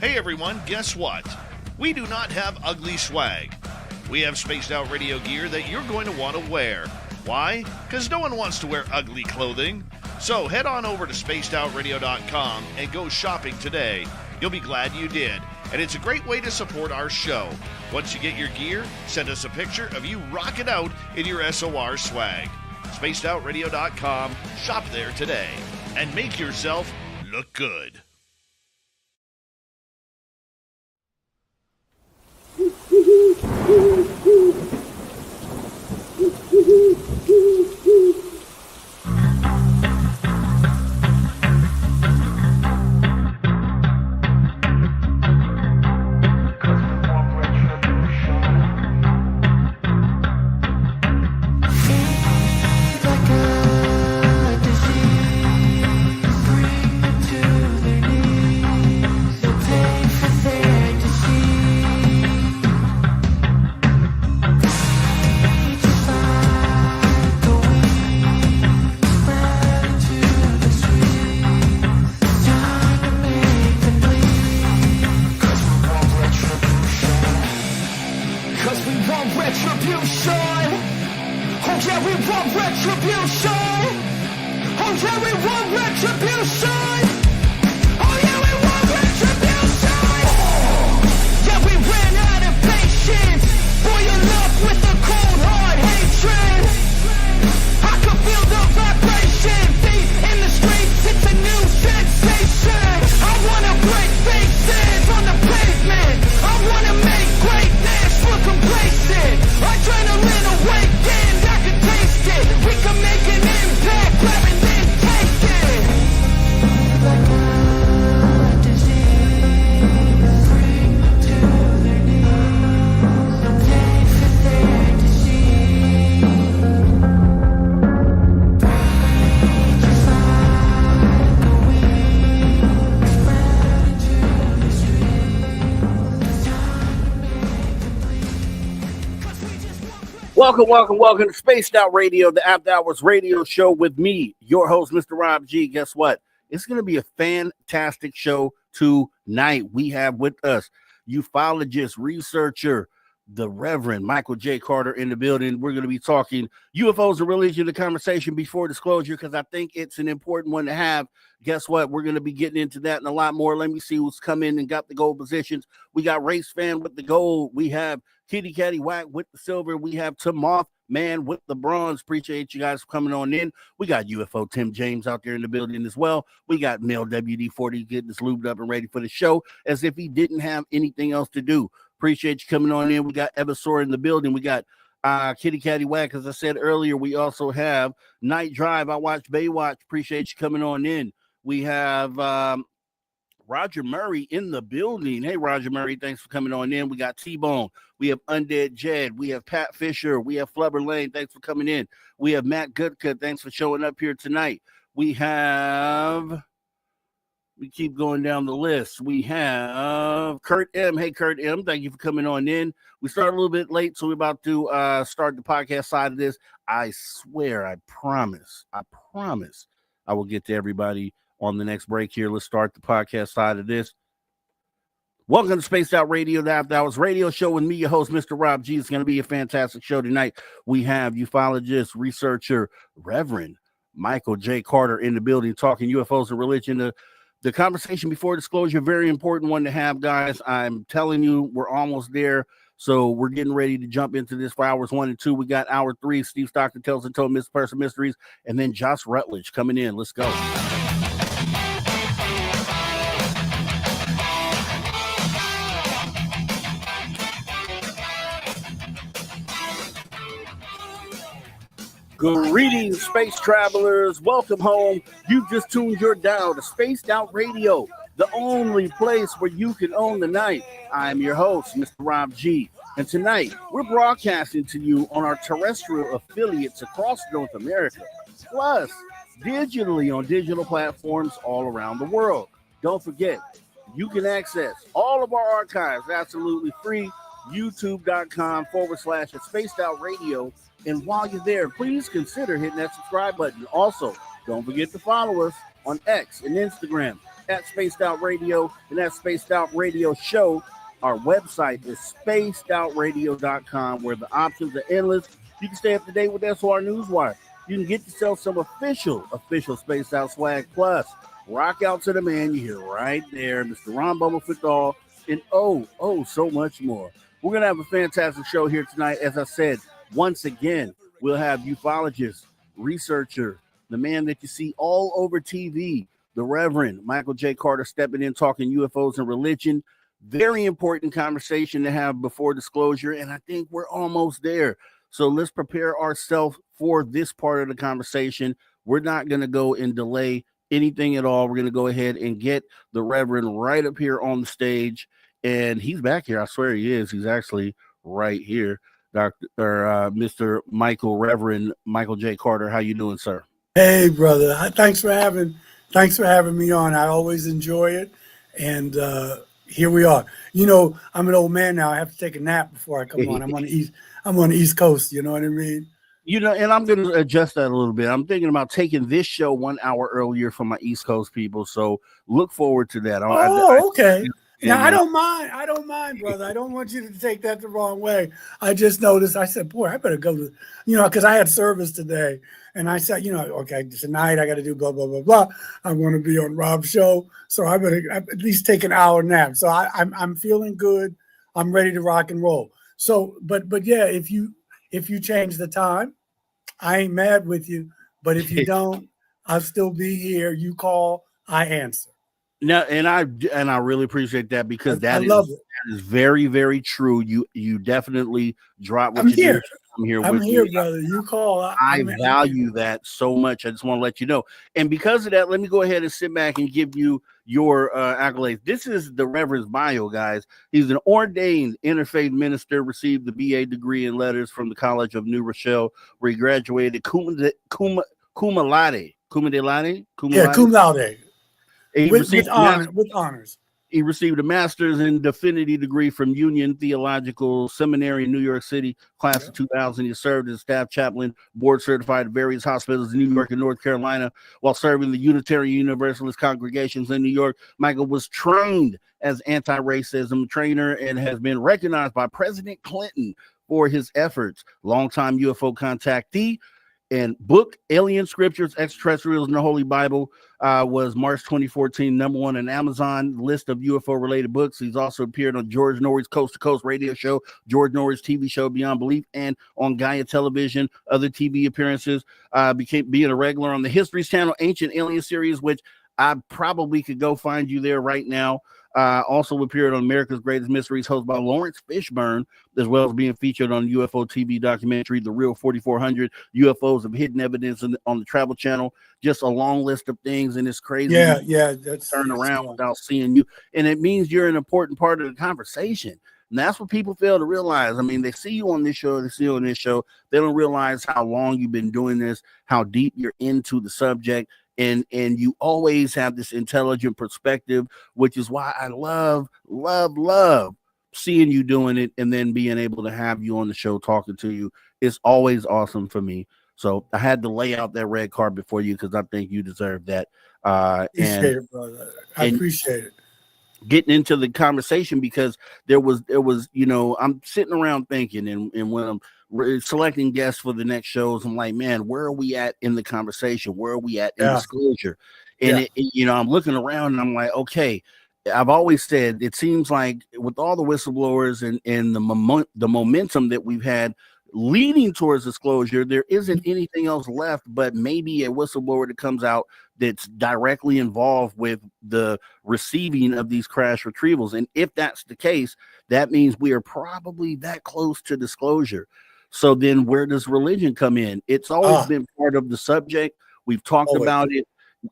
Hey everyone, guess what? We do not have ugly swag. We have spaced out radio gear that you're going to want to wear. Why? Because no one wants to wear ugly clothing. So head on over to spacedoutradio.com and go shopping today. You'll be glad you did. And it's a great way to support our show. Once you get your gear, send us a picture of you rocking out in your SOR swag. spacedoutradio.com, shop there today, and make yourself look good. Welcome to Spaced Out Radio, the After Hours radio show with me, your host, Mr. Rob G. Guess what? It's going to be a fantastic show tonight. We have with us ufologist, researcher, the Reverend Michael J. Carter in the building. We're going to be talking UFOs and religion, the conversation before disclosure, because I think it's an important one to have. Guess what? We're going to be getting into that and a lot more. Let me see who's come in and got the gold positions. We got Race Fan with the gold. We have Kitty Catty Whack with the silver. We have Tamoth Man with the bronze. Appreciate you guys coming on in. We got UFO Tim James out there in the building as well. We got Male WD-40 getting us lubed up and ready for the show as if he didn't have anything else to do. Appreciate you coming on in. We got Eversor in the building. We got Kitty Catty Whack. As I said earlier, we also have Night Drive. I watch Baywatch. Appreciate you coming on in. We have Roger Murray in the building. Hey, Roger Murray, thanks for coming on in. We got T-Bone. We have Undead Jed. We have Pat Fisher. We have Flubber Lane. Thanks for coming in. We have Matt Goodcut. Thanks for showing up here tonight. We keep going down the list. We have Kurt M. Hey, Kurt M. Thank you for coming on in. We started a little bit late, so we're about to start the podcast side of this. I swear, I promise I will get to everybody on the next break here. Let's start the podcast side of this. Welcome to Spaced Out Radio, the After Hours radio show with me, your host, Mr. Rob G. It's going to be a fantastic show tonight. We have ufologist, researcher, Reverend Michael J. Carter in the building talking UFOs and religion. The conversation before disclosure, very important one to have, guys. I'm telling you, we're almost there. So we're getting ready to jump into this for hours 1 and 2. We got hour 3. Steve Stockton tells and told Miss Person Mysteries, and then Josh Rutledge coming in. Let's go. Greetings, space travelers. Welcome home. You've just tuned your dial to Spaced Out Radio, the only place where you can own the night. I'm your host, Mr. Rob G. And tonight, we're broadcasting to you on our terrestrial affiliates across North America, plus digitally on digital platforms all around the world. Don't forget, you can access all of our archives absolutely free, youtube.com/Spaced Out Radio. And while you're there, please consider hitting that subscribe button. Also, don't forget to follow us on X and Instagram at Spaced Out Radio and at Spaced Out Radio Show. Our website is spacedoutradio.com, where the options are endless. You can stay up to date with SOR Newswire. You can get yourself some official Spaced Out swag. Plus, rock out to the man you hear right there, Mr. Ron Bumblefoot, and so much more. We're going to have a fantastic show here tonight. As I said, once again, we'll have ufologist, researcher, the man that you see all over TV, the Reverend Michael J. Carter, stepping in, talking UFOs and religion. Very important conversation to have before disclosure, and I think we're almost there. So let's prepare ourselves for this part of the conversation. We're not going to go and delay anything at all. We're going to go ahead and get the Reverend right up here on the stage, and he's back here. I swear he is. He's actually right here. Mr. Reverend Michael J. Carter, how you doing, sir? Hey, brother. Thanks for having me on. I always enjoy it, and here we are. You know, I'm an old man now. I have to take a nap before I come on. I'm on the East Coast. You know what I mean? You know, and I'm going to adjust that a little bit. I'm thinking about taking this show 1 hour earlier for my East Coast people. So look forward to that. Okay. Now, I don't mind, brother. I don't want you to take that the wrong way. I just noticed, I said, boy, I better go to, because I had service today. And I said, okay, tonight I got to do blah, blah, blah, blah. I want to be on Rob's show. So I better at least take an hour nap. So I'm feeling good. I'm ready to rock and roll. So, but yeah, if you change the time, I ain't mad with you. But if you don't, I'll still be here. You call, I answer. No, and I really appreciate that, because that is very, very true. You definitely drop what you do. I'm here, brother. You call. I value that so much. I just want to let you know. And because of that, let me go ahead and sit back and give you your accolades. This is the Reverend's bio, guys. He's an ordained Interfaith Minister, received the BA degree in letters from the College of New Rochelle, where he graduated cum laude. Yeah, cum laude. With honors. He received a Masters in Divinity Degree from Union Theological Seminary in New York City, class of 2000. He served as staff chaplain, board certified at various hospitals in New York and North Carolina. While serving the Unitarian Universalist Congregations in New York, Michael was trained as anti-racism trainer and has been recognized by President Clinton for his efforts. Longtime UFO contactee, and book Alien Scriptures, Extraterrestrials in the Holy Bible was March 2014 #1 on Amazon list of UFO related books. He's also appeared on George Norrie's Coast to Coast radio show, George Norrie's TV show Beyond Belief, and on Gaia Television. Other TV appearances, being a regular on the History Channel Ancient Alien series, which I probably could go find you there right now. Also appeared on America's Greatest Mysteries, hosted by Lawrence Fishburne, as well as being featured on UFO TV documentary, The Real 4400, UFOs of Hidden Evidence on the Travel Channel. Just a long list of things, and it's crazy. Yeah, that's turn around without seeing you. And it means you're an important part of the conversation. And that's what people fail to realize. I mean, they see you on this show, They don't realize how long you've been doing this, how deep you're into the subject. And you always have this intelligent perspective, which is why I love seeing you doing it, and then being able to have you on the show talking to you. It's always awesome for me. So I had to lay out that red carpet for you, because I think you deserve that. Appreciate it, brother. I appreciate it. Getting into the conversation, because there was I'm sitting around thinking, and when I'm selecting guests for the next shows, I'm like, man, where are we at in the conversation? Where are we at in disclosure? And I'm looking around, and I'm like, okay, I've always said, it seems like with all the whistleblowers and the momentum that we've had leading towards disclosure, there isn't anything else left but maybe a whistleblower that comes out that's directly involved with the receiving of these crash retrievals. And if that's the case, that means we are probably that close to disclosure. So then where does religion come in? It's always been part of the subject. We've talked about it,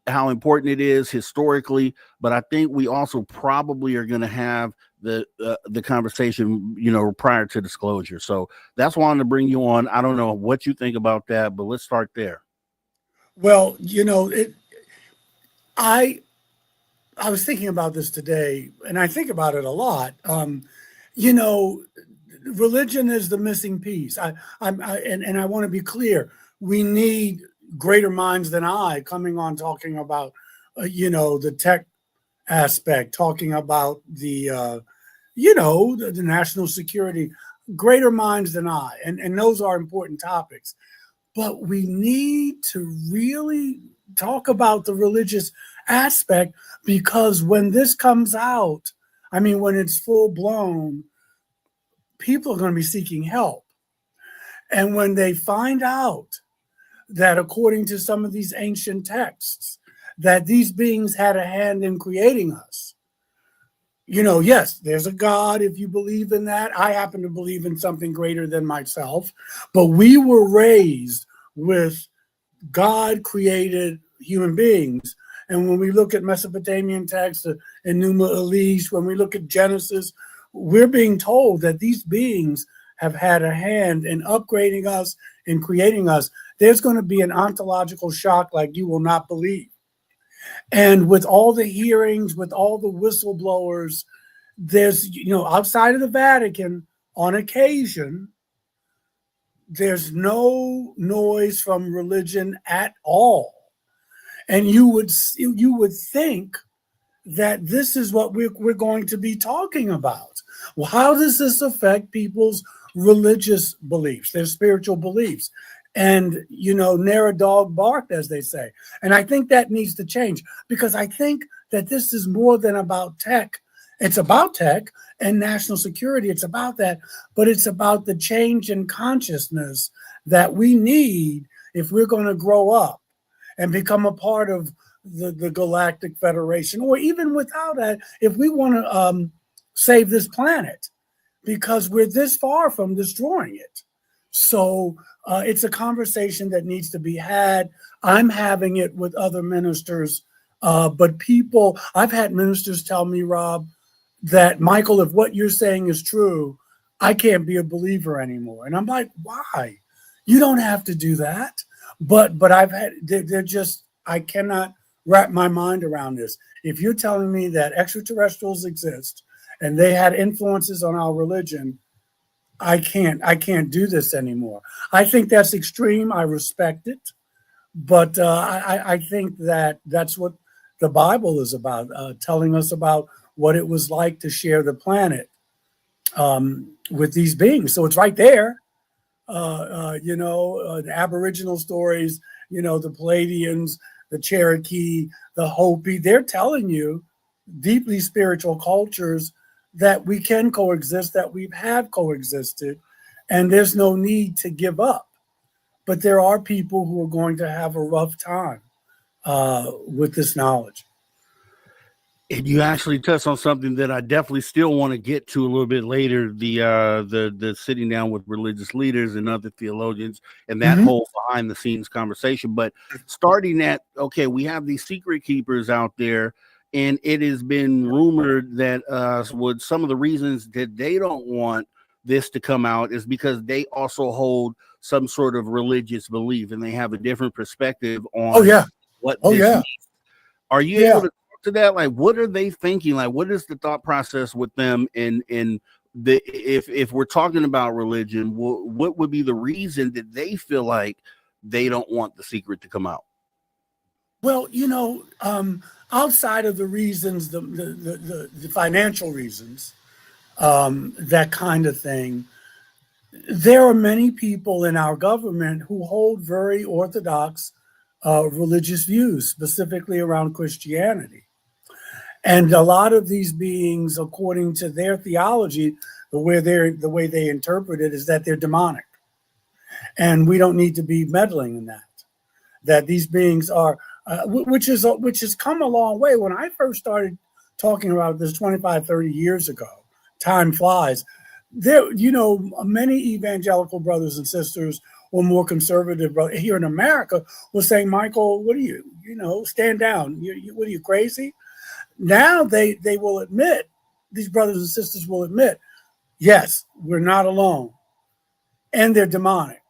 how important it is historically, but I think we also probably are going to have the conversation, prior to disclosure. So that's why I wanted to bring you on. I don't know what you think about that, but let's start there. Well, I was thinking about this today, and I think about it a lot. Religion is the missing piece. I want to be clear. We need greater minds than I coming on talking about, the aspect, talking about the national security, greater minds than I, and those are important topics. But we need to really talk about the religious aspect, because when this comes out, I mean, when it's full blown, people are going to be seeking help. And when they find out that, according to some of these ancient texts, that these beings had a hand in creating us, yes, there's a God, if you believe in that. I happen to believe in something greater than myself, but we were raised with God created human beings. And when we look at Mesopotamian texts, Enuma Elish, when we look at Genesis, we're being told that these beings have had a hand in upgrading us, in creating us. There's going to be an ontological shock like you will not believe. And with all the hearings, with all the whistleblowers, there's, outside of the Vatican, on occasion, there's no noise from religion at all. And you would think that this is what we're going to be talking about. Well, how does this affect people's religious beliefs, their spiritual beliefs? And, ne'er a dog barked, as they say. And I think that needs to change, because I think that this is more than about tech. It's about tech and national security. It's about that, but it's about the change in consciousness that we need if we're going to grow up and become a part of the Galactic Federation, or even without that, if we want to save this planet, because we're this far from destroying it. So it's a conversation that needs to be had. I'm having it with other ministers, but I've had ministers tell me, Rob, that, Michael, if what you're saying is true, I can't be a believer anymore. And I'm like, why? You don't have to do that. But I cannot wrap my mind around this. If you're telling me that extraterrestrials exist and they had influences on our religion, I can't do this anymore. I think that's extreme. I respect it. But I think that's what the Bible is about, telling us about what it was like to share the planet with these beings. So it's right there. The Aboriginal stories, the Palladians, the Cherokee, the Hopi, they're telling you, deeply spiritual cultures, that we can coexist, that we have coexisted, and there's no need to give up. But there are people who are going to have a rough time with this knowledge. And you actually touched on something that I definitely still want to get to a little bit later, the sitting down with religious leaders and other theologians and that whole behind the scenes conversation. But starting at, okay, we have these secret keepers out there, and it has been rumored that with some of the reasons that they don't want this to come out is because they also hold some sort of religious belief, and they have a different perspective on what this means. Are you able to that? Like, what are they thinking? Like, what is the thought process with them? If we're talking about religion, what would be the reason that they feel like they don't want the secret to come out? Well, outside of the reasons, the financial reasons, that kind of thing, there are many people in our government who hold very orthodox religious views, specifically around Christianity. And a lot of these beings, according to their theology, the way they interpret it is that they're demonic. And we don't need to be meddling in that. That these beings are, which has come a long way. When I first started talking about this 25, 30 years ago, time flies. Many evangelical brothers and sisters or more conservative brothers here in America were saying, Michael, what are you, stand down. What are you, crazy? Now they will admit, these brothers and sisters will admit, yes, we're not alone. And they're demonic.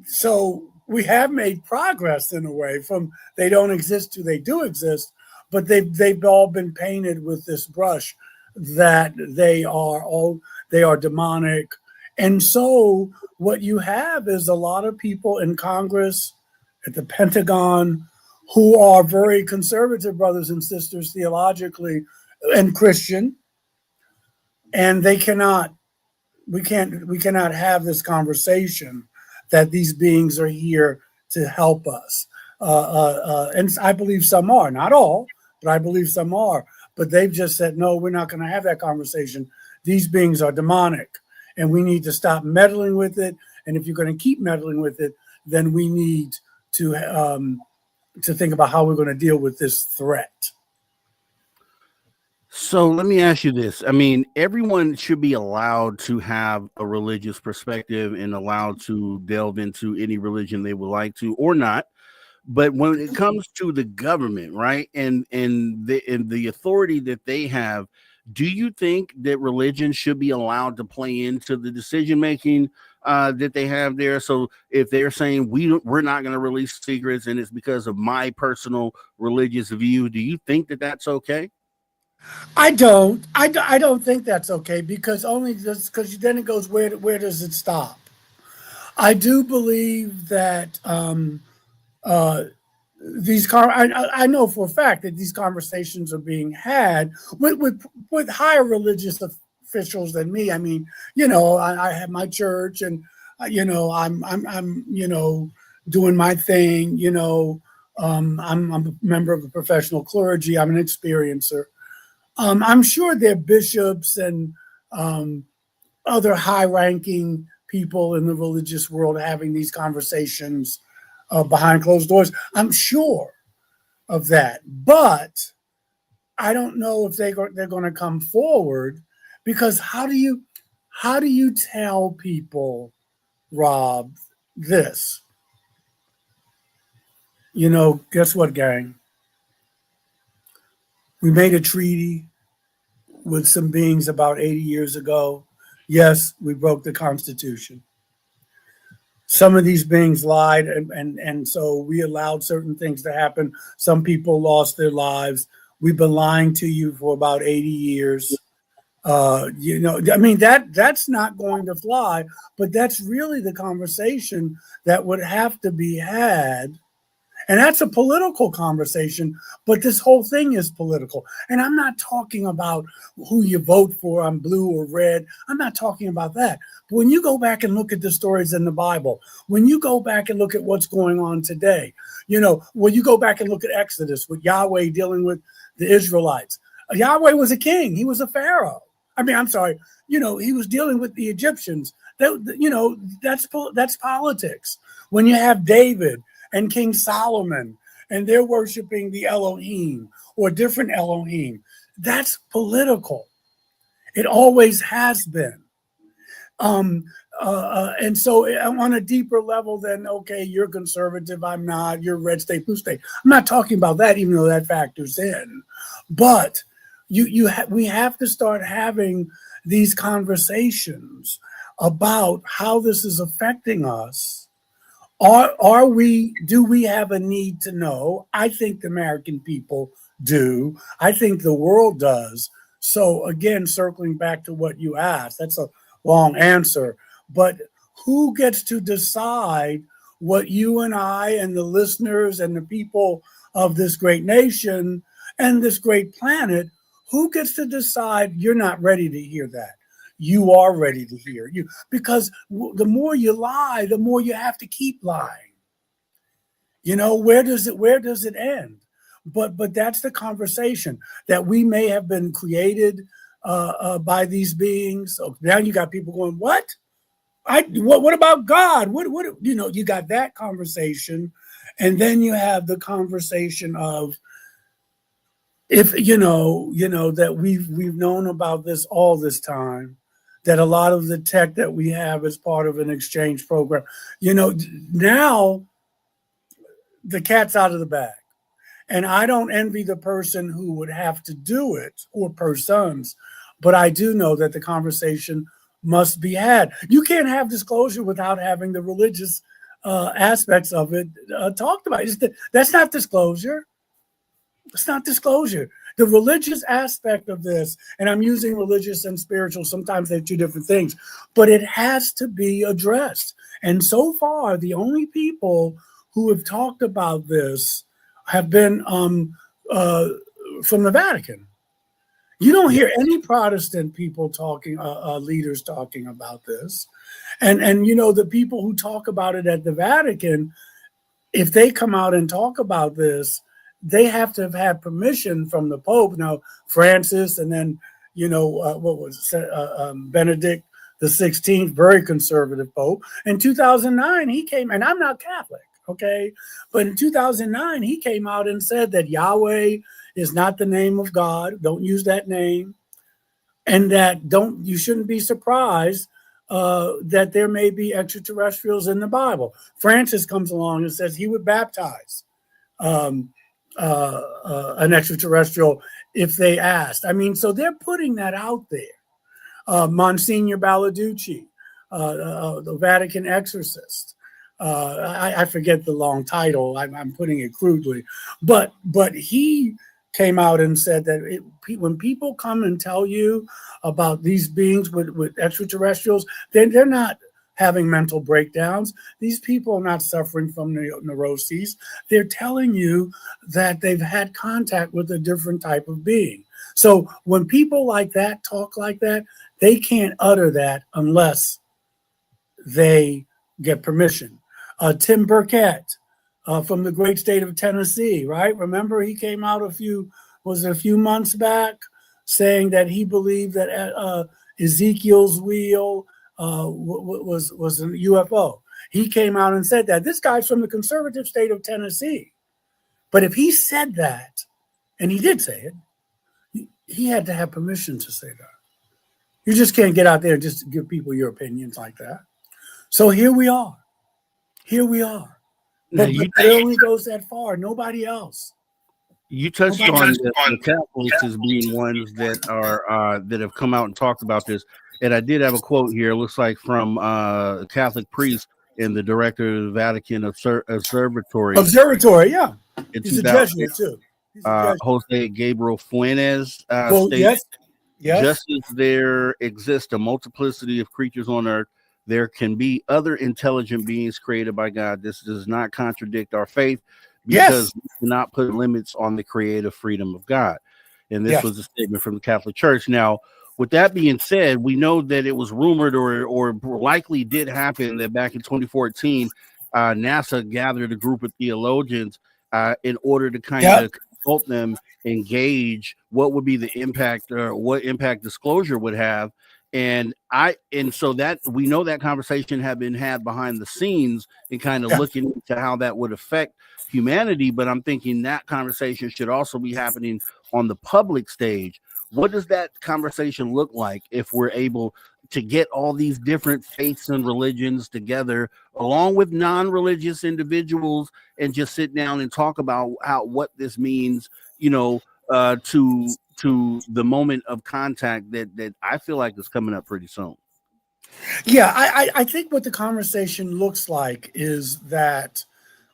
So we have made progress in a way from they don't exist to they do exist, but they've all been painted with this brush that they are demonic. And so what you have is a lot of people in Congress, at the Pentagon, who are very conservative brothers and sisters theologically and Christian, and we cannot have this conversation that these beings are here to help us. And I believe some are, not all, but I believe some are. But they've just said, no, we're not going to have that conversation. These beings are demonic, and we need to stop meddling with it. And if you're going to keep meddling with it, then we need to think about how we're going to deal with this threat. So let me ask you this. I mean, everyone should be allowed to have a religious perspective and allowed to delve into any religion they would like to or not. But when it comes to the government, right, and the authority that they have, do you think that religion should be allowed to play into the decision making that they have there? So if they're saying we're not going to release secrets and it's because of my personal religious view, do you think that that's okay? I don't think that's okay, because then it goes, where does it stop? I do believe that I know for a fact that these conversations are being had with higher religious officials than me. I mean, I have my church, and I'm doing my thing. I'm a member of the professional clergy. I'm an experiencer. I'm sure there are bishops and other high-ranking people in the religious world having these conversations behind closed doors. I'm sure of that, but I don't know if they're going to come forward, because how do you tell people, Rob, this? Guess what, gang? We made a treaty with some beings about 80 years ago. Yes, we broke the Constitution. Some of these beings lied, and so we allowed certain things to happen. Some people lost their lives. We've been lying to you for about 80 years. That's not going to fly, but that's really the conversation that would have to be had. And that's a political conversation, but this whole thing is political. And I'm not talking about who you vote for on blue or red. I'm not talking about that. But when you go back and look at the stories in the Bible, when you go back and look at what's going on today, when you go back and look at Exodus with Yahweh dealing with the Israelites, Yahweh was a king. He was a pharaoh. He was dealing with the Egyptians. That's politics. When you have David and King Solomon, and they're worshiping the Elohim or different Elohim, that's political. It always has been. And so on a deeper level than, okay, you're conservative, I'm not, you're red state, blue state. I'm not talking about that, even though that factors in. But we have to start having these conversations about how this is affecting us. Do we have a need to know? I think the American people do. I think the world does. So again, circling back to what you asked, that's a long answer, but who gets to decide what you and I and the listeners and the people of this great nation and this great planet, who gets to decide you're not ready to hear that? You are ready to hear you, because the more you lie, the more you have to keep lying. Where does it end? But that's the conversation, that we may have been created by these beings. So now you got people going, what about God? You got that conversation, and then you have the conversation of, if that we've known about this all this time, that a lot of the tech that we have is part of an exchange program. Now the cat's out of the bag. And I don't envy the person who would have to do it, or persons, but I do know that the conversation must be had. You can't have disclosure without having the religious aspects of it talked about. That's not disclosure. It's not disclosure. The religious aspect of this, and I'm using religious and spiritual, sometimes they're two different things, but it has to be addressed. And so far, the only people who have talked about this have been from the Vatican. You don't hear any Protestant people talking, leaders talking about this. And you know, the people who talk about it at the Vatican, if they come out and talk about this, they have to have had permission from the Pope. Now, Francis, and then, you know, what was it, Benedict the 16th, very conservative Pope. In 2009, he came, and I'm not Catholic, okay? But in 2009, he came out and said that Yahweh is not the name of God. Don't use that name. And that you shouldn't be surprised that there may be extraterrestrials in the Bible. Francis comes along and says he would baptize an extraterrestrial if they asked. I mean, so they're putting that out there. Monsignor Balladucci, the Vatican exorcist. I forget the long title. I'm putting it crudely, but he came out and said that when people come and tell you about these beings with extraterrestrials, they're not having mental breakdowns. These people are not suffering from neuroses. They're telling you that they've had contact with a different type of being. So when people like that talk like that, they can't utter that unless they get permission. Tim Burkett from the great state of Tennessee, right? Remember, he came out a few months back saying that he believed that Ezekiel's wheel was a UFO. He came out and said that. This guy's from the conservative state of Tennessee. But if he said that, and he did say it, he had to have permission to say that. You just can't get out there and just give people your opinions like that. So here we are. But it only goes that far. Nobody else. You touched on the Catholics as being ones that are that have come out and talked about this. And I did have a quote here. It looks like from a Catholic priest and the director of the Vatican Observatory. Yeah. He's a Jesuit too. Jose Gabriel Fuentes stated, yes. Just as there exists a multiplicity of creatures on earth, there can be other intelligent beings created by God. This does not contradict our faith because we cannot put limits on the creative freedom of God. And this was a statement from the Catholic Church. Now, with that being said, we know that it was rumored or likely did happen that back in 2014, NASA gathered a group of theologians in order to kind of consult them, engage what would be the impact or what impact disclosure would have. And so that we know that conversation had been had behind the scenes and kind of looking into how that would affect humanity. But I'm thinking that conversation should also be happening on the public stage. What does that conversation look like if we're able to get all these different faiths and religions together, along with non-religious individuals, and just sit down and talk about what this means, you know, to the moment of contact that I feel like is coming up pretty soon? Yeah, I think what the conversation looks like is that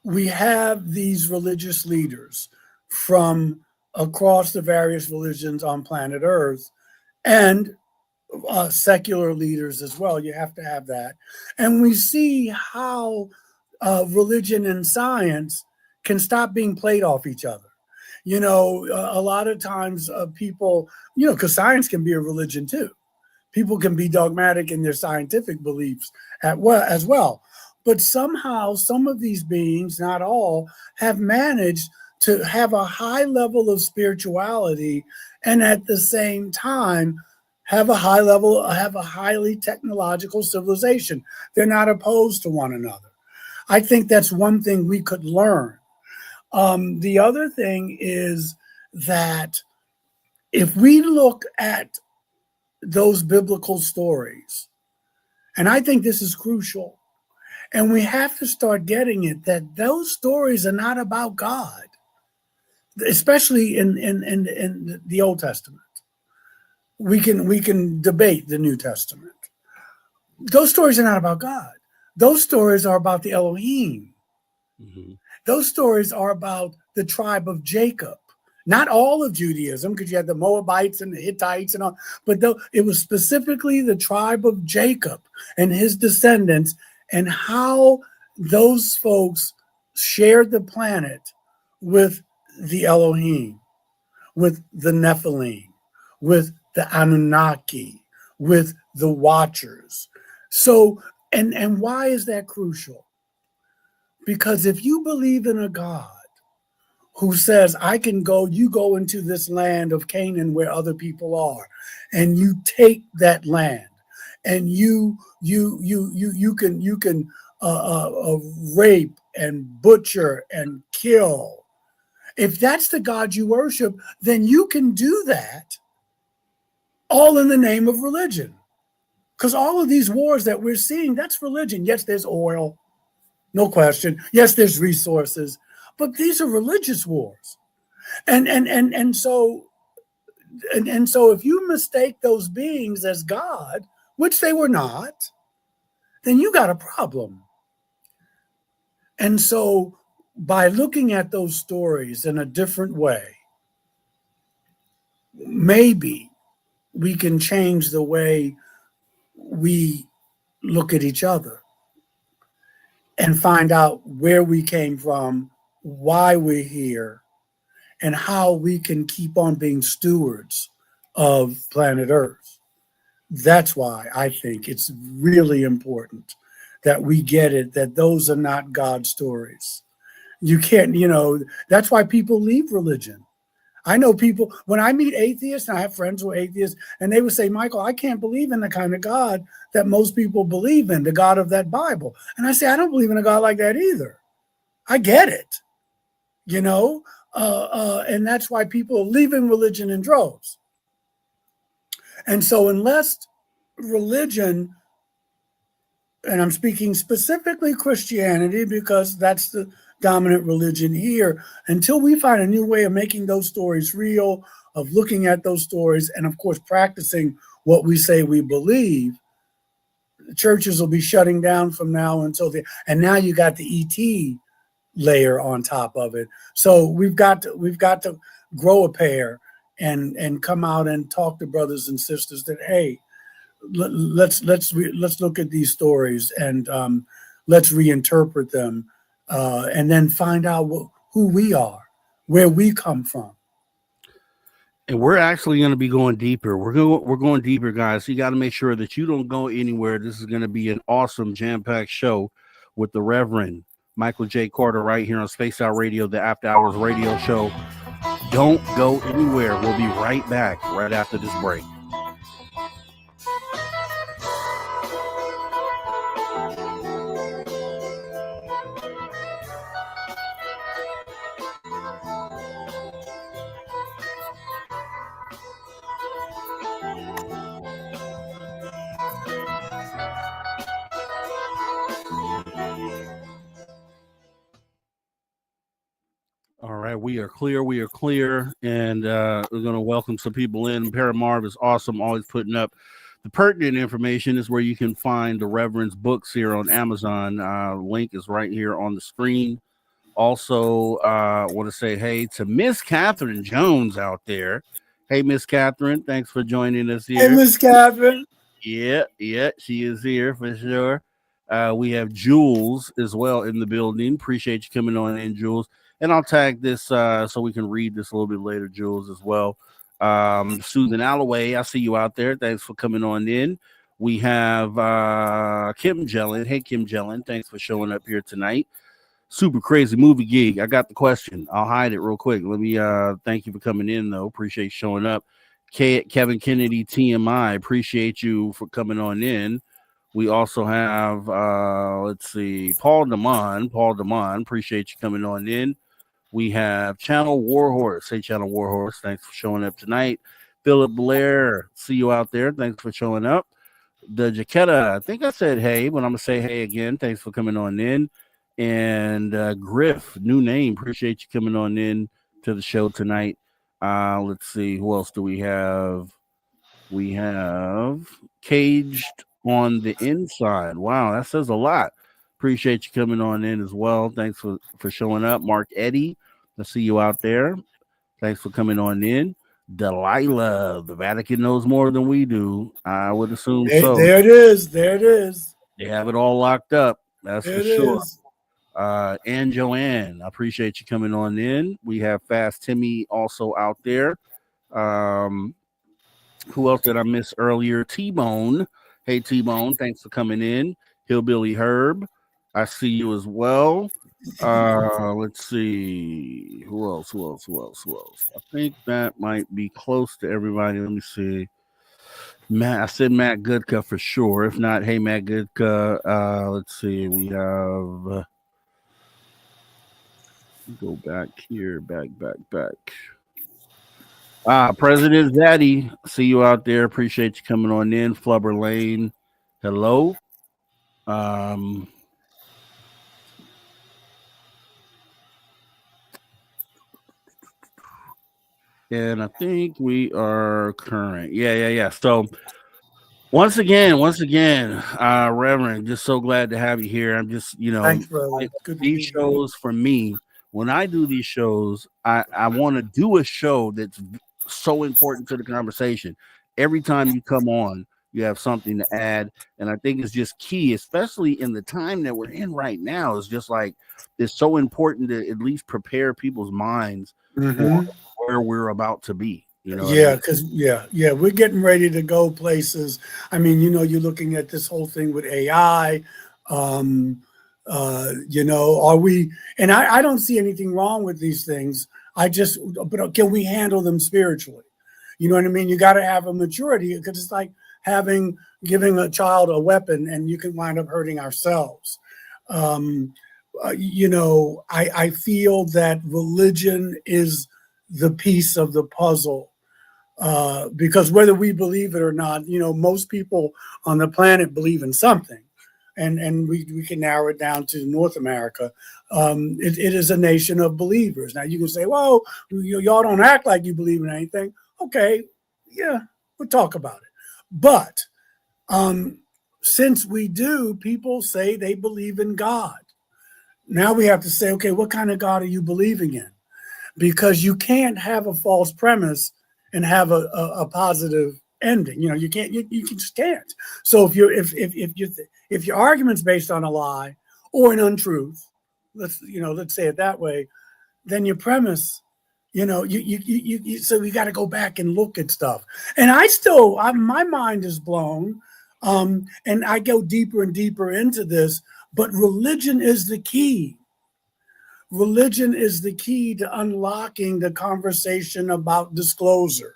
we have these religious leaders from across the various religions on planet Earth and secular leaders as well. You have to have that. And we see how religion and science can stop being played off each other. You know, a lot of times people, you know, because science can be a religion too. People can be dogmatic in their scientific beliefs as well. But somehow some of these beings, not all, have managed to have a high level of spirituality and at the same time have a highly technological civilization. They're not opposed to one another. I think that's one thing we could learn. The other thing is that if we look at those biblical stories, and I think this is crucial, and we have to start getting it, that those stories are not about God, especially in the Old Testament. We can debate the New Testament. Those stories are not about God. Those stories are about the Elohim. Mm-hmm. Those stories are about the tribe of Jacob. Not all of Judaism, because you had the Moabites and the Hittites and all, but it was specifically the tribe of Jacob and his descendants and how those folks shared the planet with the Elohim, with the Nephilim, with the Anunnaki, with the Watchers. So, and why is that crucial? Because if you believe in a God who says, I can go, you go into this land of Canaan where other people are, and you take that land, and you can rape and butcher and kill. If that's the God you worship, then you can do that all in the name of religion. Because all of these wars that we're seeing, that's religion. Yes, there's oil, no question. Yes, there's resources, but these are religious wars. And so if you mistake those beings as God, which they were not, then you got a problem. And so by looking at those stories in a different way, maybe we can change the way we look at each other and find out where we came from, why we're here, and how we can keep on being stewards of planet Earth. That's why I think it's really important that we get it, that those are not God stories. You can't, that's why people leave religion. I know people, when I meet atheists, and I have friends who are atheists, and they would say, Michael, I can't believe in the kind of God that most people believe in, the God of that Bible. And I say, I don't believe in a God like that either. I get it, and that's why people are leaving religion in droves. And so unless religion, and I'm speaking specifically Christianity because that's the dominant religion here, until we find a new way of making those stories real, of looking at those stories, and of course practicing what we say we believe, the churches will be shutting down from now until and now you got the ET layer on top of it. So we've got to grow a pair and come out and talk to brothers and sisters that, hey, let's look at these stories and let's reinterpret them and then find out who we are, where we come from. And we're actually going to be going deeper. We're going deeper, guys. So you got to make sure that you don't go anywhere. This is going to be an awesome jam-packed show with the Reverend Michael J. Carter right here on Space Out Radio, the After Hours Radio Show. Don't go anywhere. We'll be right back right after this break. All right, we are clear, and we're going to welcome some people in. Paramarv is awesome, always putting up the pertinent information. Is where you can find the Reverend's books here on Amazon. Link is right here on the screen. Also, I want to say hey to Miss Catherine Jones out there. Hey, Miss Catherine, thanks for joining us here. Hey, Miss Catherine. Yeah, she is here for sure. We have Jules as well in the building. Appreciate you coming on in, Jules. And I'll tag this so we can read this a little bit later, Jules, as well. Susan Alloway, I see you out there. Thanks for coming on in. We have Kim Jellin. Hey, Kim Jellin, thanks for showing up here tonight. Super crazy movie geek. I got the question. I'll hide it real quick. Let me thank you for coming in, though. Appreciate you showing up. Kevin Kennedy, TMI. Appreciate you for coming on in. We also have, let's see, Paul Damon. Appreciate you coming on in. We have Channel Warhorse. Hey, Channel Warhorse, thanks for showing up tonight. Philip Blair, see you out there. Thanks for showing up. The Jaquetta, I think I said hey, but I'm going to say hey again. Thanks for coming on in. And Griff, new name. Appreciate you coming on in to the show tonight. Let's see, who else do we have? We have Caged on the Inside. Wow, that says a lot. Appreciate you coming on in as well. Thanks for showing up. Mark Eddy, I see you out there. Thanks for coming on in. Delilah, the Vatican knows more than we do. I would assume so. There it is. They have it all locked up. That's for sure. And Joanne, I appreciate you coming on in. We have Fast Timmy also out there. Who else did I miss earlier? T-Bone. Hey, T-Bone, thanks for coming in. Hillbilly Herb, I see you as well. Let's see. Who else? I think that might be close to everybody. Let me see. Matt, I said Matt Goodka for sure. If not, hey, Matt Goodka. Let's see. We have... go back here. Back. President Zaddy, see you out there. Appreciate you coming on in. Flubber Lane, hello. And I think we are current. Yeah. So once again, Reverend, just so glad to have you here. I'm just, Thanks, brother. These shows for me, when I do these shows, I want to do a show that's so important to the conversation. Every time you come on, you have something to add, and I think it's just key, especially in the time that we're in right now. It's just like it's so important to at least prepare people's minds for where we're about to be. Because we're getting ready to go places. I mean, you're looking at this whole thing with AI. Are we? And I don't see anything wrong with these things. But can we handle them spiritually? You know what I mean? You got to have a maturity, because it's like giving a child a weapon, and you can wind up hurting ourselves. I feel that religion is the piece of the puzzle, because whether we believe it or not, most people on the planet believe in something. And we can narrow it down to North America. It is a nation of believers. Now you can say, well, y'all don't act like you believe in anything. Okay, yeah, we'll talk about it. But since we do, people say they believe in God. Now we have to say, okay, what kind of God are you believing in? Because you can't have a false premise and have a positive ending. You can't. You just can't. So if your argument's based on a lie or an untruth, let's say it that way, then your premise, so we got to go back and look at stuff. And my mind is blown, and I go deeper and deeper into this. But religion is the key. Religion is the key to unlocking the conversation about disclosure.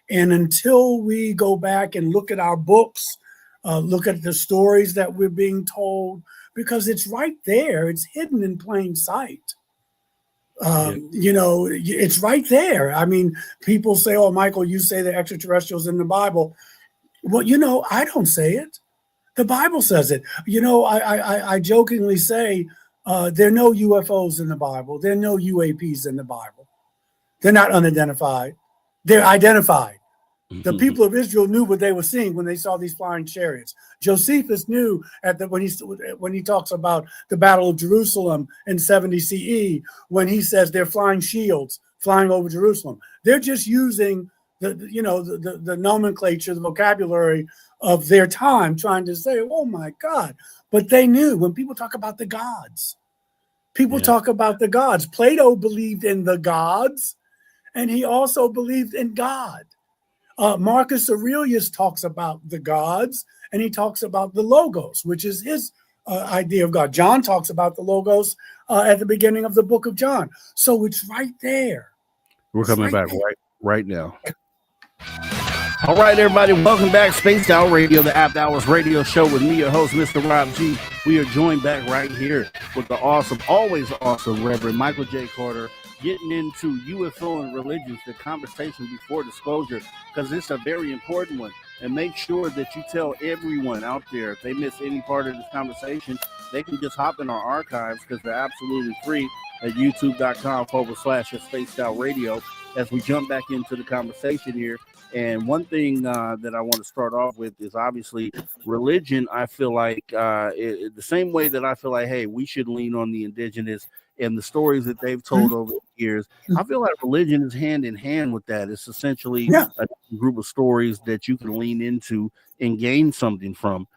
And until we go back and look at our books, look at the stories that we're being told, because it's right there, it's hidden in plain sight. It's right there. I mean, people say, oh, Michael, you say the extraterrestrials in the Bible. Well, I don't say it. The Bible says it. I jokingly say there are no UFOs in the Bible. There are no UAPs in the Bible. They're not unidentified. They're identified. The people of Israel knew what they were seeing when they saw these flying chariots. Josephus knew when he talks about the Battle of Jerusalem in 70 CE, when he says they're flying shields flying over Jerusalem. They're just using the nomenclature, the vocabulary of their time, trying to say, oh my God. But they knew. When people talk about the gods, talk about the gods. Plato believed in the gods, and he also believed in God. Marcus Aurelius talks about the gods, and he talks about the logos, which is his idea of God. John talks about the logos at the beginning of the book of John. So it's right there. We're coming back right now. All right, everybody, welcome back. Spaced Out Radio, the After Hours radio show with me, your host, Mr. Rob G. We are joined back right here with the always awesome Reverend Michael J. Carter, getting into UFO and religions, the conversation before disclosure, because it's a very important one. And make sure that you tell everyone out there, if they miss any part of this conversation, they can just hop in our archives, because they're absolutely free at youtube.com/Spaced Out Radio, as we jump back into the conversation here. And one thing that I want to start off with is obviously religion. I feel like the same way that I feel like, hey, we should lean on the indigenous and the stories that they've told over the years. I feel like religion is hand in hand with that. It's essentially a group of stories that you can lean into and gain something from.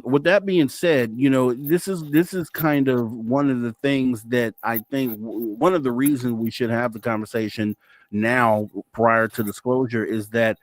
With that being said, this is kind of one of the things that I think one of the reasons we should have the conversation now prior to disclosure is that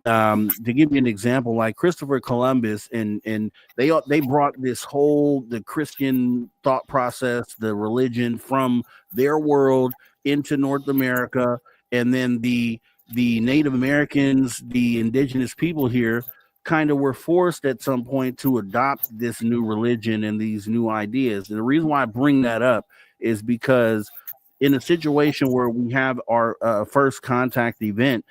to give you an example, like Christopher Columbus and they brought the Christian thought process, the religion from their world into North America, and then the Native Americans, the indigenous people here, kind of were forced at some point to adopt this new religion and these new ideas. And the reason why I bring that up is because in a situation where we have our first contact event,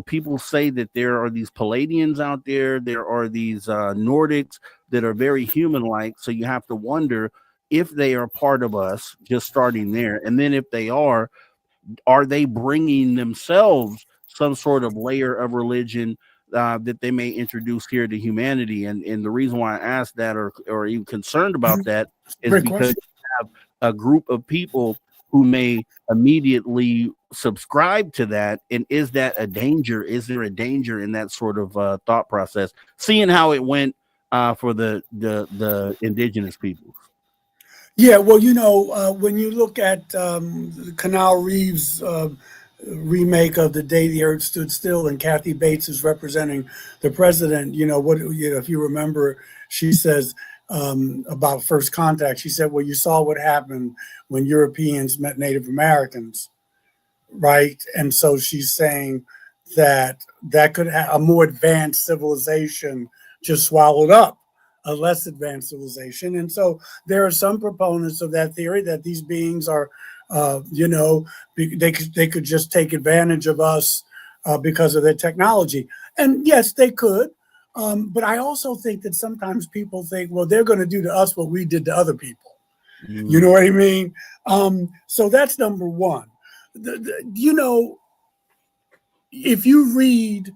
people say that there are these Palladians out there. There are these Nordics that are very human-like. So you have to wonder if they are part of us, just starting there. And then if they are they bringing themselves some sort of layer of religion that they may introduce here to humanity? And the reason why I asked that or even concerned about that is Great because question. you have a group of people who may immediately subscribe to that. And is that a danger? Is there a danger in that sort of thought process, seeing how it went for the indigenous peoples? Yeah, well, when you look at Canal Reeves' remake of The Day the Earth Stood Still, and Kathy Bates is representing the president, if you remember, she says about first contact, she said, well, you saw what happened when Europeans met Native Americans, right? And so she's saying that could have a more advanced civilization just swallowed up a less advanced civilization. And so there are some proponents of that theory that these beings are, they could just take advantage of us because of their technology. And yes, they could. But I also think that sometimes people think, well, they're going to do to us what we did to other people. Mm. You know what I mean? So that's number one. If you read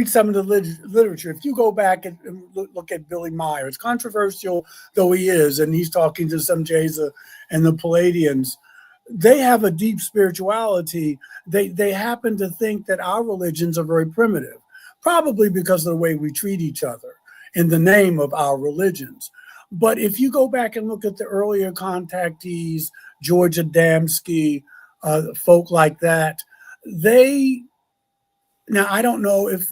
some of the literature, if you go back and look at Billy Myers, controversial though he is, and he's talking to some Jeza and the Palladians, they have a deep spirituality. They happen to think that our religions are very primitive, probably because of the way we treat each other in the name of our religions. But if you go back and look at the earlier contactees, George Adamski, folk like that, now, I don't know if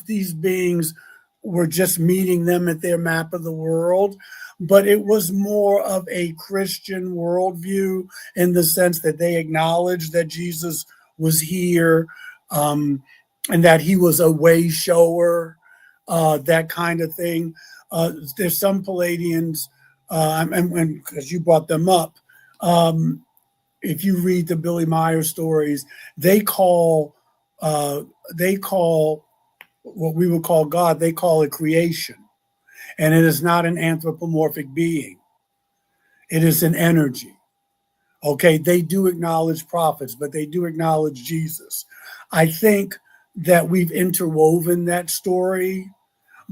these beings were just meeting them at their map of the world, but it was more of a Christian worldview in the sense that they acknowledged that Jesus was here and that he was a way shower, that kind of thing. There's some Palladians, and because you brought them up, if you read the Billy Myers stories, they call what we would call God, they call it creation. And it is not an anthropomorphic being. It is an energy. Okay, they do acknowledge prophets, but they do acknowledge Jesus. I think that we've interwoven that story.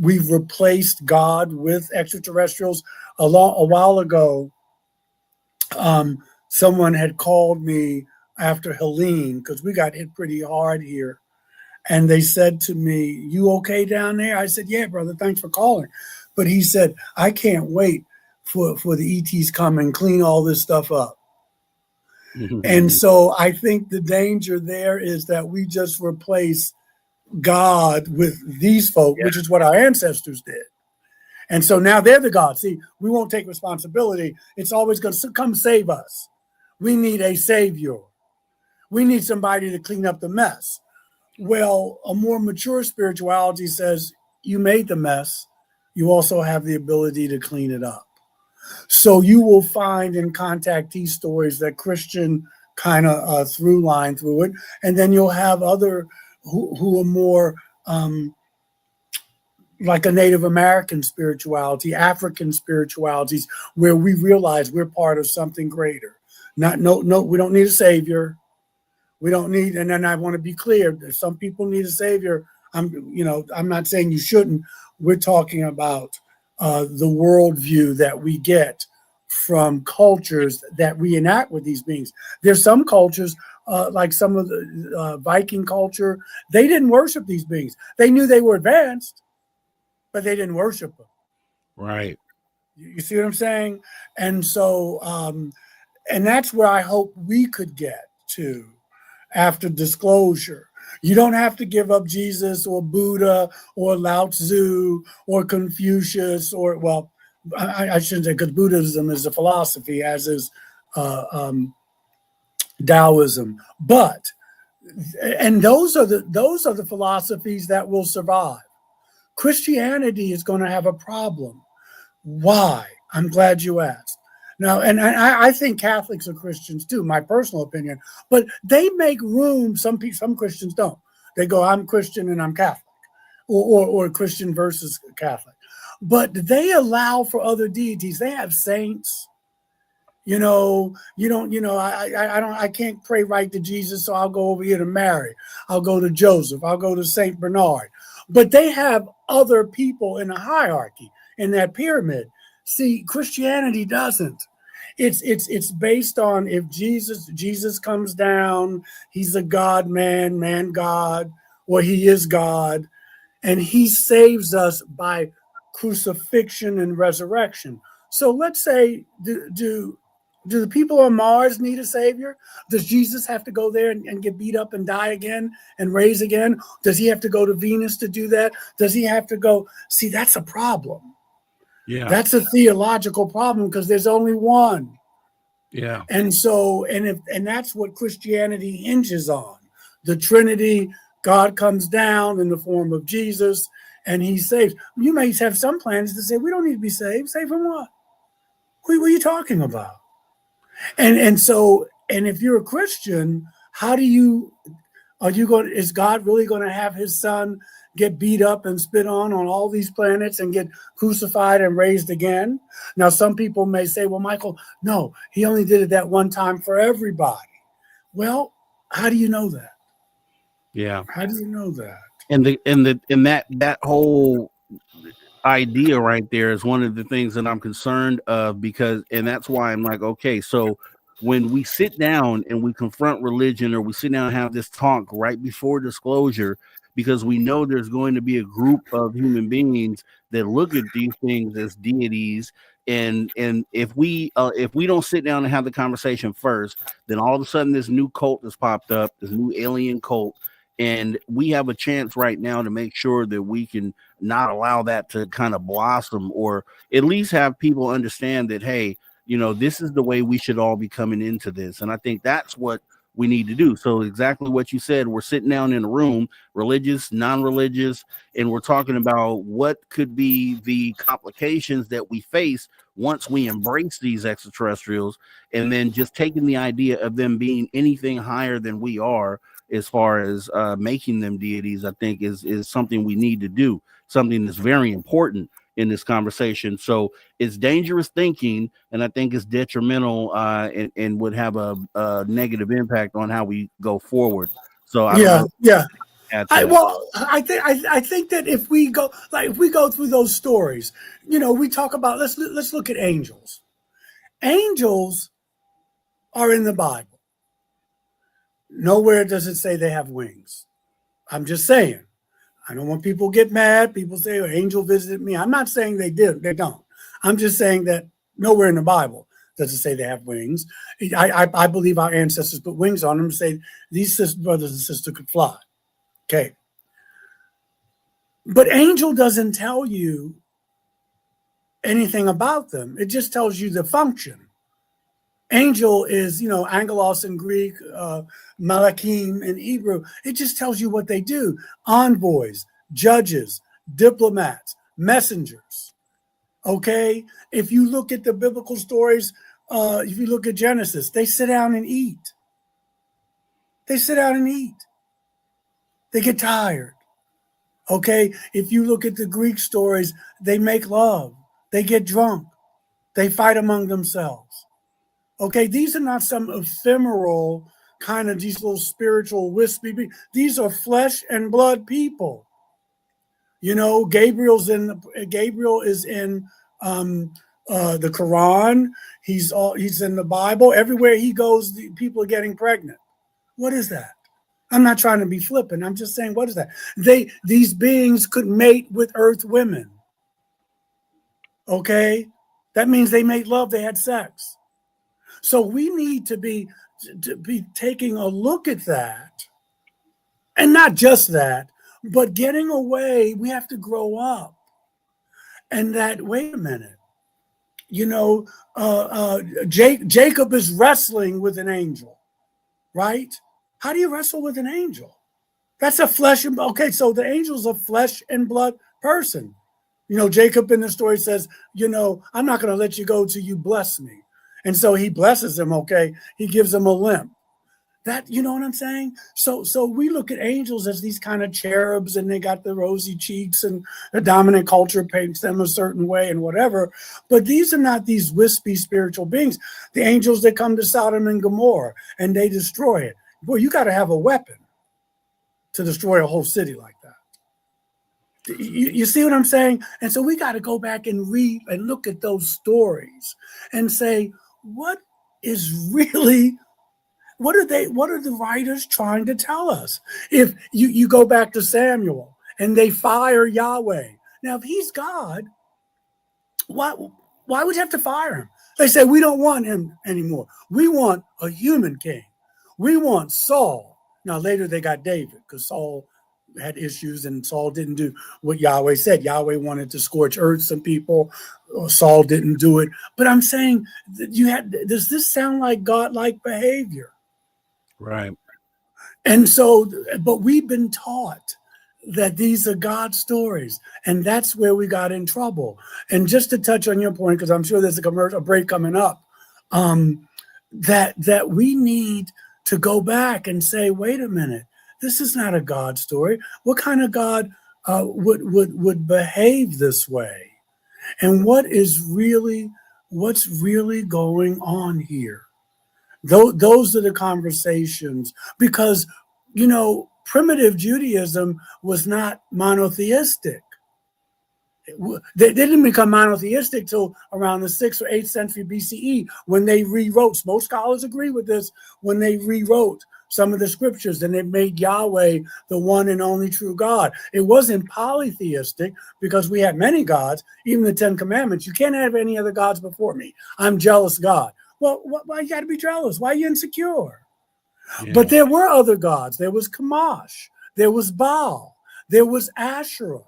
We've replaced God with extraterrestrials. A while ago, someone had called me after Helene, because we got hit pretty hard here. And they said to me, "You okay down there?" I said, "Yeah, brother, thanks for calling." But he said, "I can't wait for the ETs come and clean all this stuff up." And so I think the danger there is that we just replace God with these folk, which is what our ancestors did. And so now they're the gods. See, we won't take responsibility. It's always going to come save us. We need a savior. We need somebody to clean up the mess. Well, a more mature spirituality says you made the mess. You also have the ability to clean it up. So you will find in contactee stories that Christian kind of through line through it. And then you'll have other who are more like a Native American spirituality, African spiritualities, where we realize we're part of something greater. We don't need a savior. We don't need, and then I want to be clear, that some people need a savior. I'm not saying you shouldn't. We're talking about the worldview that we get from cultures that reenact with these beings. There's some cultures, like some of the Viking culture, they didn't worship these beings. They knew they were advanced, but they didn't worship him. Right. You see what I'm saying? And so, and that's where I hope we could get to after disclosure. You don't have to give up Jesus or Buddha or Lao Tzu or Confucius or, well, I shouldn't say, because Buddhism is a philosophy, as is Taoism. But, and those are the philosophies that will survive. Christianity is going to have a problem. Why? I'm glad you asked. Now, and I think Catholics are Christians too, my personal opinion, but they make room. Some Christians don't. They go, I'm Christian and I'm Catholic, or Christian versus Catholic. But they allow for other deities. They have saints. You know, I can't pray right to Jesus, so I'll go over here to Mary. I'll go to Joseph. I'll go to Saint Bernard. But they have other people in a hierarchy in that pyramid. See, Christianity doesn't. It's based on if Jesus comes down, he's a God man God, or he is God, and he saves us by crucifixion and resurrection. So let's say, do the people on Mars need a savior? Does Jesus have to go there and get beat up and die again and raise again? Does he have to go to Venus to do that? Does he have to go? See, that's a problem. Yeah. That's a theological problem because there's only one. Yeah. And so, and that's what Christianity hinges on. The Trinity, God comes down in the form of Jesus and he saves. You may have some plans to say, we don't need to be saved. Saved from what? What are you talking about? And so, and if you're a Christian, is God really going to have his son get beat up and spit on all these planets and get crucified and raised again? Now, some people may say, well, Michael, no, he only did it that one time for everybody. Well, how do you know that? Yeah. How do you know that? And that whole idea right there is one of the things that I'm concerned of, and that's why I'm like, okay, so when we sit down and we confront religion, or we sit down and have this talk right before disclosure, because we know there's going to be a group of human beings that look at these things as deities, and if we don't sit down and have the conversation first, then all of a sudden this new cult has popped up, this new alien cult, and we have a chance right now to make sure that we can not allow that to kind of blossom, or at least have people understand that, hey, this is the way we should all be coming into this. And I think that's what we need to do. So exactly what you said, we're sitting down in a room, religious, non-religious, and we're talking about what could be the complications that we face once we embrace these extraterrestrials, and then just taking the idea of them being anything higher than we are, as far as making them deities, I think is something we need to do, something that's very important in this conversation. So it's dangerous thinking, and I think it's detrimental and would have a negative impact on how we go forward. So I don't know. I think that if we go through those stories, we talk about, let's look at angels. Angels are in the Bible. Nowhere does it say they have wings. I'm just saying. I don't want people to get mad. People say, oh, angel visited me. I'm not saying they did. They don't. I'm just saying that nowhere in the Bible does it say they have wings. I believe our ancestors put wings on them and say these brothers and sisters could fly. Okay. But angel doesn't tell you anything about them. It just tells you the function. Angel is, angelos in Greek, malachim in Hebrew. It just tells you what they do. Envoys, judges, diplomats, messengers. Okay? If you look at the biblical stories, if you look at Genesis, they sit down and eat. They sit down and eat. They get tired. Okay? If you look at the Greek stories, they make love. They get drunk. They fight among themselves. Okay, these are not some ephemeral kind of these little spiritual wispy. These are flesh and blood people. Gabriel is in the Quran. He's in the Bible. Everywhere he goes, people are getting pregnant. What is that? I'm not trying to be flippant. I'm just saying, what is that? These beings could mate with earth women. Okay, that means they made love, they had sex. So we need to be taking a look at that, and not just that, but getting away. We have to grow up, and that, wait a minute, you know, Jacob is wrestling with an angel, right? How do you wrestle with an angel? That's a flesh and, okay, so the angel's a flesh and blood person. You know, Jacob in the story says, you know, I'm not going to let you go till you bless me. And so he blesses him, okay? He gives him a limp. That, you know what I'm saying? So we look at angels as these kind of cherubs, and they got the rosy cheeks, and the dominant culture paints them a certain way and whatever. But these are not these wispy spiritual beings. The angels that come to Sodom and Gomorrah and they destroy it. Boy, you got to have a weapon to destroy a whole city like that. You see what I'm saying? And so we got to go back and read and look at those stories and say, what is really, what are the writers trying to tell us? If you go back to Samuel and they fire Yahweh. Now, if he's God, why would you have to fire him? They say, we don't want him anymore. We want a human king. We want Saul. Now, later they got David because Saul had issues and Saul didn't do what Yahweh said. Yahweh wanted to scorch earth some people. Saul didn't do it. But I'm saying, does this sound like godlike behavior? Right. And so, but we've been taught that these are God stories, and that's where we got in trouble. And just to touch on your point, because I'm sure there's a break coming up, that we need to go back and say, wait a minute, this is not a God story. What kind of God would behave this way? And what's really going on here? Those are the conversations, because, you know, primitive Judaism was not monotheistic. They didn't become monotheistic till around the 6th or 8th century BCE when they rewrote. Most scholars agree with this. When they rewrote some of the scriptures and they made Yahweh the one and only true God. It wasn't polytheistic because we had many gods, even the 10 Commandments. You can't have any other gods before me. I'm jealous God. Well, why you got to be jealous? Why are you insecure? Yeah. But there were other gods. There was Chemosh. There was Baal. There was Asherah.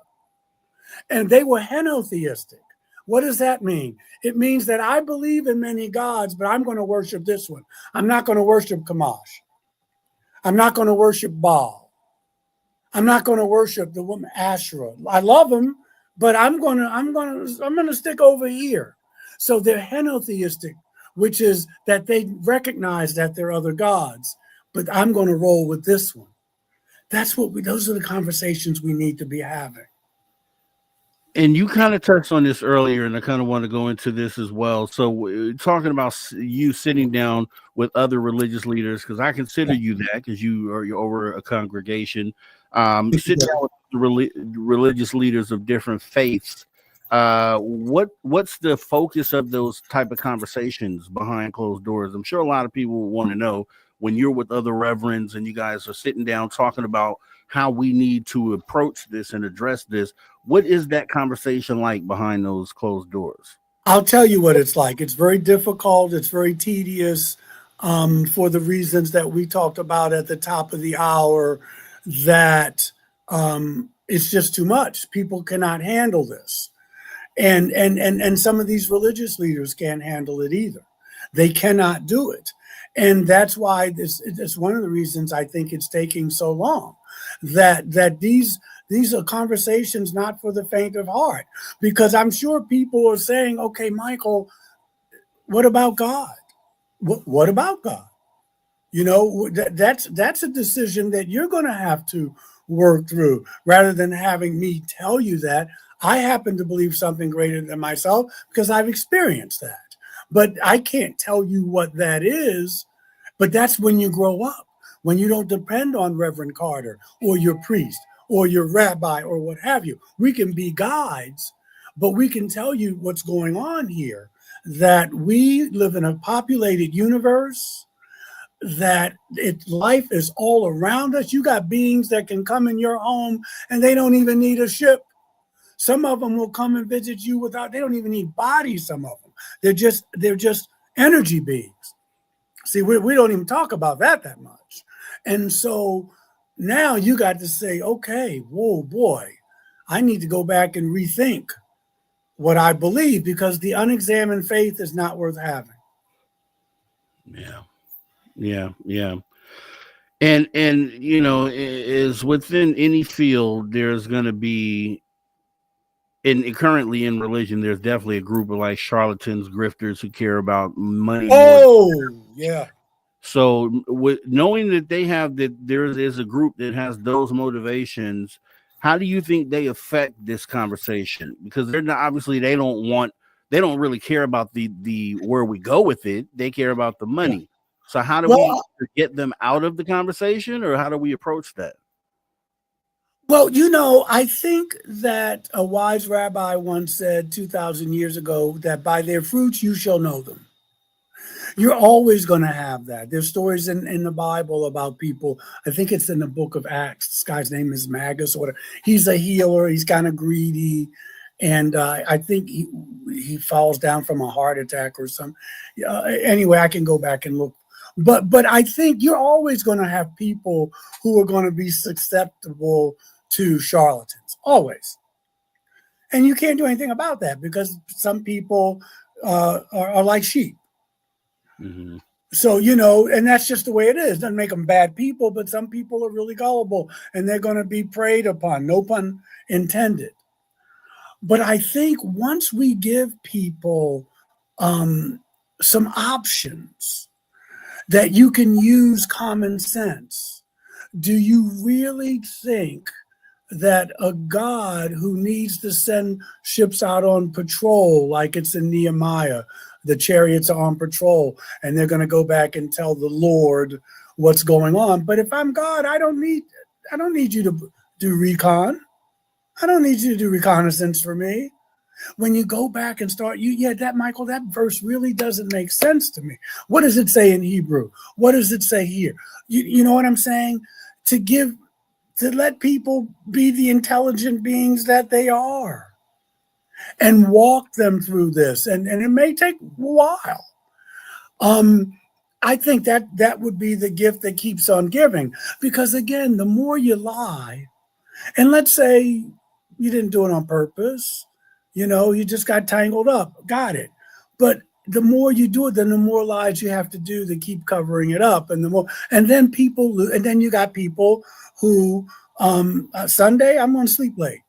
And they were henotheistic. What does that mean? It means that I believe in many gods, but I'm going to worship this one. I'm not going to worship Chemosh. I'm not going to worship Baal. I'm not going to worship the woman Asherah. I love them, but I'm going to stick over here. So they're henotheistic, which is that they recognize that there are other gods, but I'm going to roll with this one. Those are the conversations we need to be having. And you kind of touched on this earlier, and I kind of want to go into this as well. So talking about you sitting down with other religious leaders, because I consider you that, because you're over a congregation. Sit down with the religious leaders of different faiths. What's the focus of those type of conversations behind closed doors? I'm sure a lot of people want to know, when you're with other reverends and you guys are sitting down talking about how we need to approach this and address this, what is that conversation like behind those closed doors? I'll tell you what it's like. It's very difficult. It's very tedious, for the reasons that we talked about at the top of the hour, that it's just too much. People cannot handle this. And some of these religious leaders can't handle it either. They cannot do it. And that's why it's one of the reasons I think it's taking so long, that these are conversations not for the faint of heart, because I'm sure people are saying, okay, Michael, what about God? What about God? You know, that's a decision that you're going to have to work through, rather than having me tell you that. I happen to believe something greater than myself because I've experienced that. But I can't tell you what that is. But that's when you grow up, when you don't depend on Reverend Carter or your priest or your rabbi or what have you. We can be guides, but we can tell you what's going on here, that we live in a populated universe, that life is all around us. You got beings that can come in your home and they don't even need a ship. Some of them will come and visit you without, they don't even need bodies, some of them. They're just energy beings. See, we don't even talk about that much. And so now you got to say, okay, whoa, boy, I need to go back and rethink what I believe, because the unexamined faith is not worth having. Yeah. And you know, is within any field, there's going to be, and currently in religion, there's definitely a group of like charlatans, grifters who care about money. Yeah. So with knowing that they have that there is a group that has those motivations, how do you think they affect this conversation? Because they're not, obviously they don't really care about the where we go with it. They care about the money. Yeah. So how do we get them out of the conversation, or how do we approach that? Well, you know, I think that a wise rabbi once said 2,000 years ago that by their fruits you shall know them. You're always going to have that. There's stories in the Bible about people. I think it's in the book of Acts. This guy's name is Magus or whatever. He's a healer. He's kind of greedy. And I think he falls down from a heart attack or something. Anyway, I can go back and look. But I think you're always going to have people who are going to be susceptible to charlatans, always. And you can't do anything about that, because some people are like sheep. Mm-hmm. So, you know, and that's just the way it is. Doesn't make them bad people, but some people are really gullible and they're going to be preyed upon, no pun intended. But I think once we give people some options that you can use common sense, do you really think that a God who needs to send ships out on patrol, like it's in Nehemiah, the chariots are on patrol and they're going to go back and tell the Lord what's going on? But if I'm God, I don't need you to do recon. I don't need you to do reconnaissance for me. When you go back and start, that verse really doesn't make sense to me. What does it say in Hebrew? What does it say here? You know what I'm saying? To let people be the intelligent beings that they are and walk them through this. And it may take a while. I think that would be the gift that keeps on giving, because again, the more you lie, and let's say you didn't do it on purpose, you know, you just got tangled up, got it. But the more you do it, then the more lies you have to do to keep covering it up. And then you got people who, Sunday, I'm going to sleep late.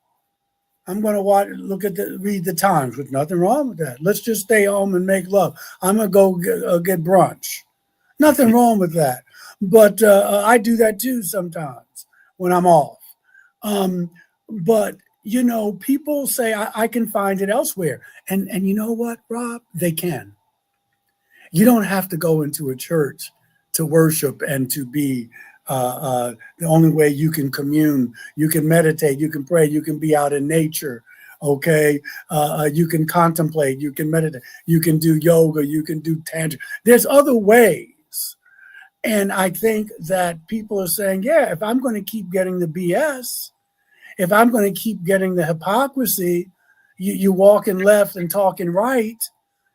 I'm going to read the Times, with nothing wrong with that. Let's just stay home and make love. I'm going to go get brunch. Nothing wrong with that. But I do that too sometimes when I'm off. But, you know, people say I can find it elsewhere. And you know what, Rob? They can. You don't have to go into a church to worship and to be the only way you can commune. You can meditate, you can pray, you can be out in nature, okay? You can contemplate, you can meditate, you can do yoga, you can do tantra. There's other ways. And I think that people are saying, yeah, if I'm going to keep getting the BS, if I'm going to keep getting the hypocrisy, you walking left and talking right,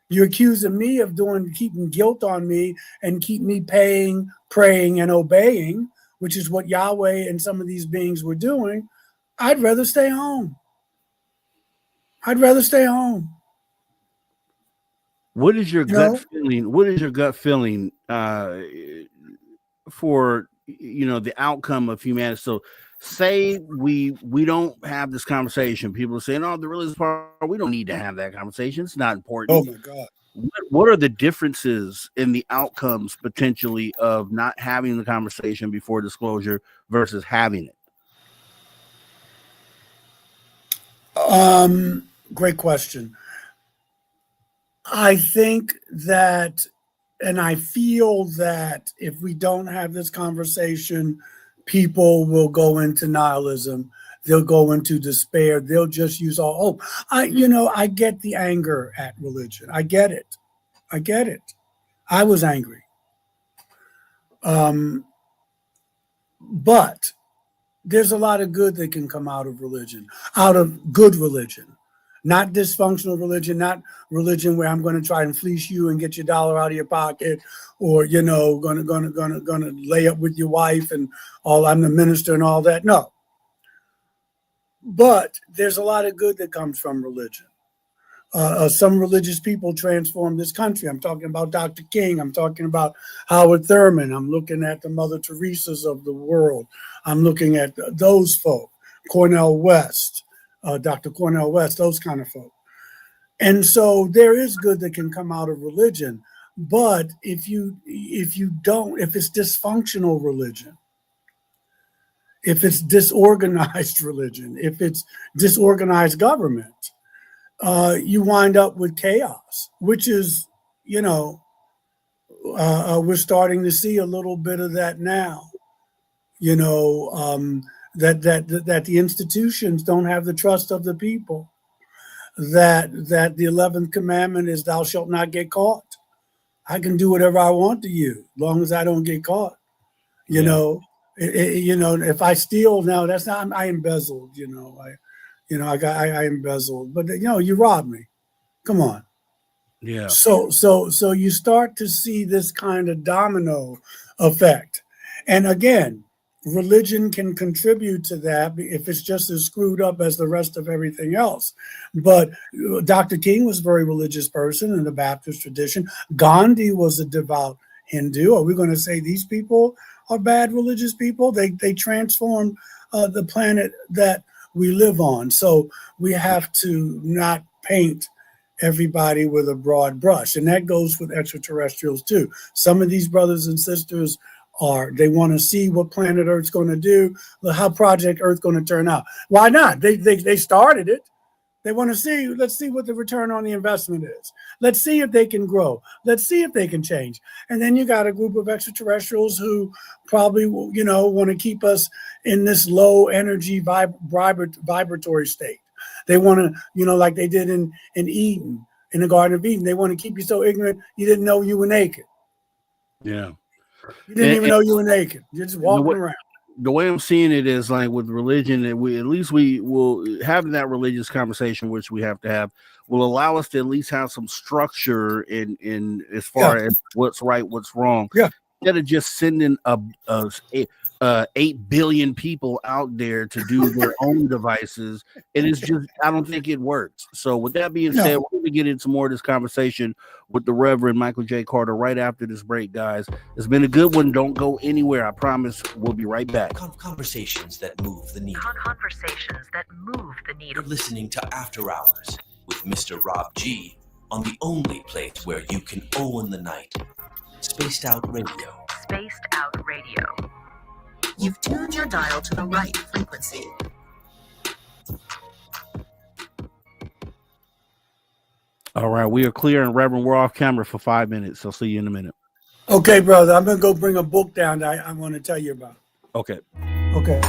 you're accusing me of keeping guilt on me and keep me paying, praying, and obeying, which is what Yahweh and some of these beings were doing. I'd rather stay home. What is your gut feeling? What is your gut feeling for, you know, the outcome of humanity? So say we don't have this conversation. People are saying, oh, the religious part, we don't need to have that conversation. It's not important. Oh my God. What are the differences in the outcomes potentially of not having the conversation before disclosure versus having it? Great question. I think that, and I feel that if we don't have this conversation, people will go into nihilism. They'll go into despair. They'll just use all hope. I get the anger at religion. I get it. I was angry. But there's a lot of good that can come out of religion, out of good religion, not dysfunctional religion, not religion where I'm going to try and fleece you and get your dollar out of your pocket, or, you know, gonna lay up with your wife and all, I'm the minister and all that. No. But there's a lot of good that comes from religion. Some religious people transformed this country. I'm talking about Dr. King. I'm talking about Howard Thurman. I'm looking at the Mother Teresas of the world. I'm looking at those folk, Cornel West, Dr. Cornel West, those kind of folk. And so there is good that can come out of religion. But if it's dysfunctional religion, if it's disorganized religion, if it's disorganized government, you wind up with chaos, which is, you know, we're starting to see a little bit of that now. You know, that the institutions don't have the trust of the people. That the 11th commandment is thou shalt not get caught. I can do whatever I want to you, as long as I don't get caught. You know, you know, if I steal now, that's not, I embezzled. You know, I embezzled, but you know, you robbed me. Come on. Yeah. So you start to see this kind of domino effect, and again, religion can contribute to that if it's just as screwed up as the rest of everything else. But Dr. King was a very religious person in the Baptist tradition. Gandhi was a devout Hindu. Are we going to say these people are bad religious people? They transformed the planet that we live on. So we have to not paint everybody with a broad brush. And that goes with extraterrestrials too. Some of these brothers and sisters they want to see what planet Earth's going to do, how Project Earth going to turn out. Why not? They started it. They want to see, let's see what the return on the investment is. Let's see if they can grow. Let's see if they can change. And then you got a group of extraterrestrials who probably, you know, want to keep us in this low energy vibratory state. They want to, you know, like they did in Eden, in the Garden of Eden, they want to keep you so ignorant you didn't know you were naked. Yeah. You didn't even know you were naked. You're just walking around. The way I'm seeing it is like with religion, that we will having that religious conversation, which we have to have, will allow us to at least have some structure in as far as what's right, what's wrong. Yeah. Instead of just sending 8 billion people out there to do their own devices, and it's just, I don't think it works. So with that being said, we're going to get into more of this conversation with the Reverend Michael J. Carter right after this break, guys. It's been a good one. Don't go anywhere. I promise. We'll be right back. Conversations that move the needle. Conversations that move the needle. You're listening to After Hours with Mr. Rob G on the only place where you can own the night. Spaced Out Radio. Spaced Out Radio. You've tuned your dial to the right frequency. All right, we are clear, and Reverend, we're off camera for 5 minutes. I'll see you in a minute. Okay, brother. I'm going to go bring a book down that I want to tell you about. Okay. Okay.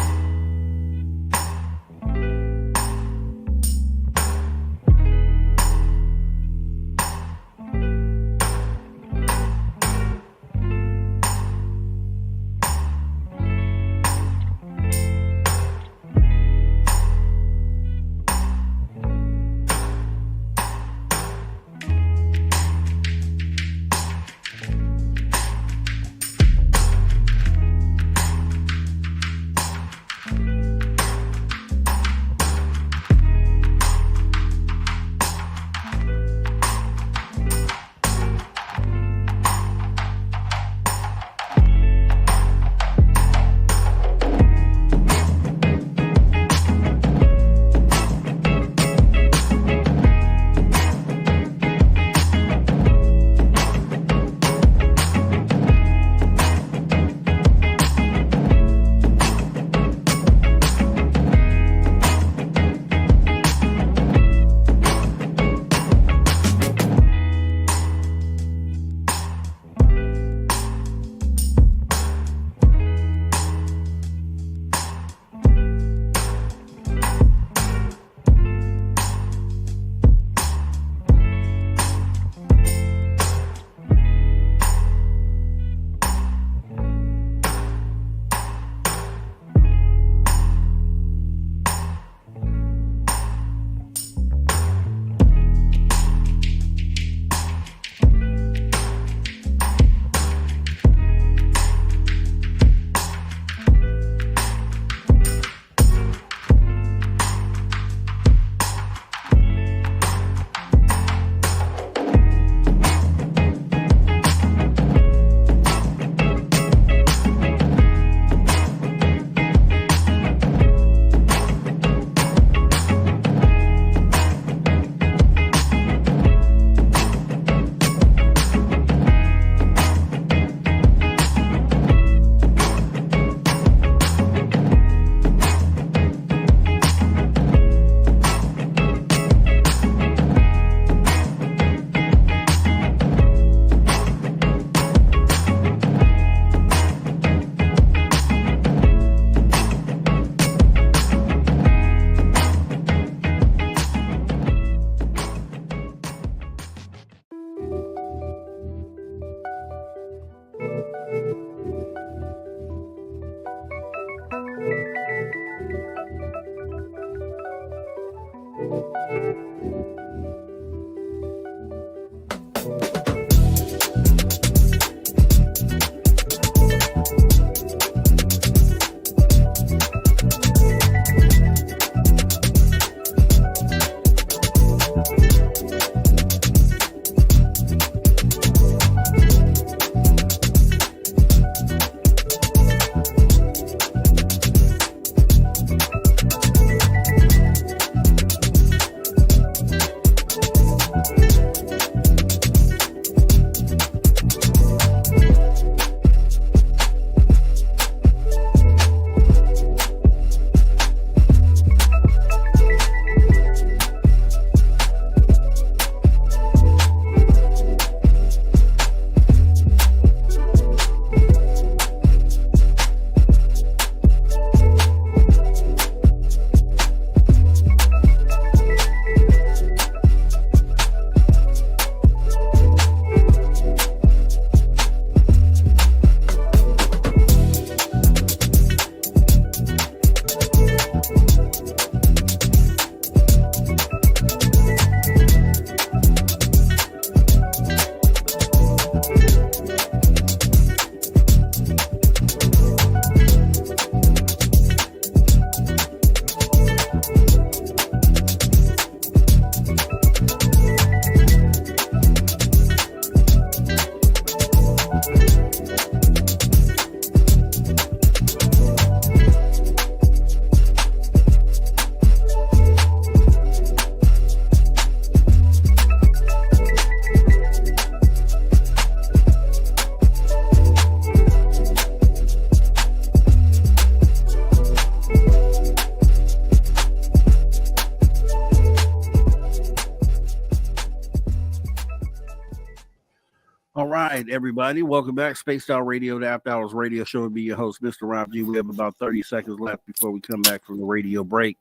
right, everybody. Welcome back. Spaced Out Radio, the After Hours radio show. Will be your host, Mr. Rob G. We have about 30 seconds left before we come back from the radio break.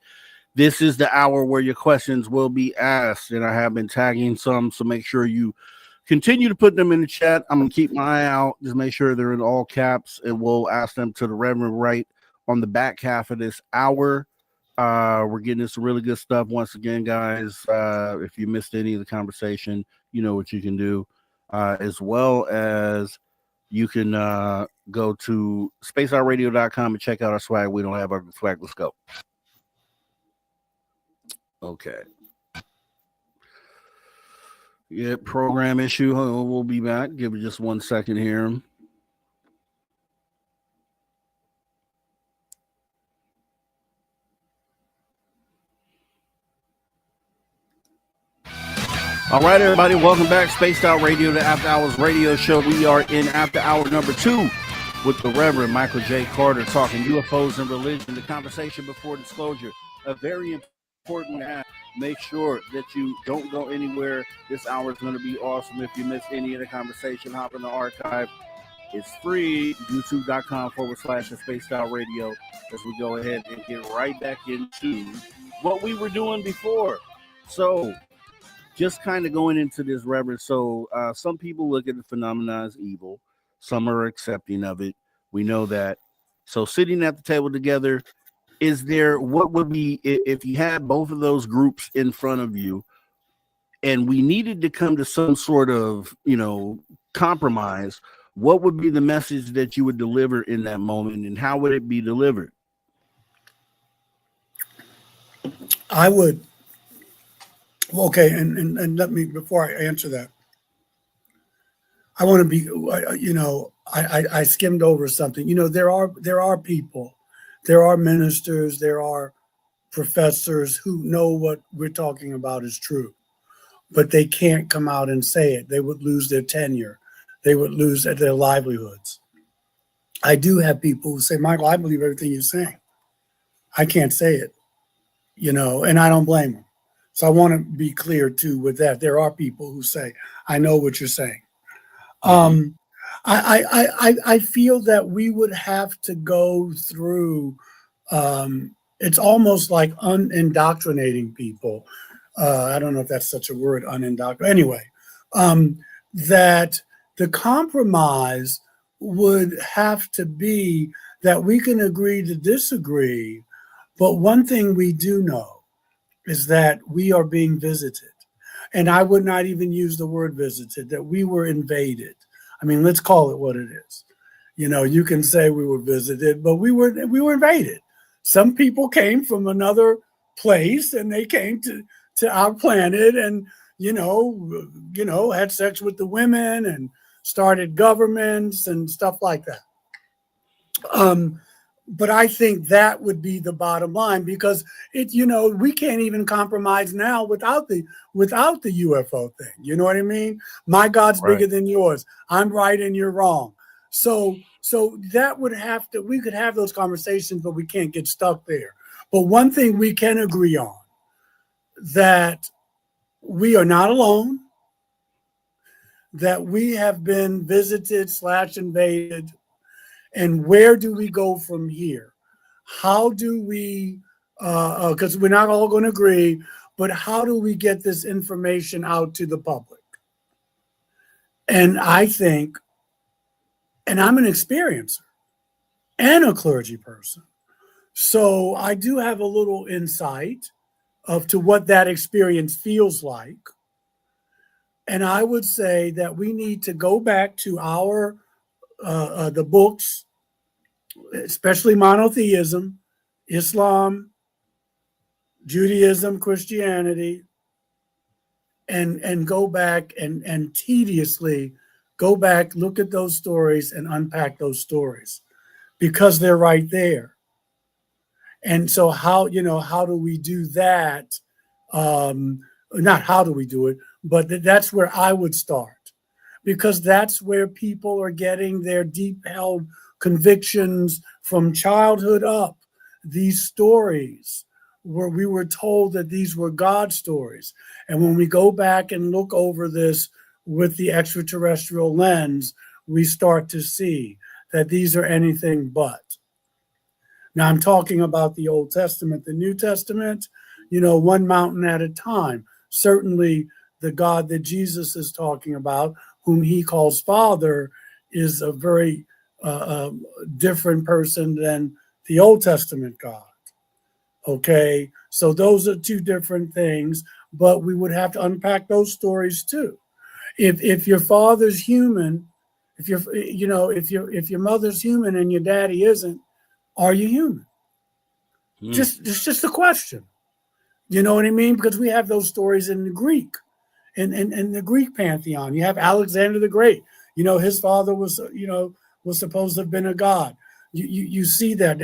This is the hour where your questions will be asked, and I have been tagging some, so make sure you continue to put them in the chat. I'm going to keep my eye out. Just make sure they're in all caps, and we'll ask them to the Reverend right on the back half of this hour. We're getting into some really good stuff. Once again, guys, if you missed any of the conversation, you know what you can do. As well as you can go to spaceoutradio.com and check out our swag. We don't have our swag. Let's go. Okay. Yeah, program issue. We'll be back. Give it just 1 second here. All right, everybody, welcome back. Spaced Out Radio, the After Hours radio show. We are in After Hour number 2 with the Reverend Michael J. Carter talking UFOs and religion, the conversation before disclosure. A very important app. Make sure that you don't go anywhere. This hour is going to be awesome. If you miss any of the conversation, hop in the archive. It's free, youtube.com/Spaced Out Radio, as we go ahead and get right back into what we were doing before. So, just kind of going into this, Reverend. So some people look at the phenomena as evil. Some are accepting of it. We know that. So sitting at the table together, is there, what would be, if you had both of those groups in front of you and we needed to come to some sort of, compromise, what would be the message that you would deliver in that moment, and how would it be delivered? I would. Okay, and let me, before I answer that, I want to be, I skimmed over something. There are people, there are ministers, there are professors who know what we're talking about is true, but they can't come out and say it. They would lose their tenure. They would lose their livelihoods. I do have people who say, Michael, I believe everything you're saying. I can't say it, and I don't blame them. So I want to be clear too with that. There are people who say, I know what you're saying. I feel that we would have to go through, it's almost like unindoctrinating people. I don't know if that's such a word, unindoctrinating. Anyway, that the compromise would have to be that we can agree to disagree. But one thing we do know is that we are being visited. And I would not even use the word visited, that we were invaded. I mean, let's call it what it is. You can say we were visited, but we were invaded. Some people came from another place and they came to our planet and, had sex with the women and started governments and stuff like that. But I think that would be the bottom line, because we can't even compromise now without the UFO thing. You know what I mean? My God's bigger than yours. I'm right and you're wrong. So that would have to, we could have those conversations, but we can't get stuck there. But one thing we can agree on, that we are not alone, that we have been visited / invaded. And where do we go from here? How do we, because we're not all going to agree, but how do we get this information out to the public? And I think, and I'm an experiencer and a clergy person, so I do have a little insight to what that experience feels like. And I would say that we need to go back to our the books, especially monotheism, Islam, Judaism, Christianity, and go back and tediously go back, look at those stories and unpack those stories, because they're right there. And so how do we do that? Not how do we do it, but that's where I would start. Because that's where people are getting their deep-held convictions from childhood up. These stories where we were told that these were God stories. And when we go back and look over this, with the extraterrestrial lens, we start to see that these are anything but. Now, I'm talking about the Old Testament. The New Testament, one mountain at a time. Certainly, the God that Jesus is talking about, whom he calls Father, is a very different person than the Old Testament God. Okay, so those are two different things, but we would have to unpack those stories too. If your father's human, if your mother's human and your daddy isn't, are you human? It's just a question. You know what I mean? Because we have those stories in the Greek, in the Greek pantheon. You have Alexander the Great. His father was supposed to have been a god. You see that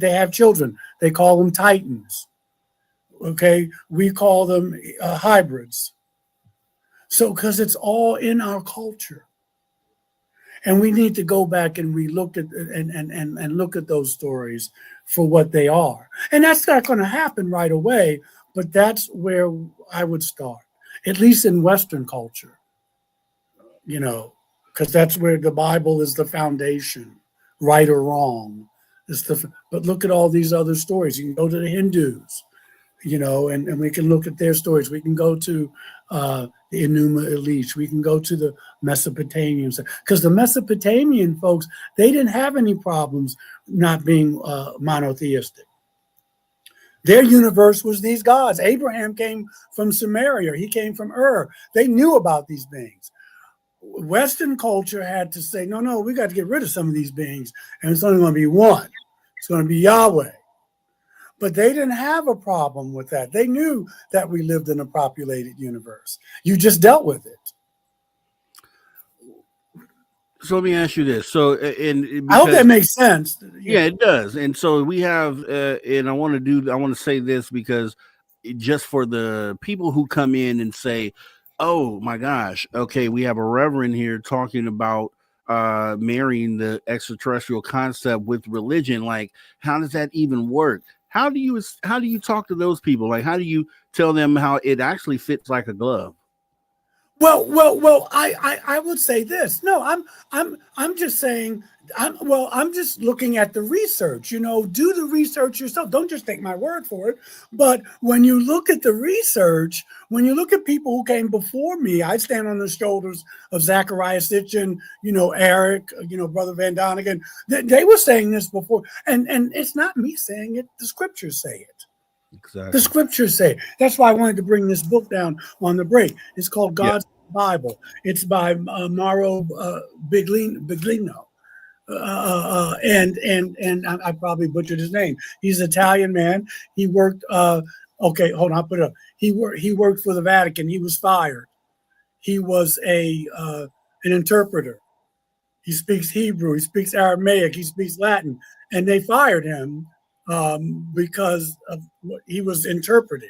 they have children. They call them titans. Okay, we call them hybrids. So, because it's all in our culture, and we need to go back and relook at and look at those stories for what they are. And that's not going to happen right away, but that's where I would start, at least in Western culture. Because that's where the Bible is the foundation, right or wrong. But look at all these other stories. You can go to the Hindus, and we can look at their stories. We can go to the Enuma Elish. We can go to the Mesopotamians. Because the Mesopotamian folks, they didn't have any problems not being monotheistic. Their universe was these gods. Abraham came from Samaria. He came from Ur. They knew about these beings. Western culture had to say, no, we got to get rid of some of these beings, and it's only going to be one. It's going to be Yahweh. But they didn't have a problem with that. They knew that we lived in a populated universe. You just dealt with it. So let me ask you this. So, I hope that makes sense. Yeah, it does. And so we have, and I want to say this because just for the people who come in and say, oh my gosh, okay, we have a reverend here talking about marrying the extraterrestrial concept with religion. Like, how does that even work? How do you talk to those people? Like, how do you tell them how it actually fits like a glove? Well, I would say this. No, I'm just saying. I'm just looking at the research. Do the research yourself. Don't just take my word for it. But when you look at the research, when you look at people who came before me, I stand on the shoulders of Zachariah Sitchin, Eric, Brother Van Donigan. They were saying this before, and it's not me saying it. The scriptures say it. Exactly. The scriptures say. That's why I wanted to bring this book down on the break. It's called God's Bible. It's by Mauro Biglino. And I probably butchered his name. He's an Italian man. He worked. Okay, hold on. I'll put it up. He worked for the Vatican. He was fired. He was an interpreter. He speaks Hebrew. He speaks Aramaic. He speaks Latin. And they fired him because of what he was interpreting.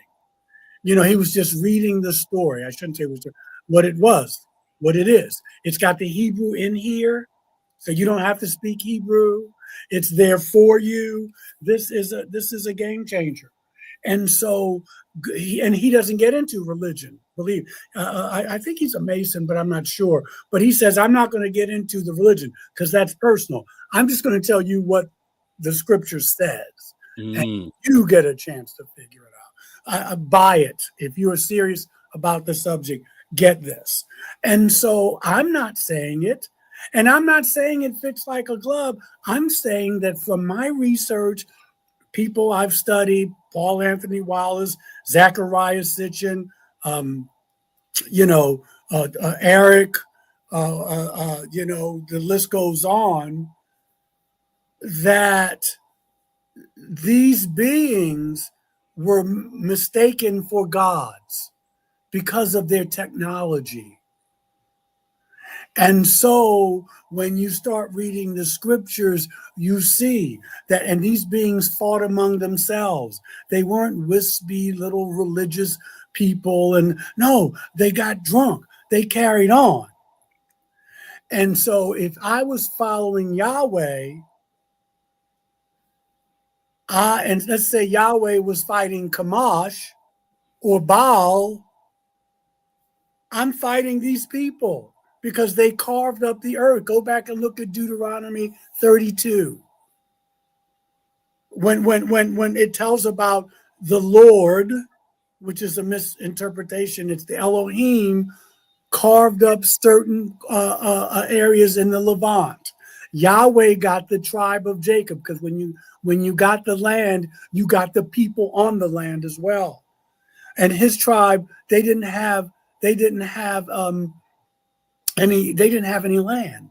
He was just reading the story. I shouldn't say what it was, what it is. It's got the Hebrew in here, so you don't have to speak Hebrew. It's there for you. This is a game changer. And so, he doesn't get into religion. Believe I think he's a Mason, but I'm not sure. But he says, I'm not going to get into the religion because that's personal. I'm just going to tell you what the scripture says, and you get a chance to figure it out. Buy it. If you are serious about the subject, get this. And so I'm not saying it, and I'm not saying it fits like a glove. I'm saying that from my research, people I've studied, Paul Anthony Wallace, Zachariah Sitchin, Eric, the list goes on, that these beings were mistaken for gods because of their technology. And so when you start reading the scriptures, you see that, and these beings fought among themselves. They weren't wispy little religious people, and no, they got drunk. They carried on. And so if I was following Yahweh, and let's say Yahweh was fighting Kamash or Baal, I'm fighting these people because they carved up the earth. Go back and look at Deuteronomy 32. When it tells about the Lord, which is a misinterpretation, it's the Elohim carved up certain areas in the Levant. Yahweh got the tribe of Jacob, because when you got the land, you got the people on the land as well. And his tribe, they didn't have any land.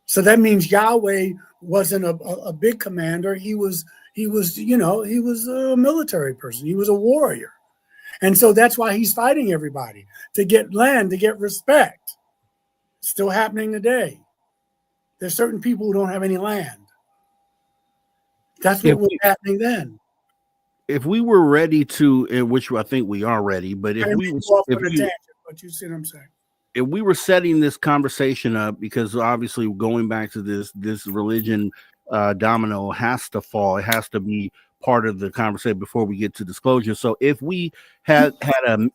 So that means Yahweh wasn't a big commander. He was a military person. He was a warrior. And so that's why he's fighting everybody, to get land, to get respect. Still happening today. There's certain people who don't have any land. That's what was happening then. If we were ready to, which I think we are ready, but if we were setting this conversation up, because obviously going back to this religion domino has to fall. It has to be part of the conversation before we get to disclosure. So if we had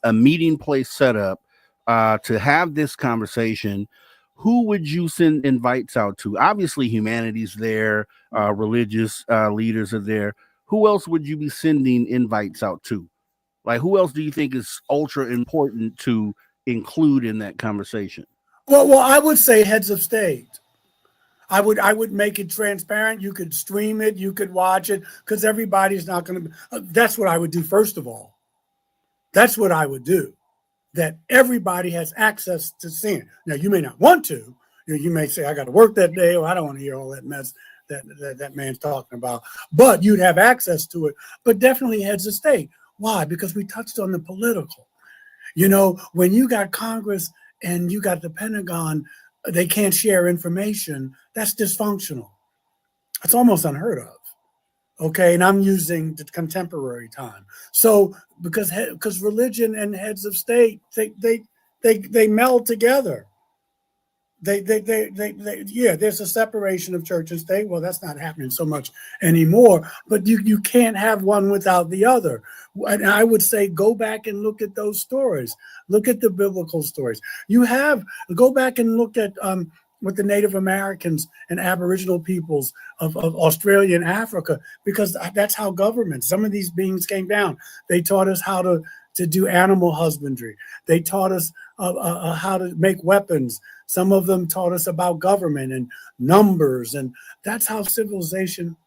a meeting place set up to have this conversation, who would you send invites out to? Obviously, humanity's there, religious leaders are there. Who else would you be sending invites out to? Like, who else do you think is ultra important to include in that conversation? Well, I would say heads of state. I would make it transparent. You could stream it, you could watch it, because everybody's not going to. That's what I would do first of all. That's what I would do. That everybody has access to seeing. Now, you may not want to. You may say, I got to work that day, or I don't want to hear all that mess that man's talking about. But you'd have access to it. But definitely heads of state. Why? Because we touched on the political. When you got Congress and you got the Pentagon, they can't share information. That's dysfunctional. It's almost unheard of. Okay, and I'm using the contemporary time. So because religion and heads of state, they meld together. There's a separation of church and state. Well, that's not happening so much anymore, but you can't have one without the other. And I would say, go back and look at those stories. Look at the biblical stories. Go back and look at with the Native Americans and Aboriginal peoples of Australia and Africa, because that's how some of these beings came down. They taught us how to do animal husbandry. They taught us how to make weapons. Some of them taught us about government and numbers, and that's how civilization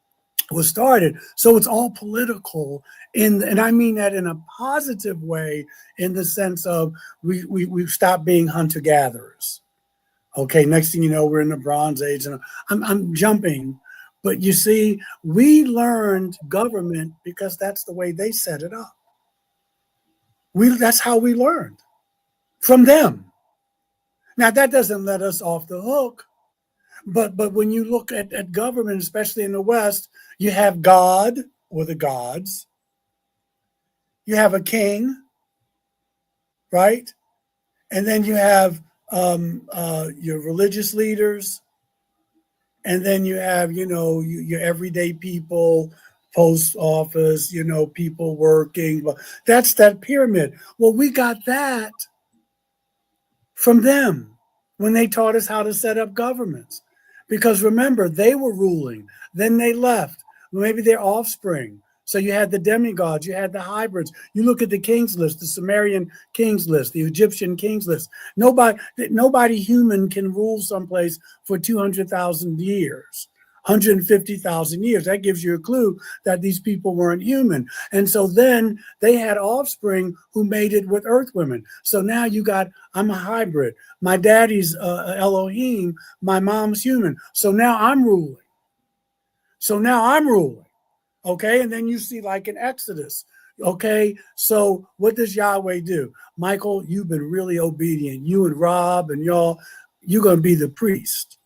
was started. So it's all political, and I mean that in a positive way, in the sense of we've stopped being hunter-gatherers. Okay, next thing you know, we're in the Bronze Age, and I'm jumping, but you see, we learned government because that's the way they set it up. That's how we learned from them. Now, that doesn't let us off the hook, but when you look at government, especially in the West, you have God or the gods. You have a king, right? And then you have your religious leaders, and then you have, your everyday people, post office, people working. That's that pyramid. Well, we got that from them when they taught us how to set up governments. Because remember, they were ruling, then they left. Maybe their offspring. So you had the demigods, you had the hybrids. You look at the king's list, the Sumerian king's list, the Egyptian king's list. Nobody human can rule someplace for 200,000 years, 150,000 years. That gives you a clue that these people weren't human. And so then they had offspring who mated with earth women. So now I'm a hybrid. My daddy's Elohim, my mom's human. So now I'm ruling. Okay, and then you see like in Exodus. Okay, so what does Yahweh do? Michael, you've been really obedient. You and Rob and y'all, you're going to be the priest.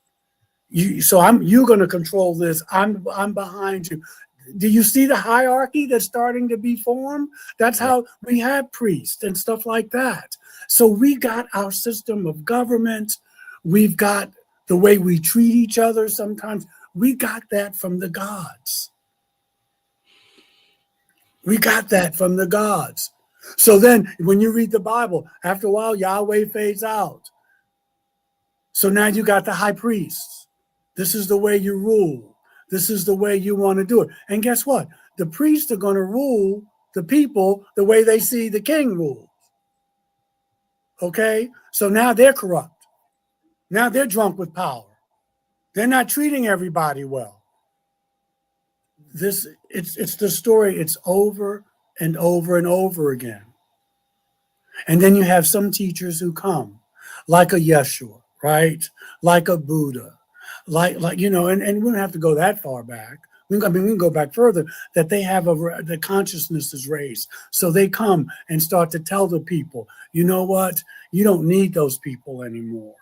You're going to control this. I'm behind you. Do you see the hierarchy that's starting to be formed? That's how we have priests and stuff like that. So we got our system of government. We've got the way we treat each other sometimes. We got that from the gods. So then when you read the Bible, after a while, Yahweh fades out. So now you got the high priests. This is the way you rule. This is the way you want to do it. And guess what? The priests are going to rule the people the way they see the king rules. Okay? So now they're corrupt. Now they're drunk with power. They're not treating everybody well. It's the story. It's over and over and over again. And then you have some teachers who come, like a Yeshua, right? Like a Buddha, like and we don't have to go that far back. We can go back further, that they have the consciousness is raised. So they come and start to tell the people, you know what? You don't need those people anymore.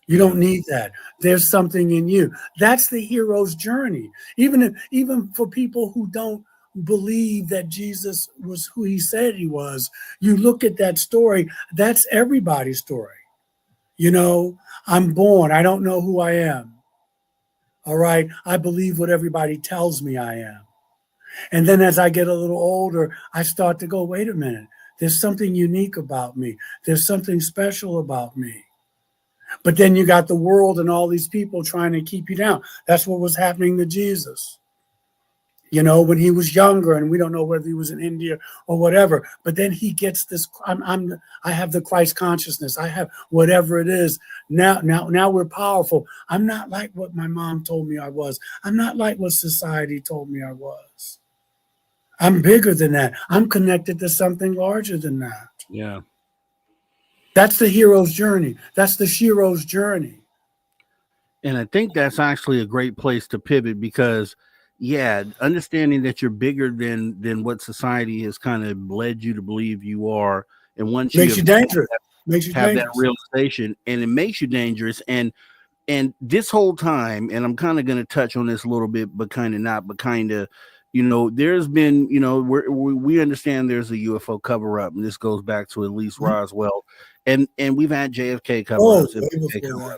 You don't need that. There's something in you. That's the hero's journey. Even for people who don't believe that Jesus was who he said he was, you look at that story, that's everybody's story. I'm born. I don't know who I am. All right. I believe what everybody tells me I am. And then as I get a little older, I start to go, wait a minute. There's something unique about me. There's something special about me. But then you got the world and all these people trying to keep you down. That's what was happening to Jesus. When he was younger, and we don't know whether he was in India or whatever, but then he gets this, I have the Christ consciousness. I have whatever it is. Now we're powerful. I'm not like what my mom told me I was. I'm not like what society told me I was. I'm bigger than that. I'm connected to something larger than that. Yeah. That's the hero's journey. That's the Shiro's journey. And I think that's actually a great place to pivot, because understanding that you're bigger than what society has kind of led you to believe you are, and once makes you dangerous, have that realization, and it makes you dangerous. And this whole time, and I'm kind of going to touch on this a little bit, but kind of not, but kind of, there's been, we understand there's a UFO cover up, and this goes back to at least Roswell, and we've had JFK cover ups.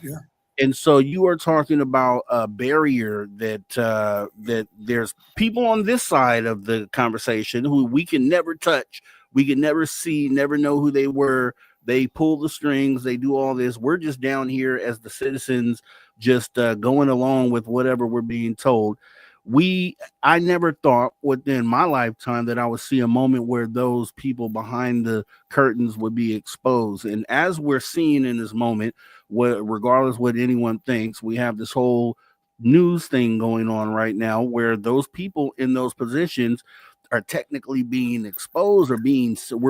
Yeah. And so you are talking about a barrier that there's people on this side of the conversation who we can never touch, we can never see, never know who they were. They pull the strings, they do all this. We're just down here as the citizens, just going along with whatever we're being told. I never thought within my lifetime that I would see a moment where those people behind the curtains would be exposed. And as we're seeing in this moment, regardless what anyone thinks, we have this whole news thing going on right now where those people in those positions are technically being exposed, or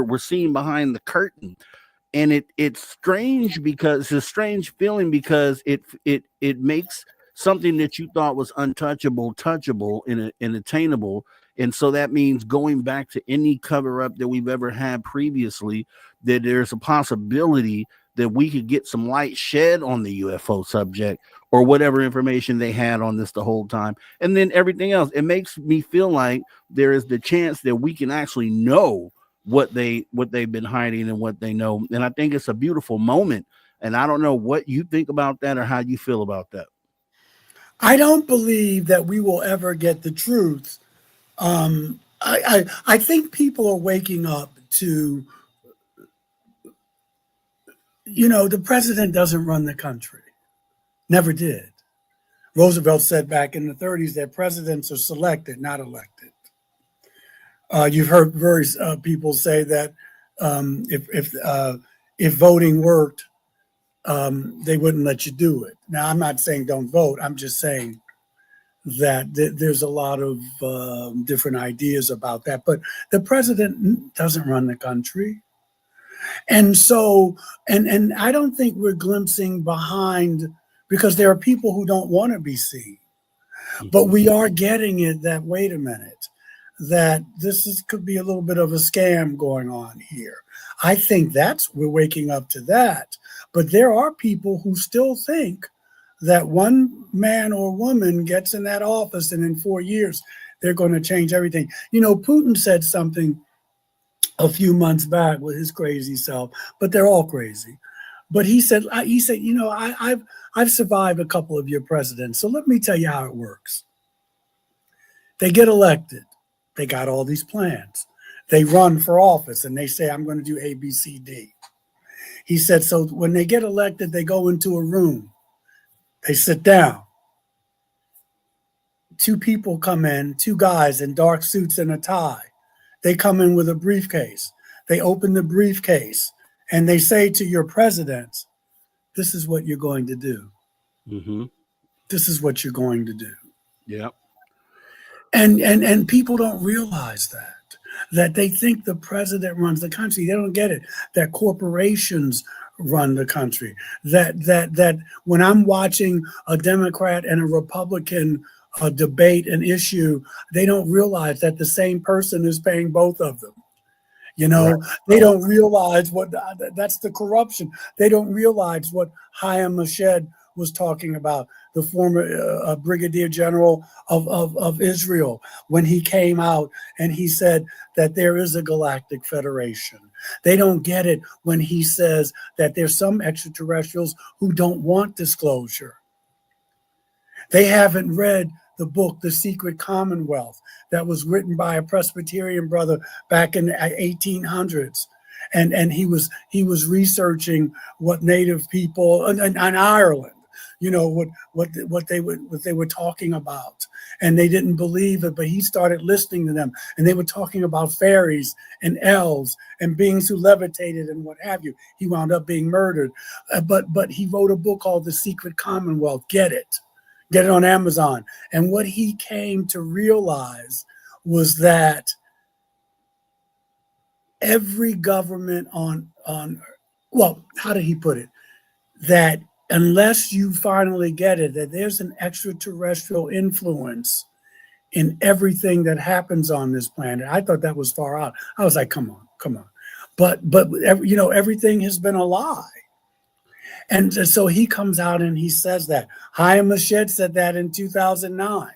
we're seeing behind the curtain. And it's strange, because it's a strange feeling, because it makes something that you thought was untouchable, touchable, and attainable. And so that means going back to any cover up that we've ever had previously, that there's a possibility that we could get some light shed on the UFO subject, or whatever information they had on this the whole time. And then everything else, it makes me feel like there is the chance that we can actually know what they've been hiding and what they know. And I think it's a beautiful moment. And I don't know what you think about that, or how you feel about that. I don't believe that we will ever get the truth. I think people are waking up to, the president doesn't run the country. Never did. Roosevelt said back in the 30s that presidents are selected, not elected. You've heard various people say that if voting worked, they wouldn't let you do it. Now, I'm not saying don't vote. I'm just saying that there's a lot of different ideas about that. But the president doesn't run the country. And so, and I don't think we're glimpsing behind, because there are people who don't want to be seen. But we are getting it that, wait a minute, that could be a little bit of a scam going on here. I think we're waking up to that. But there are people who still think that one man or woman gets in that office and in 4 years, they're going to change everything. Putin said something a few months back with his crazy self, but they're all crazy. But he said, I've survived a couple of your presidents. So let me tell you how it works. They get elected. They got all these plans. they run for office and they say, I'm going to do A, B, C, D. He said, so when they get elected, they go into a room, they sit down. Two people come in, two guys in dark suits and a tie. They come in with a briefcase. They open the briefcase and they say to your president, this is what you're going to do. Mm-hmm. This is what you're going to do. Yep. And people don't realize that they think the president runs the country. They don't get it, that corporations run the country. That when I'm watching a Democrat and a Republican debate an issue, they don't realize that the same person is paying both of them. You know, right. They don't realize what that's the corruption. They don't realize what Chaim Mashed was talking about, the former brigadier general of Israel, when he came out and he said that there is a galactic federation. They don't get it when he says that there's some extraterrestrials who don't want disclosure. They haven't read the book, The Secret Commonwealth, that was written by a Presbyterian brother back in the 1800s. And he was researching what Native people in Ireland, you know, what they were talking about, and they didn't believe it, but he started listening to them, and they were talking about fairies and elves and beings who levitated and what have you. He wound up being murdered, but he wrote a book called The Secret Commonwealth. Get it on Amazon. And what he came to realize was that every government on well, how did he put it? That unless you finally get it, that there's an extraterrestrial influence in everything that happens on this planet. I thought that was far out. I was like, come on. But you know, everything has been a lie. And so he comes out and he says that. Chaim Mashed said that in 2009.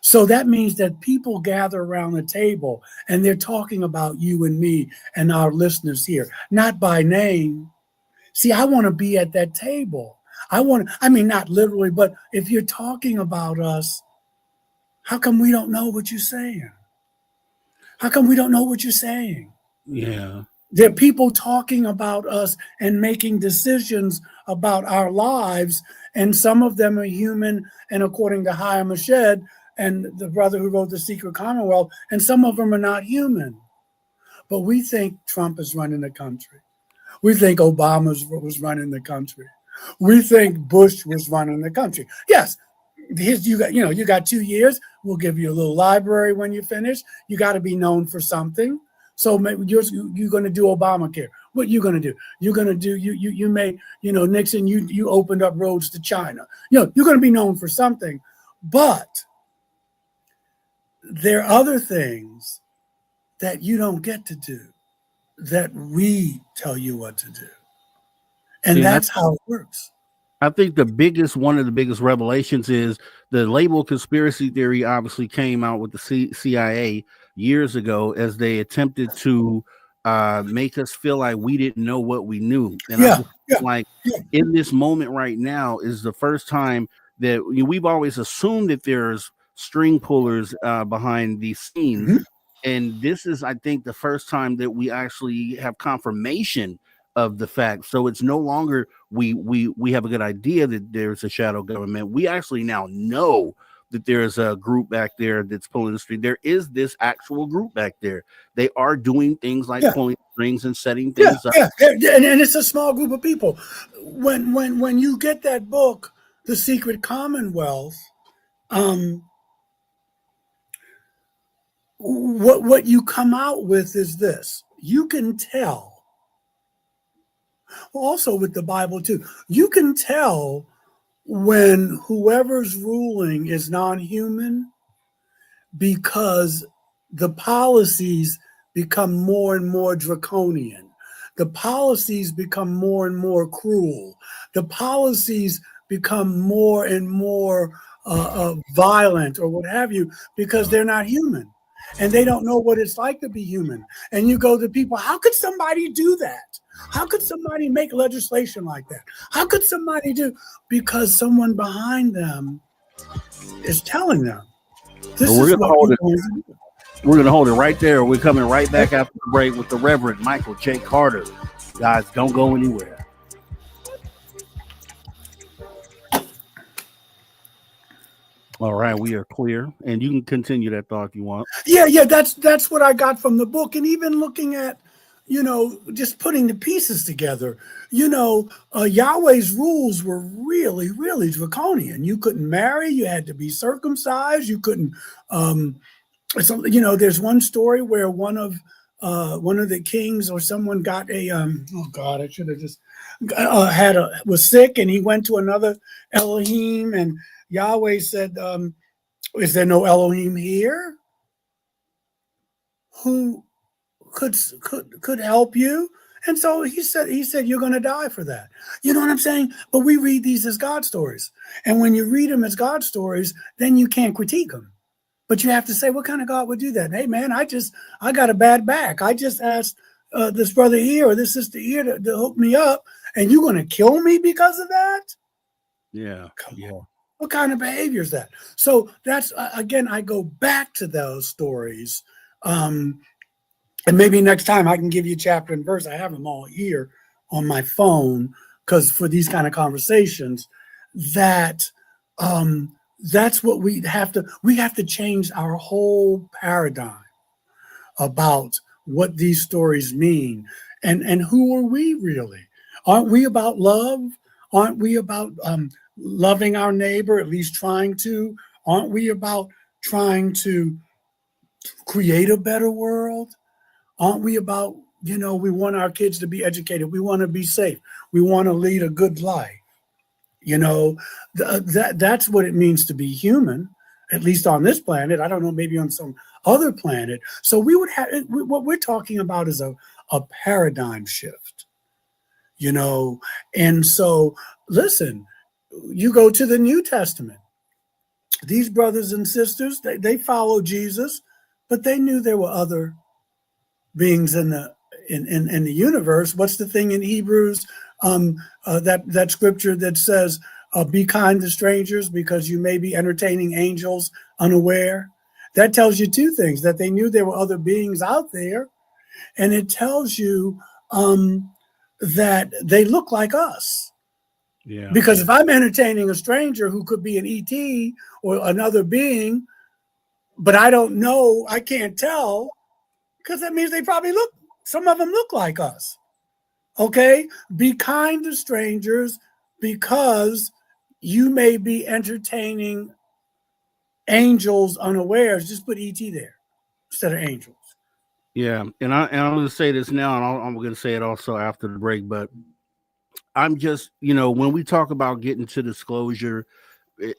So that means that people gather around the table and they're talking about you and me and our listeners here, not by name. See, I want to be at that table. I mean, not literally, but if you're talking about us, how come we don't know what you're saying? How come we don't know what you're saying? Yeah. There are people talking about us and making decisions about our lives, and some of them are human, and according to Chaim Mashed and the brother who wrote The Secret Commonwealth, and some of them are not human. But we think Trump is running the country. We think Obama was running the country. We think Bush was running the country. Yes, you got 2 years. We'll give you a little library when you finish. You got to be known for something. So maybe you're going to do Obamacare. What are you going to do? You're going to do you made Nixon. You opened up roads to China. You're going to be known for something, but there are other things that you don't get to do, that we tell you what to do. And that's how it works. I think one of the biggest revelations is the label conspiracy theory obviously came out with the CIA years ago as they attempted to make us feel like we didn't know what we knew. And in this moment right now is the first time that we've always assumed that there's string pullers behind these scenes. Mm-hmm. And this is, I think, the first time that we actually have confirmation of the fact. So it's no longer we have a good idea that there's a shadow government. We actually now know that there's a group back there that's pulling the string. There is this actual group back there. They are doing things like pulling strings and setting things up. And it's a small group of people. When you get that book, The Secret Commonwealth, what you come out with is this. You can tell. Also with the Bible too, you can tell when whoever's ruling is non-human because the policies become more and more draconian. The policies become more and more cruel. The policies become more and more violent or what have you because they're not human. And they don't know what it's like to be human. And you go to people, how could somebody do that? How could somebody make legislation like that? How could somebody do? Because someone behind them is telling them, this is what we're going to do. We're going to hold it right there. We're coming right back after the break with the Reverend Michael J. Carter. Guys, don't go anywhere. All right, we are clear, and you can continue that thought if you want. Yeah, that's what I got from the book, and even looking at, just putting the pieces together. Yahweh's rules were really, really draconian. You couldn't marry, you had to be circumcised, you couldn't. There's one story where one of the kings or someone got a I should have just was sick, and he went to another Elohim, and Yahweh said, is there no Elohim here who could help you? And so he said, you're going to die for that. You know what I'm saying? But we read these as God stories. And when you read them as God stories, then you can't critique them. But you have to say, what kind of God would do that? Hey, man, I got a bad back. I just asked this brother here or this sister here to hook me up, and you're going to kill me because of that? Yeah. Yeah. What kind of behavior is that? So that's, again, I go back to those stories. And maybe next time I can give you chapter and verse. I have them all here on my phone, because for these kind of conversations, that's what we have to change our whole paradigm about what these stories mean. And who are we really? Aren't we about love? Aren't we about loving our neighbor, at least trying to? Aren't we about trying to create a better world? Aren't we about, we want our kids to be educated. We want to be safe. We want to lead a good life. That's what it means to be human, at least on this planet. I don't know, maybe on some other planet. So we would have, what we're talking about is a paradigm shift, And so, listen, you go to the New Testament. These brothers and sisters, they followed Jesus, but they knew there were other beings in the universe. What's the thing in Hebrews, that scripture that says, be kind to strangers because you may be entertaining angels unaware? That tells you two things: that they knew there were other beings out there, and it tells you that they look like us. Yeah. Because if I'm entertaining a stranger who could be an ET or another being, but I don't know, I can't tell, because that means some of them look like us. Okay? Be kind to strangers because you may be entertaining angels unawares. Just put ET there instead of angels. Yeah. And I'm going to say this now, and I'm going to say it also after the break, but I'm just, when we talk about getting to disclosure,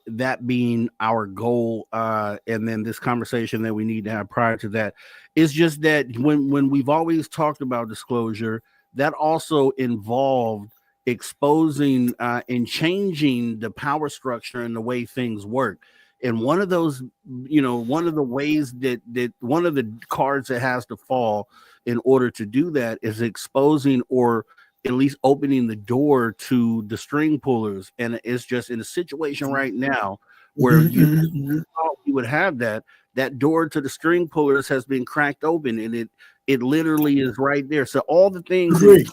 that being our goal, and then this conversation that we need to have prior to that, is just that when we've always talked about disclosure, that also involved exposing and changing the power structure and the way things work. And one of those, one of the ways that one of the cards that has to fall in order to do that is exposing, or at least opening the door to the string pullers. And it's just in a situation right now where you thought you would have that door to the string pullers has been cracked open, and it literally is right there. So all the things that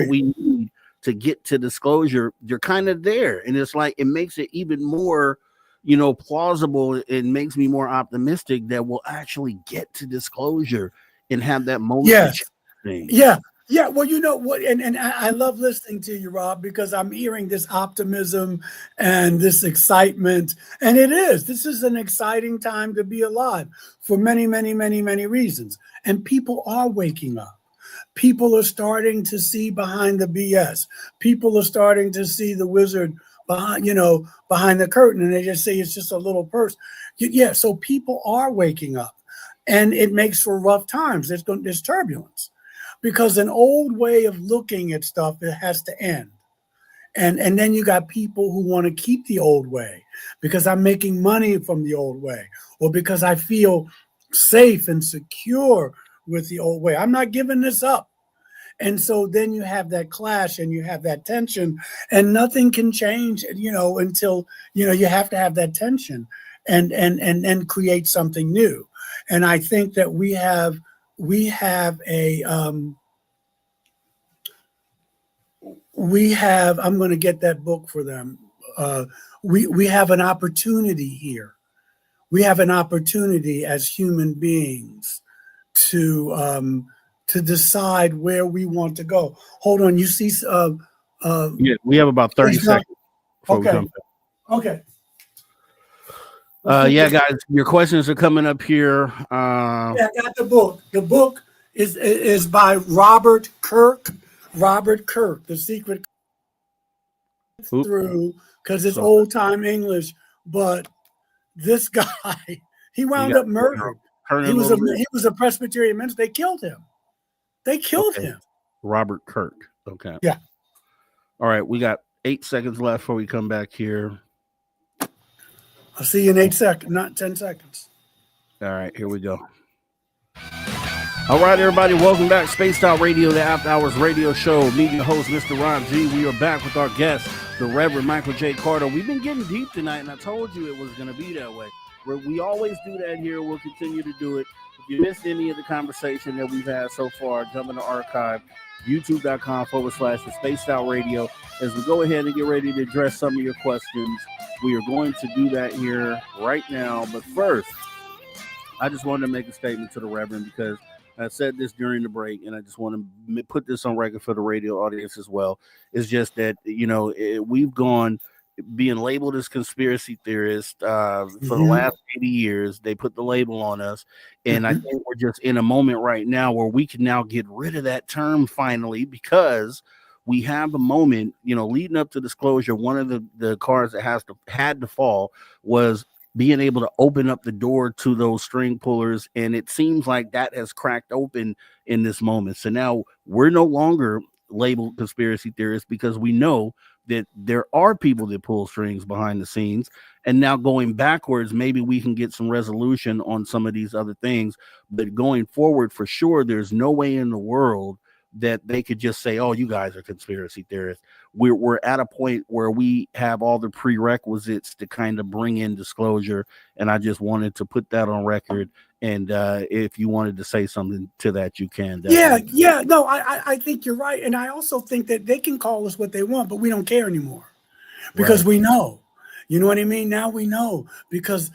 we need to get to disclosure, they're kind of there. And it's like, it makes it even more, plausible. It makes me more optimistic that we'll actually get to disclosure and have that moment. Yes. Yeah, well, you know what, and I love listening to you, Rob, because I'm hearing this optimism and this excitement, and this is an exciting time to be alive for many, many, many, many reasons. And people are waking up. People are starting to see behind the BS. People are starting to see the wizard behind the curtain, and they just say it's just a little person. Yeah, so people are waking up, and it makes for rough times. There's turbulence. Because an old way of looking at stuff, it has to end. And then you got people who want to keep the old way because I'm making money from the old way, or because I feel safe and secure with the old way. I'm not giving this up. And so then you have that clash and you have that tension, and nothing can change, until, you have to have that tension and create something new. And I think that we have I'm going to get that book for them. We have an opportunity here. We have an opportunity as human beings to decide where we want to go. Hold on, you see? Yeah, we have about 30 seconds before we come back. Okay. Yeah, guys, your questions are coming up here. Yeah, I got the book. The book is by Robert Kirk. Robert Kirk, The Secret Through, because it's old time English, but this guy, he wound up murdered. He was a Presbyterian minister. They killed him. They killed him. Robert Kirk. Okay. Yeah. All right, we got 8 seconds left before we come back here. I'll see you in 8 seconds, not 10 seconds. All right, here we go. All right, everybody, welcome back. Spaced Out Radio, the After Hours radio show. Me, your host, Mr. Rob G. We are back with our guest, the Reverend Michael J. Carter. We've been getting deep tonight, and I told you it was going to be that way. We always do that here. We'll continue to do it. If you missed any of the conversation that we've had so far, jump in the archive, youtube.com/the Spaced Out Radio. As we go ahead and get ready to address some of your questions, we are going to do that here right now. But first, I just wanted to make a statement to the Reverend, because I said this during the break, and I just want to put this on record for the radio audience as well. It's just that, we've gone being labeled as conspiracy theorists for the last 80 years. They put the label on us, and I think we're just in a moment right now where we can now get rid of that term finally, because we have a moment, leading up to disclosure. One of the cards that had to fall was being able to open up the door to those string pullers. And it seems like that has cracked open in this moment. So now we're no longer labeled conspiracy theorists, because we know that there are people that pull strings behind the scenes. And now going backwards, maybe we can get some resolution on some of these other things. But going forward, for sure, there's no way in the world that they could just say, oh, you guys are conspiracy theorists. We're at a point where we have all the prerequisites to kind of bring in disclosure. And I just wanted to put that on record. And if you wanted to say something to that, you can. Definitely. Yeah. No, I think you're right. And I also think that they can call us what they want, but we don't care anymore, because we know. You know what I mean? Now we know, because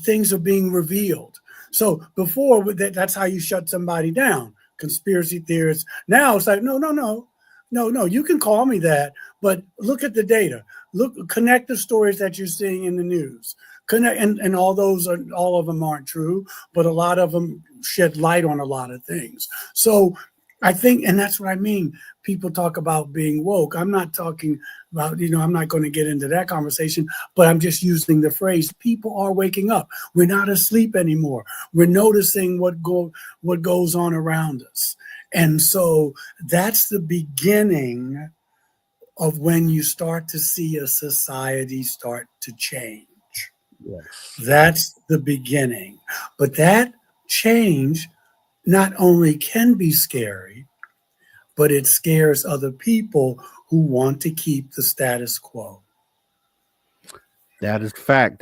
things are being revealed. So before, that's how you shut somebody down. Conspiracy theorists. Now it's like, no. You can call me that, but look at the data. Connect the stories that you're seeing in the news. And all of them aren't true, but a lot of them shed light on a lot of things. So I think, and that's what I mean. People talk about being woke. I'm not talking about, I'm not going to get into that conversation, but I'm just using the phrase, people are waking up. We're not asleep anymore. We're noticing what goes on around us. And so that's the beginning of when you start to see a society start to change. Yes. That's the beginning. But that change not only can be scary, but it scares other people who want to keep the status quo. That is fact.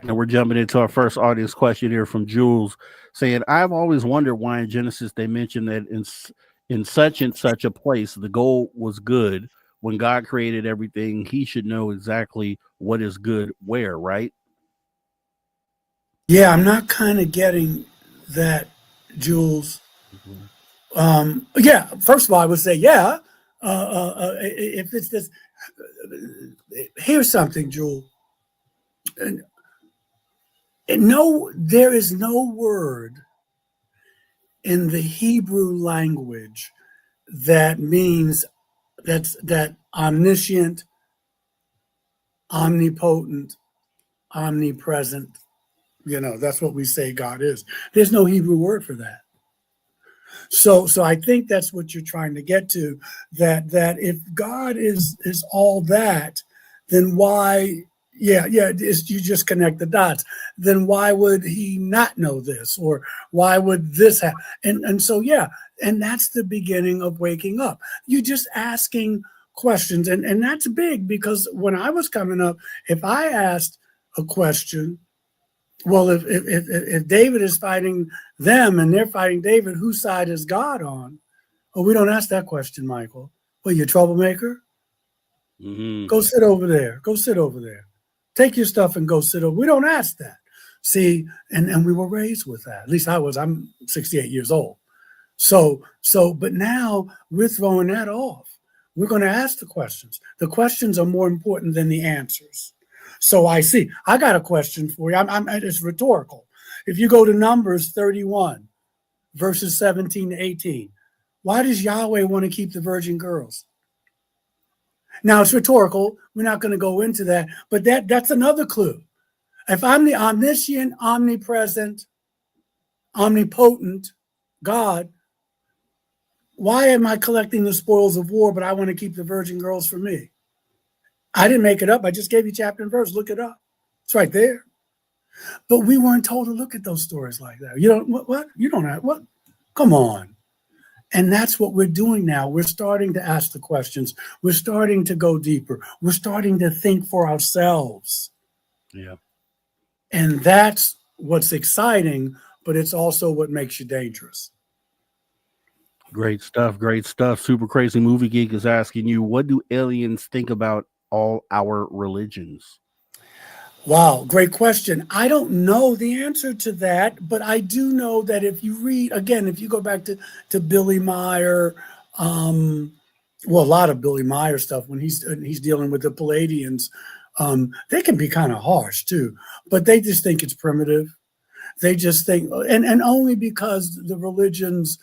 Now we're jumping into our first audience question here from Jules, saying, I've always wondered why in Genesis they mentioned that in such and such a place the goal was good. When God created everything, he should know exactly what is good where, right? Yeah, I'm not kind of getting that, Jules. Yeah, first of all, I would say, yeah. If it's this, here's something, Jules. No, there is no word in the Hebrew language that means that omniscient, omnipotent, omnipresent. That's what we say God is. There's no Hebrew word for that. So I think that's what you're trying to get to, that if God is all that, then why, you just connect the dots. Then why would he not know this? Or why would this happen? And so, and that's the beginning of waking up. You're just asking questions. And that's big, because when I was coming up, if I asked a question, Well, if David is fighting them and they're fighting David, whose side is God on? Oh, we don't ask that question, Michael. Well, you troublemaker? Mm-hmm. Go sit over there. Go sit over there. Take your stuff and go sit over. We don't ask that. See, and we were raised with that. At least I was. I'm 68 years old. But now we're throwing that off. We're going to ask the questions. The questions are more important than the answers. So I see. I got a question for you. It's rhetorical. If you go to Numbers 31, verses 17 to 18, why does Yahweh want to keep the virgin girls? Now, it's rhetorical. We're not going to go into that. But that's another clue. If I'm the omniscient, omnipresent, omnipotent God, why am I collecting the spoils of war, but I want to keep the virgin girls for me? I didn't make it up. I just gave you chapter and verse. Look it up. It's right there. But we weren't told to look at those stories like that. You don't, what? You don't have, what? Come on. And that's what we're doing now. We're starting to ask the questions. We're starting to go deeper. We're starting to think for ourselves. Yeah. And that's what's exciting, but it's also what makes you dangerous. Great stuff. Great stuff. Super Crazy Movie Geek is asking you, what do aliens think about all our religions? Wow, great question. I don't know the answer to that, but I do know that if you read, again, if you go back to Billy Meyer, well, a lot of Billy Meyer stuff when he's dealing with the Palladians, they can be kind of harsh too, but they just think it's primitive. They just think, and only because the religions,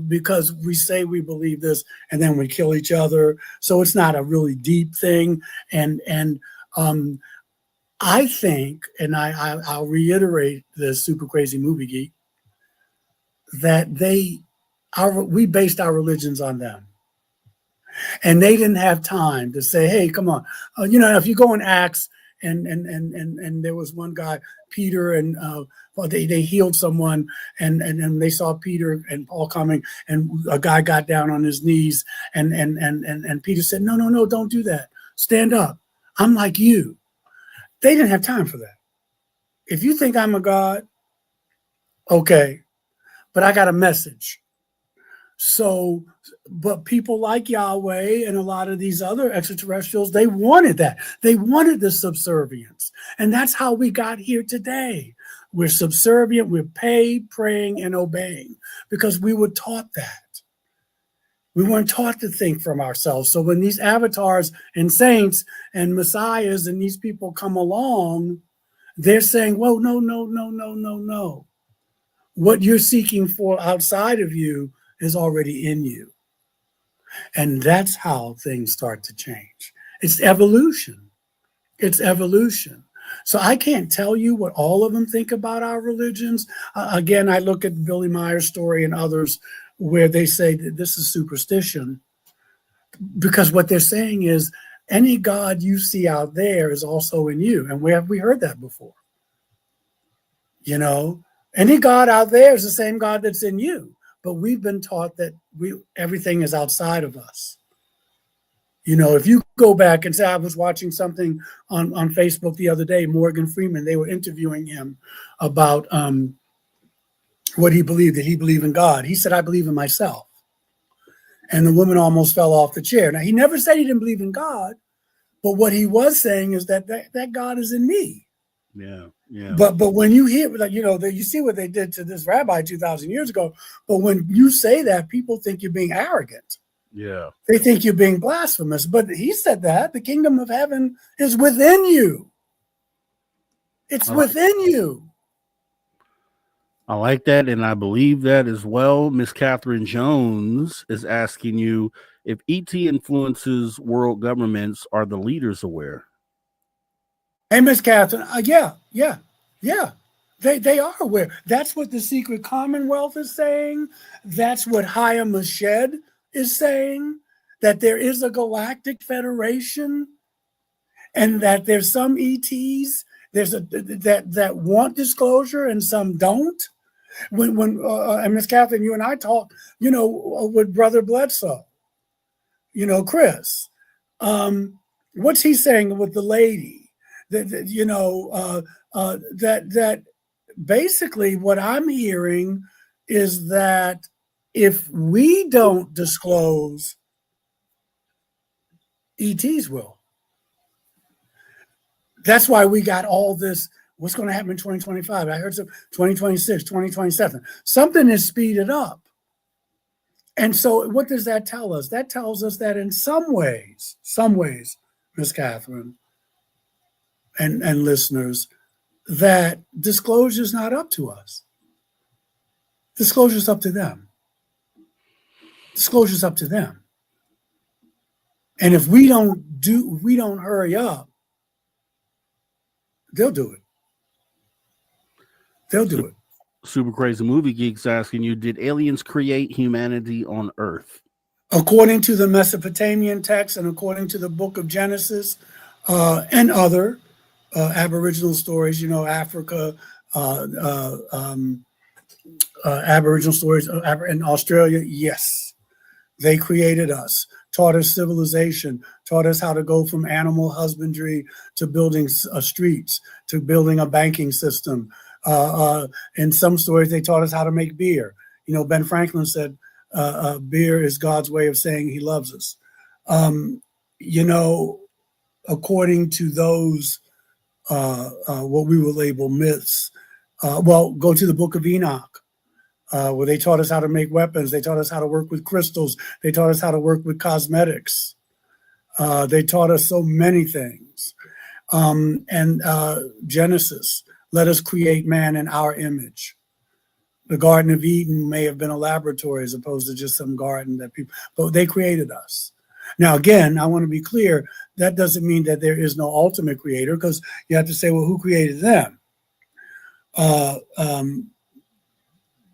because we say we believe this and then we kill each other. So it's not a really deep thing. And I think, and I'll reiterate this, Super Crazy Movie Geek, that we based our religions on them. And they didn't have time to say, hey, come on. If you go in Acts and there was one guy, Peter, and they healed someone and they saw Peter and Paul coming, and a guy got down on his knees and Peter said, no, don't do that. Stand up. I'm like you. They didn't have time for that. If you think I'm a God, okay, but I got a message. So, but people like Yahweh and a lot of these other extraterrestrials, they wanted that. They wanted the subservience. And that's how we got here today. We're subservient, we're praying, and obeying because we were taught that. We weren't taught to think from ourselves. So when these avatars and saints and messiahs and these people come along, they're saying, whoa, no. What you're seeking for outside of you is already in you. And that's how things start to change. It's evolution. It's evolution. So I can't tell you what all of them think about our religions. Again, I look at Billy Meyer's story and others where they say that this is superstition, because what they're saying is any God you see out there is also in you. And where have we heard that before? Any God out there is the same God that's in you. But we've been taught that everything is outside of us. If you go back and say, I was watching something on Facebook the other day, Morgan Freeman, they were interviewing him about what he believed. Did he believe in God? He said, I believe in myself. And the woman almost fell off the chair. Now, he never said he didn't believe in God, but what he was saying is that God is in me. Yeah. But when you hear, you see what they did to this rabbi 2,000 years ago. But when you say that, people think you're being arrogant. Yeah. They think you're being blasphemous. But he said that the kingdom of heaven is within you. It's within you. I like that, and I believe that as well. Miss Catherine Jones is asking you, if ET influences world governments, are the leaders aware? Hey, Miss Catherine, yeah. They are aware. That's what the Secret Commonwealth is saying. That's what Hayam Mashed is saying, that there is a galactic federation and that there's some ETs that want disclosure and some don't. And Miss Catherine, you and I talked, with Brother Bledsoe, Chris. What's he saying with the lady? that basically what I'm hearing is that if we don't disclose, ETs will. That's why we got all this. What's going to happen in 2025? I heard some 2026, 2027. Something is speeded up. And so what does that tell us? That tells us that in some ways, Ms. Catherine and listeners, that disclosure is not up to us. Disclosure is up to them. Disclosure is up to them. And if we don't hurry up, they'll do it. They'll do it. Super Crazy Movie Geeks asking you, did aliens create humanity on Earth? According to the Mesopotamian text and according to the book of Genesis and other Aboriginal stories, Africa, Aboriginal stories in Australia, yes, they created us, taught us civilization, taught us how to go from animal husbandry to building streets, to building a banking system. In some stories, they taught us how to make beer. Ben Franklin said, beer is God's way of saying he loves us. According to those, what we will label myths, go to the book of Enoch, where they taught us how to make weapons. They taught us how to work with crystals. They taught us how to work with cosmetics. They taught us so many things. And Genesis, let us create man in our image. The Garden of Eden may have been a laboratory as opposed to just some garden but they created us. Now, again, I want to be clear, that doesn't mean that there is no ultimate creator, because you have to say, well, who created them?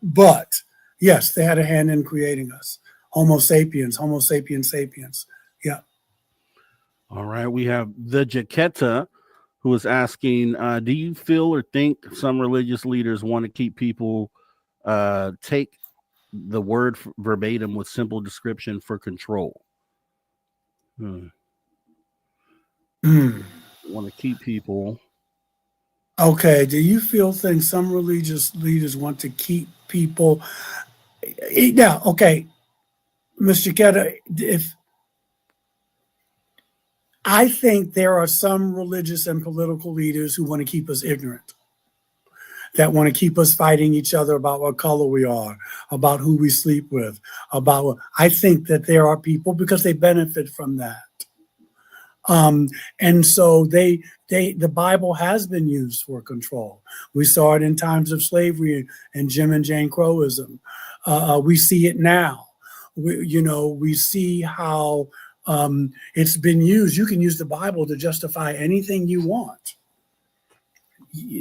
But yes, they had a hand in creating us. Homo sapiens, sapiens. Yeah. All right. We have the Jaquetta, who is asking, do you feel or think some religious leaders want to keep people take the word verbatim with simple description for control? Want to keep people. Okay. Do you think some religious leaders want to keep people? Yeah. Okay. Mr. Jaquetta, I think there are some religious and political leaders who want to keep us ignorant, that want to keep us fighting each other about what color we are, about who we sleep with, I think that there are people, because they benefit from that. And so the Bible has been used for control. We saw it in times of slavery and Jim and Jane Crowism. We see it now. We see how it's been used. You can use the Bible to justify anything you want.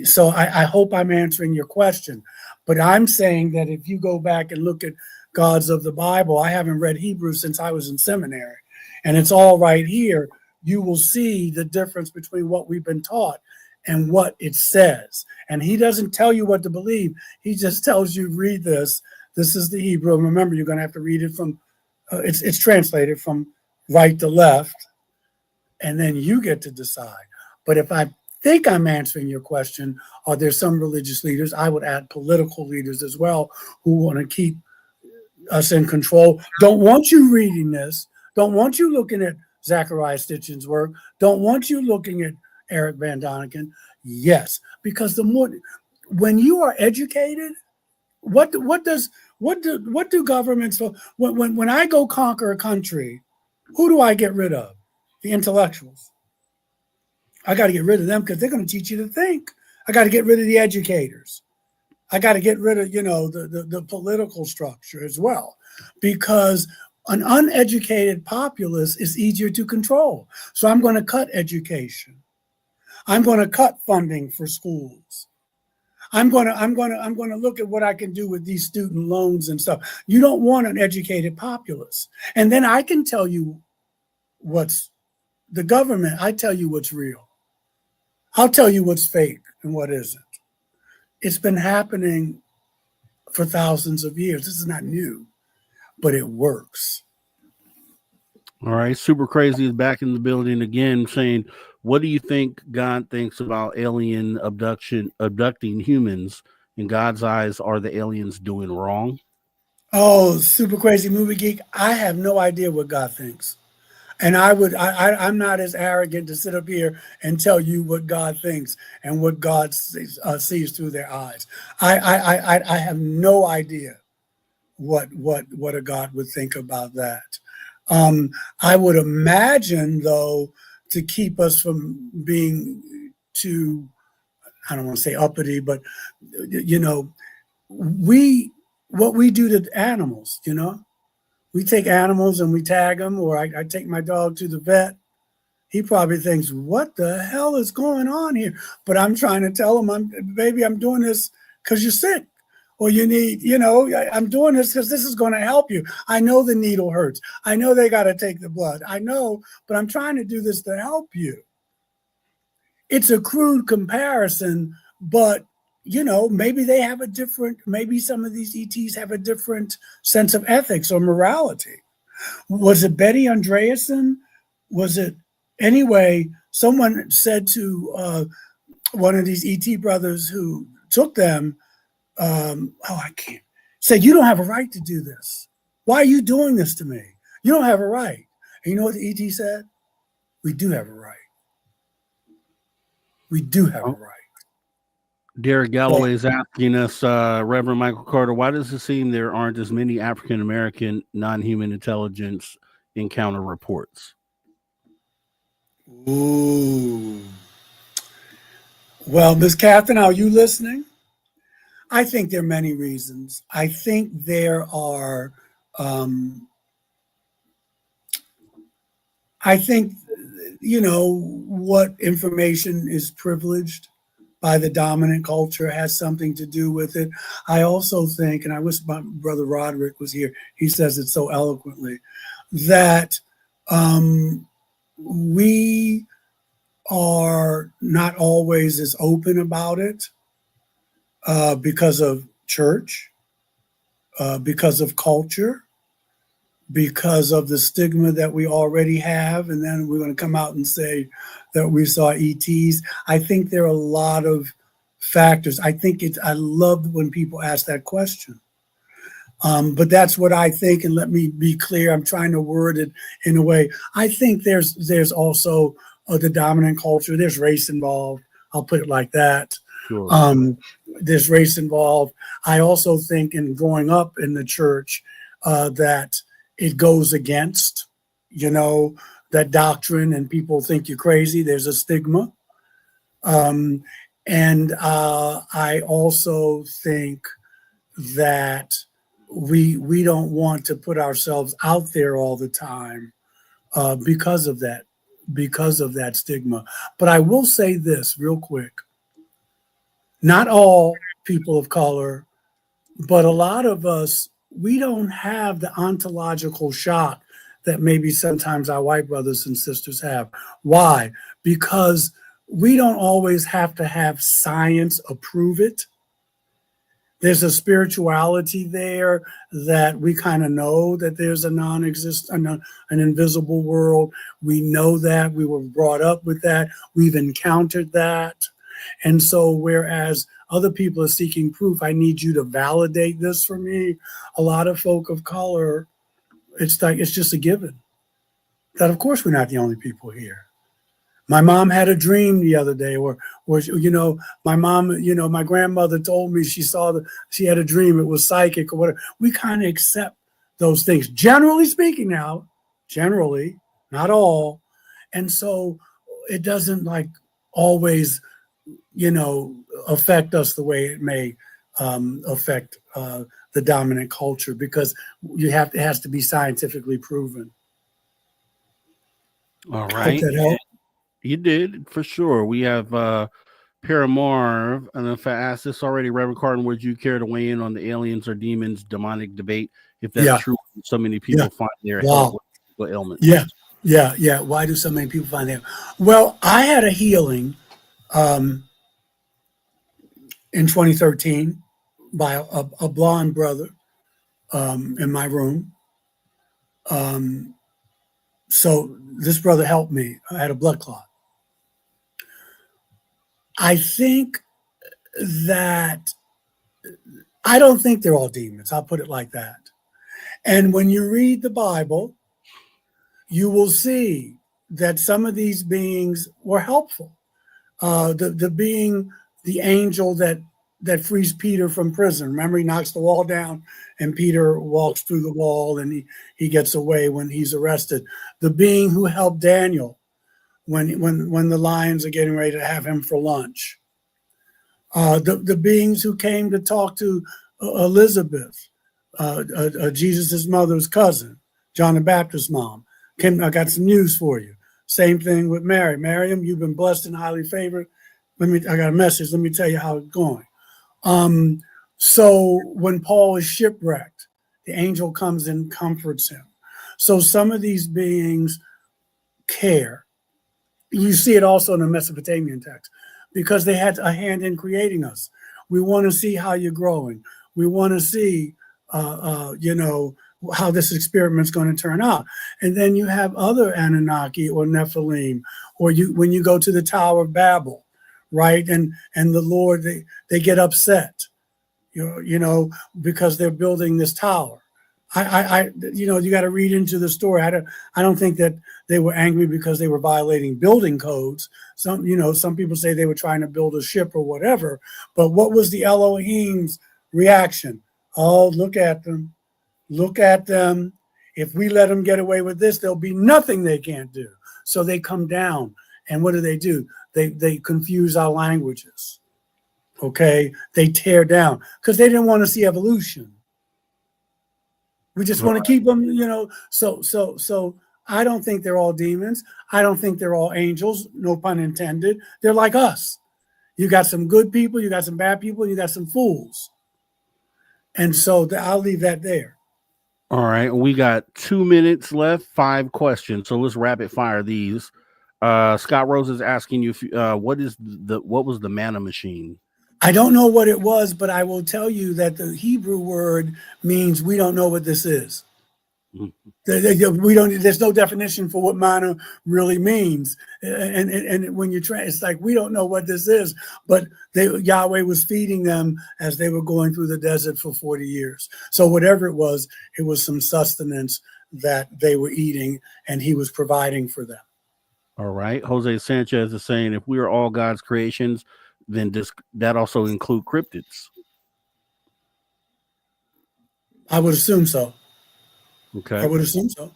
So I hope I'm answering your question, but I'm saying that if you go back and look at gods of the Bible, I haven't read Hebrew since I was in seminary, and it's all right here. You will see the difference between what we've been taught and what it says. And he doesn't tell you what to believe. He just tells you, read this. This is the Hebrew. And remember, you're going to have to read it from, it's translated from right to left, and then you get to decide. But if I think I'm answering your question, are there some religious leaders, I would add political leaders as well, who want to keep us in control, don't want you reading this, don't want you looking at Zachariah Stitchen's work, don't want you looking at Eric Van Doniken. Yes, because when you are educated, what do governments, when I go conquer a country, who do I get rid of? The intellectuals. I got to get rid of them because they're going to teach you to think. I got to get rid of the educators. I got to get rid of, the political structure as well, because an uneducated populace is easier to control. So I'm going to cut education. I'm going to cut funding for schools. I'm going to look at what I can do with these student loans and stuff. You don't want an educated populace. And then I can tell you what's the government. I tell you what's real. I'll tell you what's fake and what isn't. It's been happening for thousands of years. This is not new, but it works. All right. Super Crazy is back in the building again saying, what do you think God thinks about alien abducting humans? In God's eyes, are the aliens doing wrong? Oh, Super Crazy Movie Geek. I have no idea what God thinks. And I'm not as arrogant to sit up here and tell you what God thinks and what God sees through their eyes. I have no idea what a God would think about that. I would imagine, though, to keep us from being too, I don't want to say uppity, but what we do to animals, we take animals and we tag them, or I take my dog to the vet. He probably thinks, what the hell is going on here? But I'm trying to tell him, baby, I'm doing this because you're sick. Or you need, I'm doing this because this is going to help you. I know the needle hurts. I know they got to take the blood. I know, but I'm trying to do this to help you. It's a crude comparison, but, maybe they have maybe some of these ETs have a different sense of ethics or morality. Was it Betty Andreasen? Was it, anyway, someone said to one of these ET brothers who took them, I can't, said, you don't have a right to do this. Why are you doing this to me? You don't have a right. And you know what the ET said? We do have a right. We do have a right. Derek Galloway is asking us, Reverend Michael Carter, why does it seem there aren't as many African-American non-human intelligence encounter reports? Ooh. Well, Ms. Catherine, are you listening? I think there are many reasons. I think there are, what information is privileged by the dominant culture has something to do with it. I also think, and I wish my brother Roderick was here, he says it so eloquently, that we are not always as open about it because of church, because of culture, because of the stigma that we already have, and then we're going to come out and say that we saw ETs. I think there are a lot of factors. I love when people ask that question. But that's what I think, and let me be clear, I'm trying to word it in a way. I think there's also the dominant culture, there's race involved. I'll put it like that. Sure. There's race involved. I also think in growing up in the church that it goes against, that doctrine, and people think you're crazy. There's a stigma. And I also think that we don't want to put ourselves out there all the time because of that stigma. But I will say this real quick. Not all people of color, but a lot of us, we don't have the ontological shock that maybe sometimes our white brothers and sisters have. Why? Because we don't always have to have science approve it. There's a spirituality there that we kind of know that there's an invisible world. We know that. We were brought up with that. We've encountered that. And so whereas other people are seeking proof, I need you to validate this for me. A lot of folk of color, it's just a given that, of course, we're not the only people here. My mom had a dream the other day, or my mom, my grandmother told me she had a dream. It was psychic or whatever. We kind of accept those things, generally speaking. Now, generally, not all, and so it doesn't always, affect us the way it may affect the dominant culture, because it has to be scientifically proven. All right. Hope that helped. You did, for sure. We have Paramore, and if I asked this already, Reverend Carton, would you care to weigh in on the aliens or demons demonic debate? If that's true, so many people find their health ailments. Yeah. Why do so many people find that? Well, I had a healing in 2013 by a blonde brother in my room. So this brother helped me. I had a blood clot. I don't think they're all demons. I'll put it like that. And when you read the Bible, you will see that some of these beings were helpful. The being, the angel that frees Peter from prison. Remember, he knocks the wall down and Peter walks through the wall and he gets away when he's arrested. The being who helped Daniel when the lions are getting ready to have him for lunch. The beings who came to talk to Elizabeth, Jesus' mother's cousin, John the Baptist's mom. I got some news for you. Same thing with Mary. Miriam, you've been blessed and highly favored. I got a message. Let me tell you how it's going. So when Paul is shipwrecked, the angel comes and comforts him. So some of these beings care. You see it also in the Mesopotamian text because they had a hand in creating us. We want to see how you're growing. We want to see, how this experiment's going to turn out. And then you have other Anunnaki or Nephilim, or when you go to the Tower of Babel, right? And the Lord, they get upset, because they're building this tower. You got to read into the story. I don't think that they were angry because they were violating building codes. Some people say they were trying to build a ship or whatever. But what was the Elohim's reaction? Oh, look at them. Look at them. If we let them get away with this, there'll be nothing they can't do. So they come down. And what do? They confuse our languages. Okay? They tear down because they didn't want to see evolution. We just want to keep them, So I don't think they're all demons. I don't think they're all angels, no pun intended. They're like us. You got some good people, you got some bad people, you got some fools. And so I'll leave that there. All right. We got 2 minutes left, 5 questions. So let's rapid fire these. Scott Rose is asking you, what was the manna machine? I don't know what it was, but I will tell you that the Hebrew word means we don't know what this is. Mm-hmm. There's no definition for what manna really means. And when you try, it's like, we don't know what this is, but Yahweh was feeding them as they were going through the desert for 40 years. So whatever it was some sustenance that they were eating and he was providing for them. All right. Jose Sanchez is saying, if we are all God's creations, then that also include cryptids? I would assume so. Okay. I would assume so.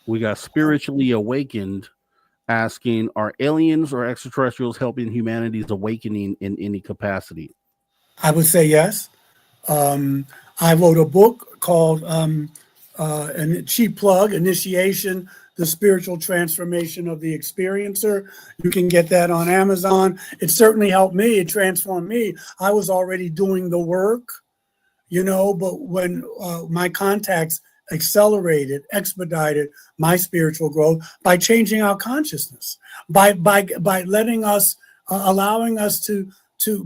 We got Spiritually Awakened asking, are aliens or extraterrestrials helping humanity's awakening in any capacity? I would say yes. I wrote a book called, a cheap plug, Initiation, The Spiritual Transformation of the Experiencer. You can get that on Amazon. It certainly helped me. It transformed me. I was already doing the work, but when my contacts expedited my spiritual growth by changing our consciousness, by letting us, allowing us to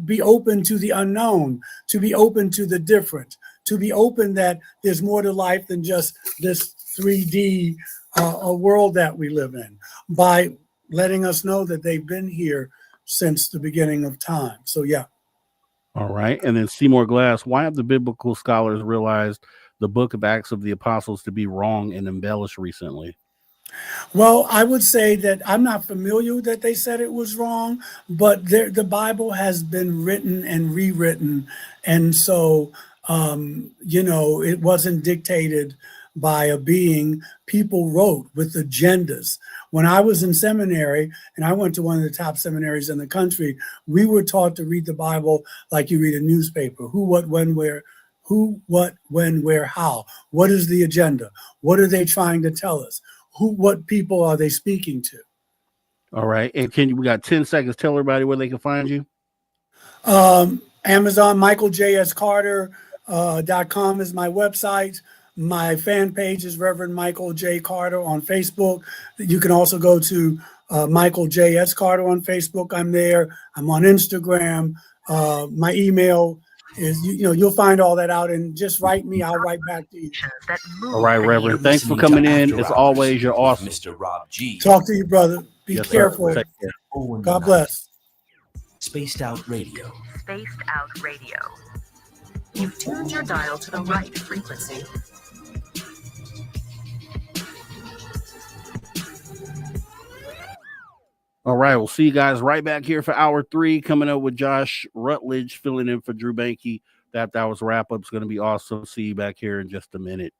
be open to the unknown, to be open to the different, to be open that there's more to life than just this 3D a world that we live in, by letting us know that they've been here since the beginning of time. So, yeah. All right. And then Seymour Glass, why have the biblical scholars realized the book of Acts of the Apostles to be wrong and embellished recently? Well, I would say that I'm not familiar that they said it was wrong, but the Bible has been written and rewritten. And so, it wasn't dictated by a being. People wrote with agendas. When I was in seminary, and I went to one of the top seminaries in the country, we were taught to read the Bible like you read a newspaper. Who, what, when, where, how. What is the agenda? What are they trying to tell us? What people are they speaking to? All right. And we got 10 seconds. Tell everybody where they can find you. Amazon, michaeljscarter.com is my website. My fan page is Reverend Michael J. Carter on Facebook. You can also go to Michael J.S. Carter on Facebook. I'm there. I'm on Instagram. My email is you'll find all that out, and just write me. I'll write back to you. All right, Reverend. Thanks for coming in. As always, you're awesome. Mr. Rob G. Talk to you, brother. Be careful. Take care. God bless. Spaced Out Radio. Spaced Out Radio. You've tuned your dial to the right frequency. All right, we'll see you guys right back here for hour 3, coming up with Josh Rutledge, filling in for Drew Banky. That was wrap up. It's going to be awesome. See you back here in just a minute.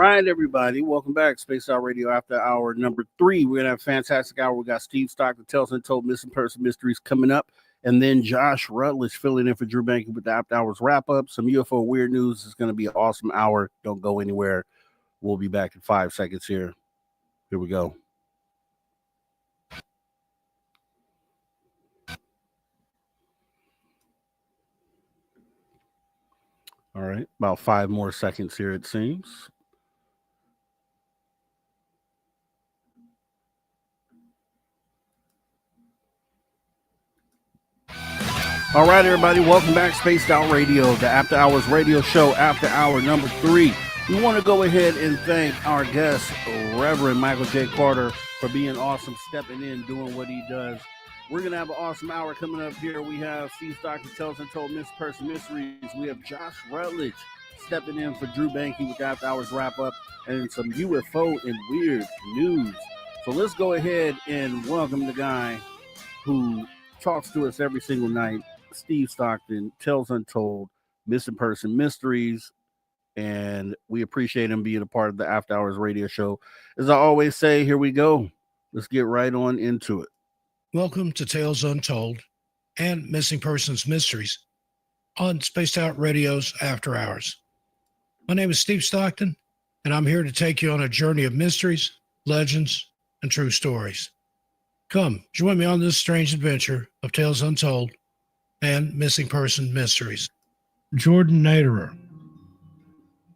right, everybody. Welcome back. Space Out Radio after hour number 3. We're going to have a fantastic hour. We got Steve Stockton, Tales Untold, Missing Person Mysteries coming up. And then Josh Rutledge filling in for Drew Banky with the after hours wrap up. Some UFO weird news. It's going to be an awesome hour. Don't go anywhere. We'll be back in 5 seconds here. Here we go. All right. About 5 more seconds here, it seems. All right, everybody, welcome back. Spaced Out Radio, the After Hours radio show, after hour number 3. We want to go ahead and thank our guest, Reverend Michael J. Carter, for being awesome, stepping in, doing what he does. We're going to have an awesome hour coming up here. We have Steve Stockton, Tales Untold, Missing Person Mysteries. We have Josh Rutledge stepping in for Drew Banky with the After Hours wrap up and some UFO and weird news. So let's go ahead and welcome the guy who talks to us every single night, Steve Stockton, Tales Untold, Missing Person Mysteries, and we appreciate him being a part of the After Hours radio show. As I always say, here we go. Let's get right on into it. Welcome to Tales Untold and Missing Persons Mysteries on Spaced Out Radio's After Hours. My name is Steve Stockton, and I'm here to take you on a journey of mysteries, legends, and true stories. Come, join me on this strange adventure of Tales Untold and Missing Person Mysteries. Jordan Naderer.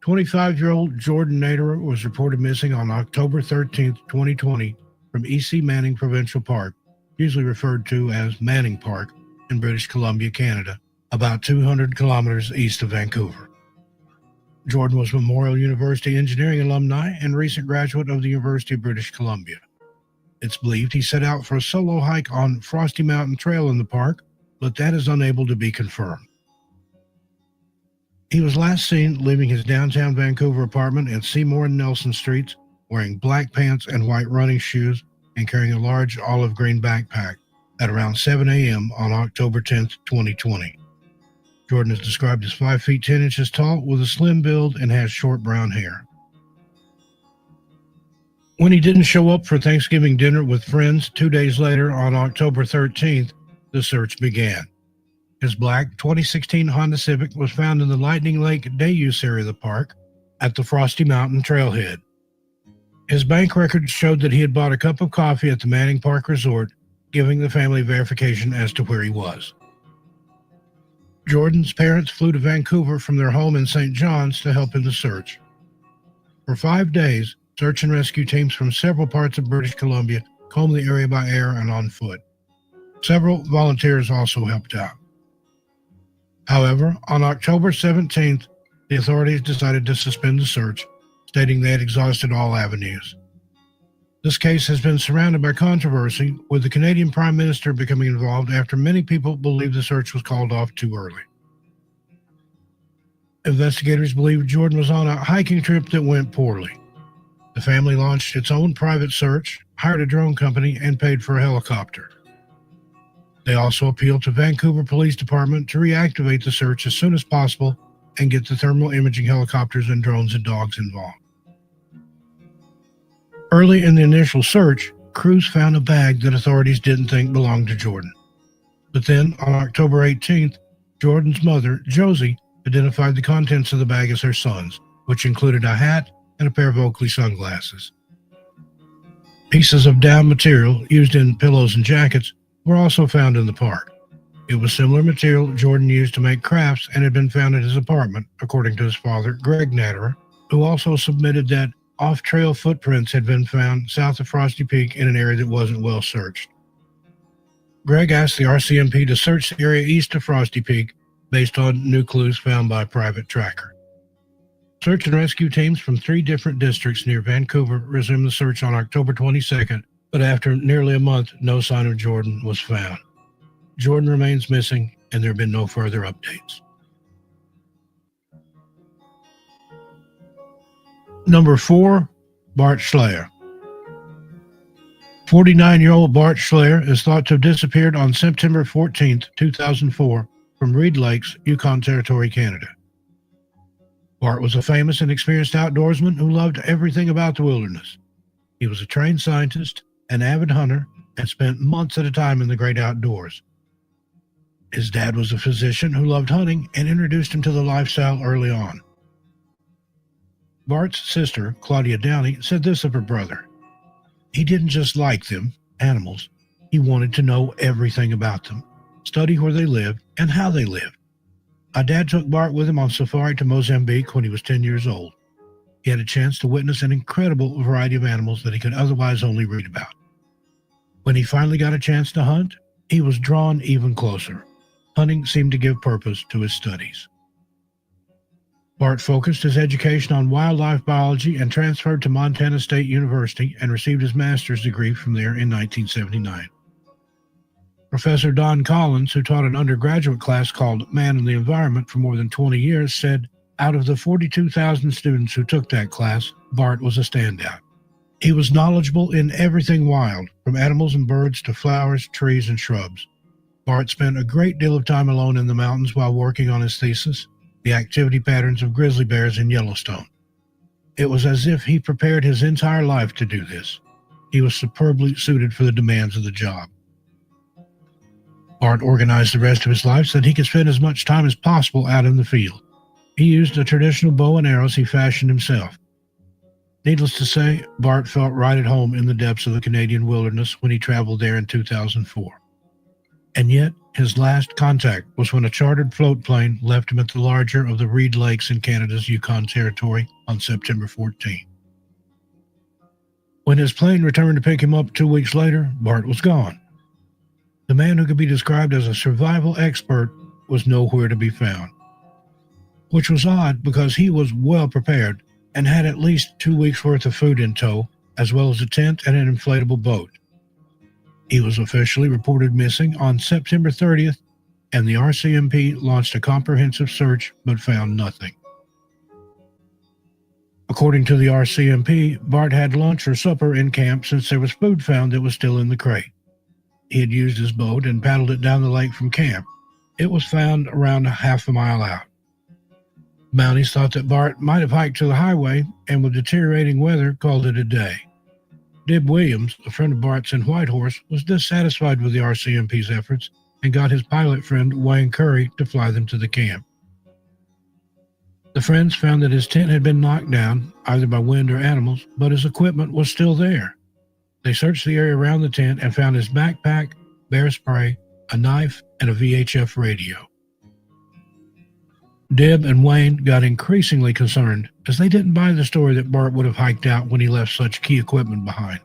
25-year-old Jordan Naderer was reported missing on October 13th, 2020 from E.C. Manning Provincial Park, usually referred to as Manning Park, in British Columbia, Canada, about 200 kilometers east of Vancouver. Jordan was Memorial University engineering alumni and recent graduate of the University of British Columbia. It's believed he set out for a solo hike on Frosty Mountain Trail in the park, but that is unable to be confirmed. He was last seen leaving his downtown Vancouver apartment at Seymour and Nelson Streets, wearing black pants and white running shoes and carrying a large olive green backpack at around 7 a.m. on October 10th, 2020. Jordan is described as 5 feet 10 inches tall with a slim build and has short brown hair. When he didn't show up for Thanksgiving dinner with friends 2 days later on October 13th, the search began. His black 2016 Honda Civic was found in the Lightning Lake day use area of the park at the Frosty Mountain Trailhead. His bank records showed that he had bought a cup of coffee at the Manning Park Resort, giving the family verification as to where he was. Jordan's parents flew to Vancouver from their home in St. John's to help in the search. For 5 days, search and rescue teams from several parts of British Columbia combed the area by air and on foot. Several volunteers also helped out. However, on October 17th, the authorities decided to suspend the search, stating they had exhausted all avenues. This case has been surrounded by controversy, with the Canadian Prime Minister becoming involved after many people believe the search was called off too early. Investigators believe Jordan was on a hiking trip that went poorly. The family launched its own private search, hired a drone company, and paid for a helicopter. They also appealed to Vancouver Police Department to reactivate the search as soon as possible and get the thermal imaging helicopters and drones and dogs involved. Early in the initial search, crews found a bag that authorities didn't think belonged to Jordan. But then, on October 18th, Jordan's mother, Josie, identified the contents of the bag as her son's, which included a hat and a pair of Oakley sunglasses. Pieces of down material used in pillows and jackets were also found in the park. It was similar material Jordan used to make crafts and had been found at his apartment, according to his father, Greg Naderer, who also submitted that off-trail footprints had been found south of Frosty Peak in an area that wasn't well searched. Greg asked the RCMP to search the area east of Frosty Peak based on new clues found by a private tracker. Search and rescue teams from 3 different districts near Vancouver resumed the search on October 22nd, but after nearly a month, no sign of Jordan was found. Jordan remains missing, and there have been no further updates. Number 4, Bart Schleyer. 49-year-old Bart Schleyer is thought to have disappeared on September 14, 2004, from Reed Lakes, Yukon Territory, Canada. Bart was a famous and experienced outdoorsman who loved everything about the wilderness. He was a trained scientist, an avid hunter, and spent months at a time in the great outdoors. His dad was a physician who loved hunting and introduced him to the lifestyle early on. Bart's sister, Claudia Downey, said this of her brother: "He didn't just like them, animals. He wanted to know everything about them, study where they lived and how they lived. My dad took Bart with him on safari to Mozambique when he was 10 years old. He had a chance to witness an incredible variety of animals that he could otherwise only read about. When he finally got a chance to hunt, he was drawn even closer. Hunting seemed to give purpose to his studies." Bart focused his education on wildlife biology and transferred to Montana State University and received his master's degree from there in 1979. Professor Don Collins, who taught an undergraduate class called Man and the Environment for more than 20 years, said, "Out of the 42,000 students who took that class, Bart was a standout. He was knowledgeable in everything wild, from animals and birds to flowers, trees, and shrubs. Bart spent a great deal of time alone in the mountains while working on his thesis, The Activity Patterns of Grizzly Bears in Yellowstone. It was as if he prepared his entire life to do this. He was superbly suited for the demands of the job." Bart organized the rest of his life so that he could spend as much time as possible out in the field. He used the traditional bow and arrows he fashioned himself. Needless to say, Bart felt right at home in the depths of the Canadian wilderness when he traveled there in 2004. And yet, his last contact was when a chartered float plane left him at the larger of the Reed Lakes in Canada's Yukon Territory on September 14. When his plane returned to pick him up 2 weeks later, Bart was gone. The man who could be described as a survival expert was nowhere to be found, which was odd because he was well prepared and had at least 2 weeks' worth of food in tow, as well as a tent and an inflatable boat. He was officially reported missing on September 30th, and the RCMP launched a comprehensive search but found nothing. According to the RCMP, Bart had lunch or supper in camp since there was food found that was still in the crate. He had used his boat and paddled it down the lake from camp. It was found around half a mile out. Mounties thought that Bart might have hiked to the highway and with deteriorating weather called it a day. Dib Williams, a friend of Bart's in Whitehorse, was dissatisfied with the RCMP's efforts and got his pilot friend Wayne Curry to fly them to the camp. The friends found that his tent had been knocked down, either by wind or animals, but his equipment was still there. They searched the area around the tent and found his backpack, bear spray, a knife, and a VHF radio. Deb and Wayne got increasingly concerned as they didn't buy the story that Bart would have hiked out when he left such key equipment behind.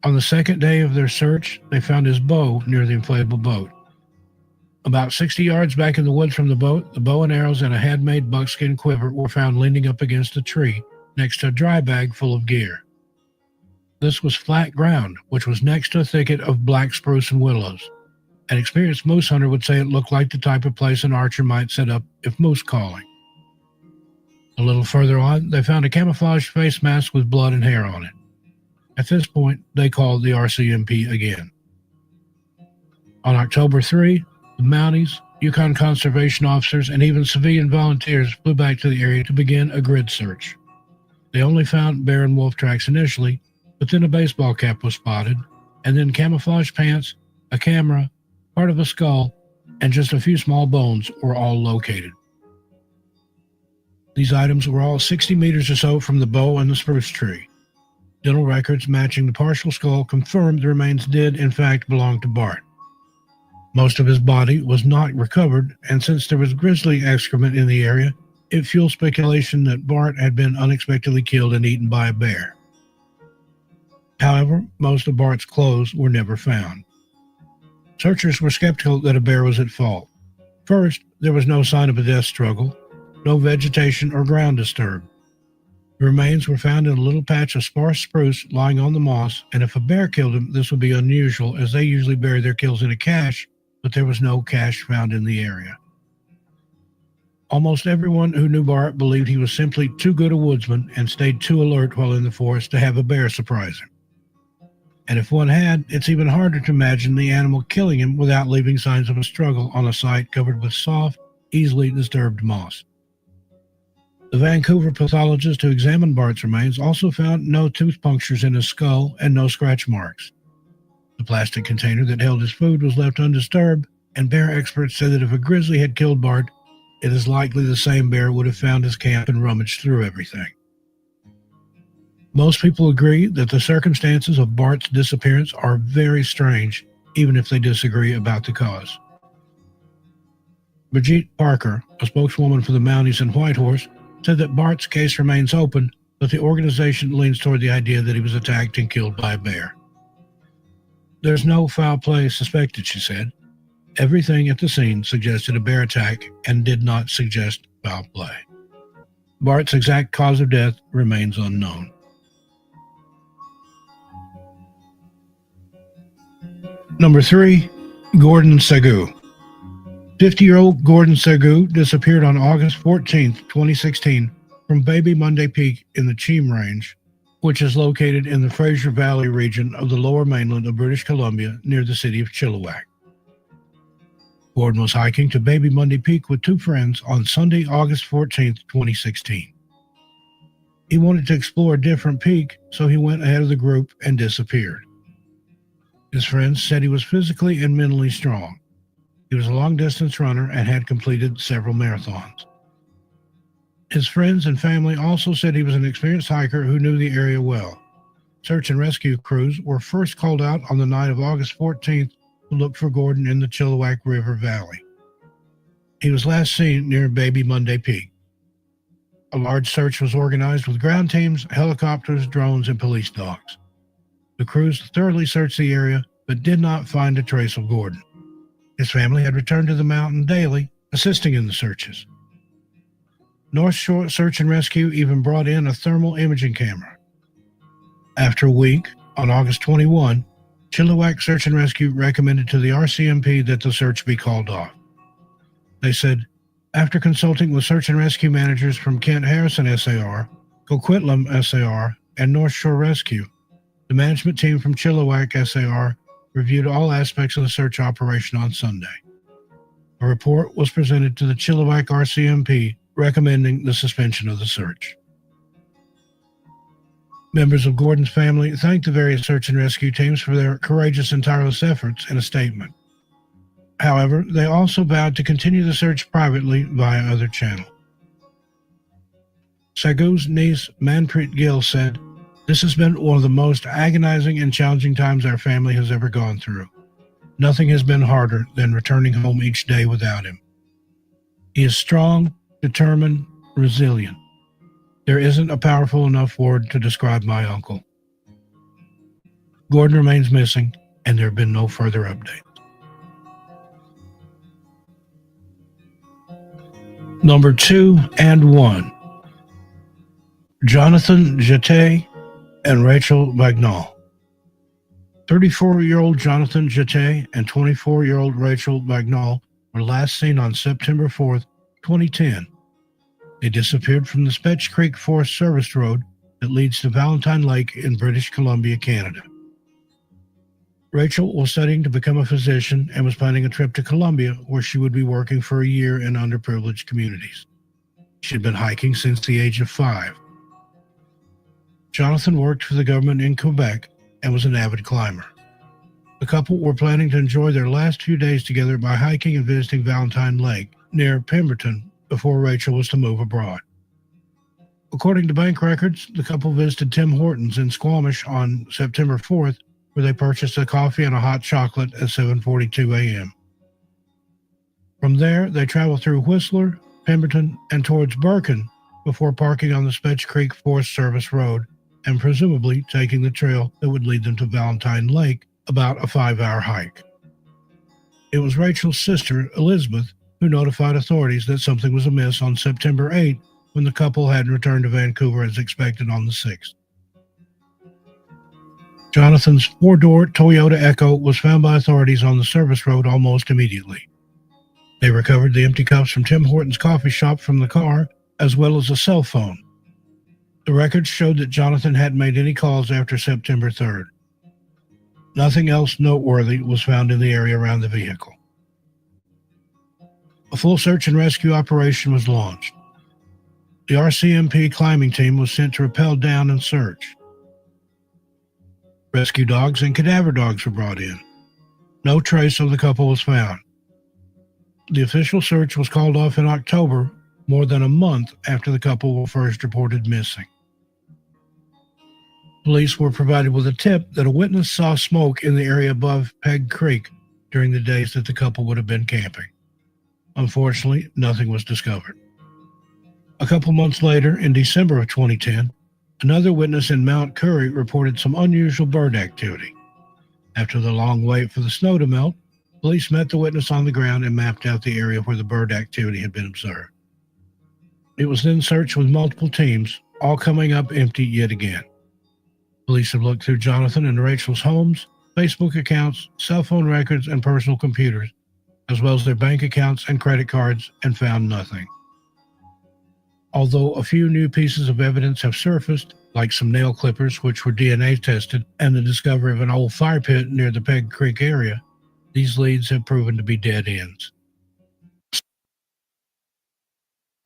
On the second day of their search, they found his bow near the inflatable boat. About 60 yards back in the woods from the boat, the bow and arrows and a handmade buckskin quiver were found leaning up against a tree next to a dry bag full of gear. This was flat ground, which was next to a thicket of black spruce and willows. An experienced moose hunter would say it looked like the type of place an archer might set up if moose calling. A little further on, they found a camouflaged face mask with blood and hair on it. At this point, they called the RCMP again. On October 3, the Mounties, Yukon conservation officers, and even civilian volunteers flew back to the area to begin a grid search. They only found bear and wolf tracks initially, but then a baseball cap was spotted, and then camouflage pants, a camera, part of a skull, and just a few small bones were all located. These items were all 60 meters or so from the bow and the spruce tree. Dental records matching the partial skull confirmed the remains did, in fact, belong to Bart. Most of his body was not recovered, and since there was grizzly excrement in the area, it fueled speculation that Bart had been unexpectedly killed and eaten by a bear. However, most of Bart's clothes were never found. Searchers were skeptical that a bear was at fault. First, there was no sign of a death struggle, no vegetation or ground disturbed. The remains were found in a little patch of sparse spruce lying on the moss, and if a bear killed him, this would be unusual, as they usually bury their kills in a cache, but there was no cache found in the area. Almost everyone who knew Bart believed he was simply too good a woodsman and stayed too alert while in the forest to have a bear surprise him. And if one had, it's even harder to imagine the animal killing him without leaving signs of a struggle on a site covered with soft, easily disturbed moss. The Vancouver pathologist who examined Bart's remains also found no tooth punctures in his skull and no scratch marks. The plastic container that held his food was left undisturbed, and bear experts said that if a grizzly had killed Bart, it is likely the same bear would have found his camp and rummaged through everything. Most people agree that the circumstances of Bart's disappearance are very strange, even if they disagree about the cause. Brigitte Parker, a spokeswoman for the Mounties and Whitehorse, said that Bart's case remains open, but the organization leans toward the idea that he was attacked and killed by a bear. There's no foul play suspected, she said. Everything at the scene suggested a bear attack and did not suggest foul play. Bart's exact cause of death remains unknown. Number 3, Gordon Segu. 50-year-old Gordon Segu disappeared on August 14, 2016, from Baby Monday Peak in the Cheam Range, which is located in the Fraser Valley region of the lower mainland of British Columbia near the city of Chilliwack. Gordon was hiking to Baby Monday Peak with 2 friends on Sunday, August 14, 2016. He wanted to explore a different peak, so he went ahead of the group and disappeared. His friends said he was physically and mentally strong. He was a long-distance runner and had completed several marathons. His friends and family also said he was an experienced hiker who knew the area well. Search and rescue crews were first called out on the night of August 14th to look for Gordon in the Chilliwack River Valley. He was last seen near Baby Monday Peak. A large search was organized with ground teams, helicopters, drones, and police dogs. The crews thoroughly searched the area but did not find a trace of Gordon. His family had returned to the mountain daily, assisting in the searches. North Shore Search and Rescue even brought in a thermal imaging camera. After a week, on August 21, Chilliwack Search and Rescue recommended to the RCMP that the search be called off. They said, after consulting with search and rescue managers from Kent Harrison SAR, Coquitlam SAR, and North Shore Rescue, the management team from Chilliwack SAR reviewed all aspects of the search operation on Sunday. A report was presented to the Chilliwack RCMP recommending the suspension of the search. Members of Gordon's family thanked the various search and rescue teams for their courageous and tireless efforts in a statement. However, they also vowed to continue the search privately via other channels. Segu's niece, Manpreet Gill, said, "This has been one of the most agonizing and challenging times our family has ever gone through. Nothing has been harder than returning home each day without him. He is strong, determined, resilient. There isn't a powerful enough word to describe my uncle." Gordon remains missing, and there have been no further updates. Number 2 and 1. Jonathan Jeté and Rachel Bagnall. 34-year-old Jonathan Jeté and 24-year-old Rachel Bagnall were last seen on September 4th, 2010. They disappeared from the Spetch Creek Forest Service Road that leads to Valentine Lake in British Columbia, Canada. Rachel was studying to become a physician and was planning a trip to Colombia, where she would be working for a year in underprivileged communities. She had been hiking since the age of 5. Jonathan worked for the government in Quebec and was an avid climber. The couple were planning to enjoy their last few days together by hiking and visiting Valentine Lake near Pemberton before Rachel was to move abroad. According to bank records, the couple visited Tim Hortons in Squamish on September 4th, where they purchased a coffee and a hot chocolate at 7:42 a.m. From there, they traveled through Whistler, Pemberton, and towards Birken before parking on the Spetch Creek Forest Service Road and presumably taking the trail that would lead them to Valentine Lake, about a 5-hour hike. It was Rachel's sister, Elizabeth, who notified authorities that something was amiss on September 8th when the couple hadn't returned to Vancouver as expected on the 6th. Jonathan's 4-door Toyota Echo was found by authorities on the service road almost immediately. They recovered the empty cups from Tim Hortons coffee shop from the car, as well as a cell phone. The records showed that Jonathan hadn't made any calls after September 3rd. Nothing else noteworthy was found in the area around the vehicle. A full search and rescue operation was launched. the RCMP climbing team was sent to rappel down and search. Rescue dogs and cadaver dogs were brought in. No trace of the couple was found. The official search was called off in October, more than a month after the couple were first reported missing. Police were provided with a tip that a witness saw smoke in the area above Peg Creek during the days that the couple would have been camping. Unfortunately, nothing was discovered. A couple months later, in December of 2010, another witness in Mount Curry reported some unusual bird activity. After the long wait for the snow to melt, police met the witness on the ground and mapped out the area where the bird activity had been observed. It was then searched with multiple teams, all coming up empty yet again. Police have looked through Jonathan and Rachel's homes, Facebook accounts, cell phone records, and personal computers, as well as their bank accounts and credit cards, and found nothing. Although a few new pieces of evidence have surfaced, like some nail clippers which were DNA tested and the discovery of an old fire pit near the Peg Creek area, these leads have proven to be dead ends.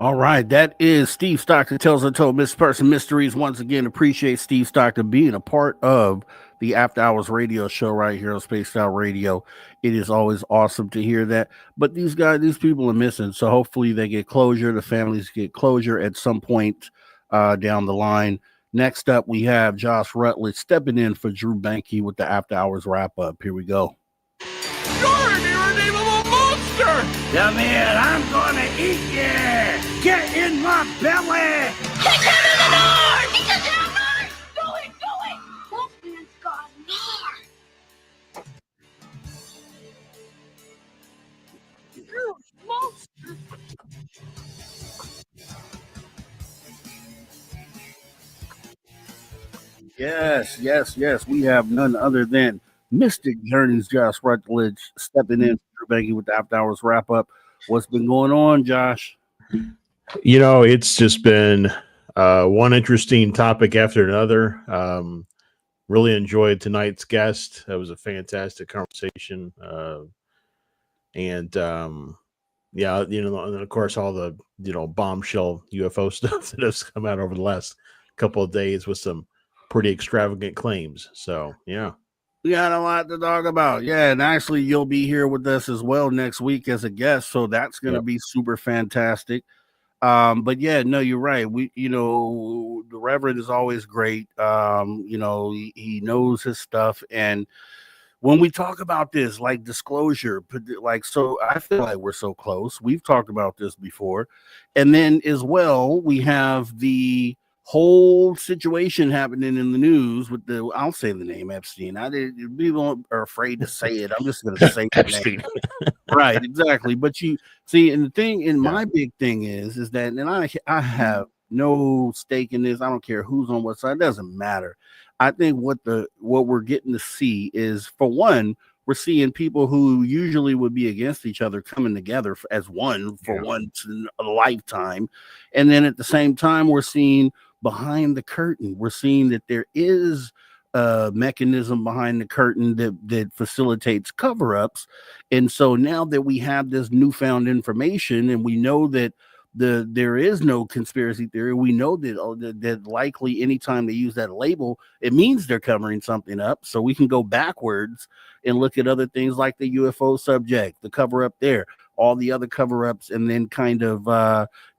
All right, that is Steve Stockton Tells Untold Missing Person Mysteries. Once again, appreciate Steve Stockton being a part of the After Hours radio show right here on Spaced Out Radio. It is always awesome to hear that. But these people are missing, so hopefully they get closure. The families get closure at some point down the line. Next up, we have Josh Rutledge stepping in for Drew Banke with the After Hours wrap-up. Here we go. You're an irredeemable monster! Come here, I'm gonna eat you! Get in my belly! Kick him in the nard! He doesn't have nard! Do it! This man's got nard! You monster! Yes. We have none other than Mystic Journeys Josh Rutledge stepping in for Drew Banke with the After Hours wrap-up. What's been going on, Josh? You know, it's just been one interesting topic after another. Really enjoyed tonight's guest. That was a fantastic conversation. And of course, all the, bombshell UFO stuff that has come out over the last couple of days with some pretty extravagant claims. So, yeah. We got a lot to talk about. Yeah, and actually you'll be here with us as well next week as a guest. So that's going to be super fantastic. But yeah, no, you're right. The Reverend is always great. He knows his stuff. And when we talk about this, like disclosure, so I feel like we're so close. We've talked about this before. And then as well, we have the whole situation happening in the news with I'll say the name Epstein. People are afraid to say it. I'm just going to say Epstein. Right, exactly. But you see, and the thing, and my big thing is that, and I have no stake in this. I don't care who's on what side. It doesn't matter. I think what we're getting to see is, for one, we're seeing people who usually would be against each other coming together as one for once in a lifetime. And then at the same time, we're seeing behind the curtain, we're seeing that there is a mechanism behind the curtain that facilitates cover-ups. And so now that we have this newfound information and we know that there is no conspiracy theory, we know that likely anytime they use that label, it means they're covering something up. So we can go backwards and look at other things like the UFO subject, the cover-up there, all the other cover-ups, and then kind of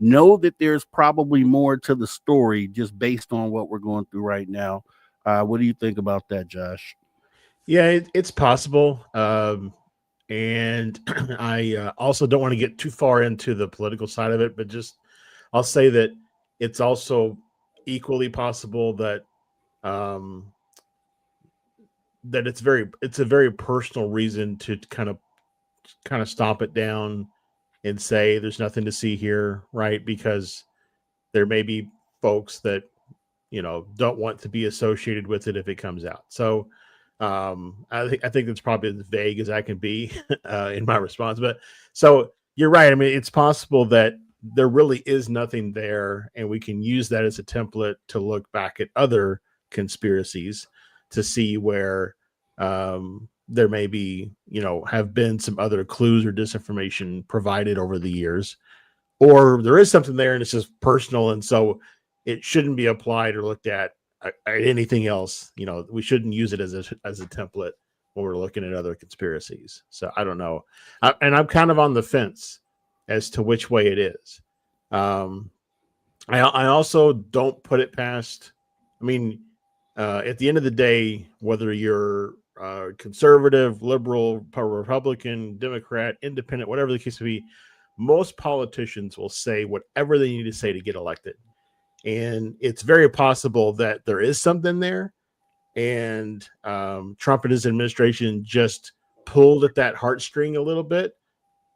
know that there's probably more to the story just based on what we're going through right now. What do you think about that, Josh? Yeah, it's possible. And I also don't want to get too far into the political side of it, but I'll say that it's also equally possible that that it's a very personal reason to kind of stomp it down and say there's nothing to see here, right? Because there may be folks that don't want to be associated with it if it comes out. So I think that's probably as vague as I can be in my response. But so you're right. I mean, it's possible that there really is nothing there, and we can use that as a template to look back at other conspiracies to see where there may be, have been some other clues or disinformation provided over the years. or there is something there and it's just personal, and so it shouldn't be applied or looked at anything else. You know, we shouldn't use it as a template when we're looking at other conspiracies. So I don't know, and I'm kind of on the fence as to which way it is. I also don't put it past. I mean, at the end of the day, whether you're conservative, liberal, Republican, Democrat, independent, whatever the case may be, most politicians will say whatever they need to say to get elected. And it's very possible that there is something there. And Trump and his administration just pulled at that heartstring a little bit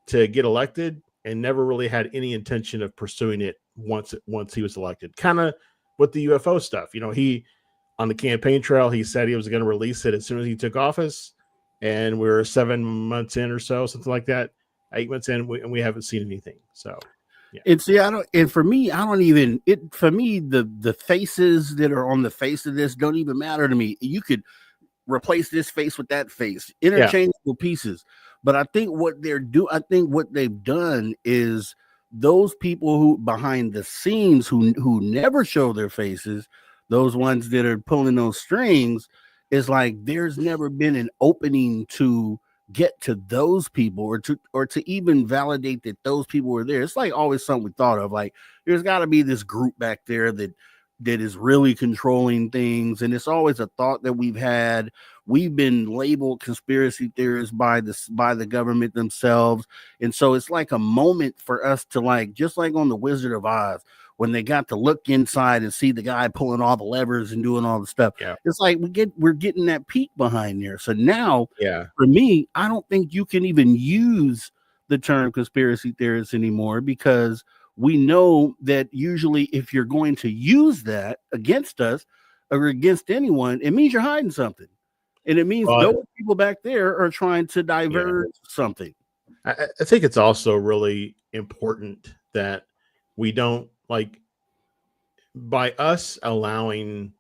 to get elected and never really had any intention of pursuing it once he was elected. Kind of with the UFO stuff. You know, he, on the campaign trail, he said he was going to release it as soon as he took office. And we're 7 months in or so, something like that, 8 months in, and we haven't seen anything. So, yeah. And see, for me, the faces that are on the face of this don't even matter to me. You could replace this face with that face, interchangeable pieces. But I think what they've done is those people who behind the scenes who never show their faces, those ones that are pulling those strings, is like there's never been an opening to get to those people or to even validate that those people were there. It's like always something we thought of, like there's got to be this group back there that is really controlling things, and it's always a thought that we've had. We've been labeled conspiracy theorists by the government themselves, and so it's like a moment for us to, like, just like on the Wizard of Oz when they got to look inside and see the guy pulling all the levers and doing all the stuff. Yeah. It's like we're getting that peek behind there. So now, yeah, for me, I don't think you can even use the term conspiracy theorists anymore, because we know that usually if you're going to use that against us or against anyone, it means you're hiding something. And it means those people back there are trying to divert something. I think it's also really important that we don't, like, by us allowing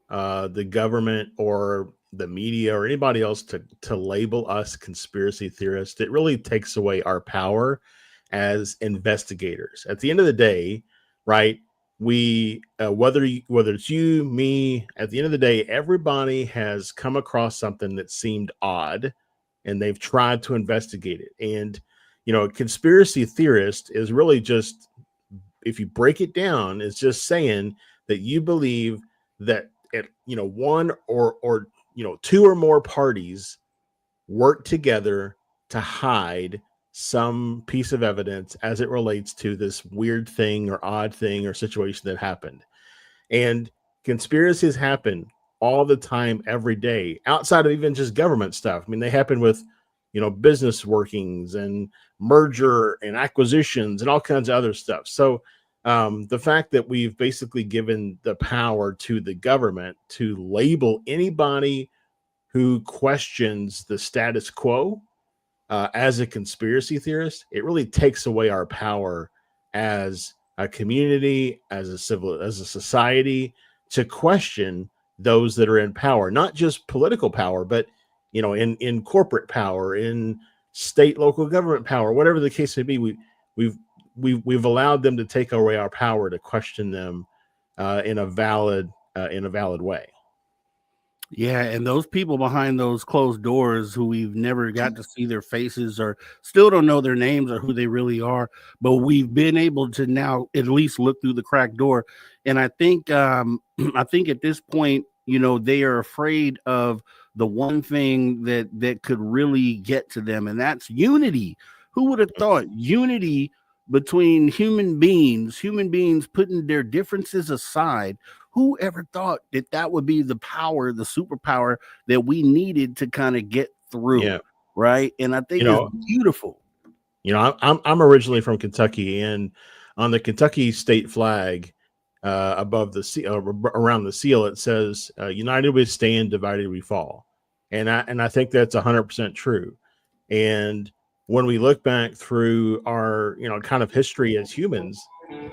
the government or the media or anybody else to label us conspiracy theorists, it really takes away our power as investigators. At the end of the day, right, we whether it's you, me, at the end of the day, everybody has come across something that seemed odd and they've tried to investigate it. And, you know, a conspiracy theorist is really just, if you break it down, it's just saying that you believe that one or two or more parties work together to hide some piece of evidence as it relates to this weird thing or odd thing or situation that happened. And conspiracies happen all the time, every day, outside of even just government stuff. I mean, they happen with, business workings and merger and acquisitions and all kinds of other stuff. So the fact that we've basically given the power to the government to label anybody who questions the status quo as a conspiracy theorist, it really takes away our power as a community, as a society, to question those that are in power, not just political power, but in corporate power, in state, local government power, whatever the case may be. We've allowed them to take away our power to question them in a valid way. Yeah, and those people behind those closed doors who we've never got to see their faces or still don't know their names or who they really are, but we've been able to now at least look through the cracked door. And I think at this point, they are afraid of the one thing that could really get to them, and that's unity. Who would have thought unity between human beings putting their differences aside? Who ever thought that would be the power, the superpower that we needed to kind of get through? Yeah. Right. And I think it's beautiful. I'm originally from Kentucky, and on the Kentucky state flag, above the seal, around the seal, it says, "United we stand, divided we fall." And I think that's 100% true. And when we look back through our, kind of history as humans,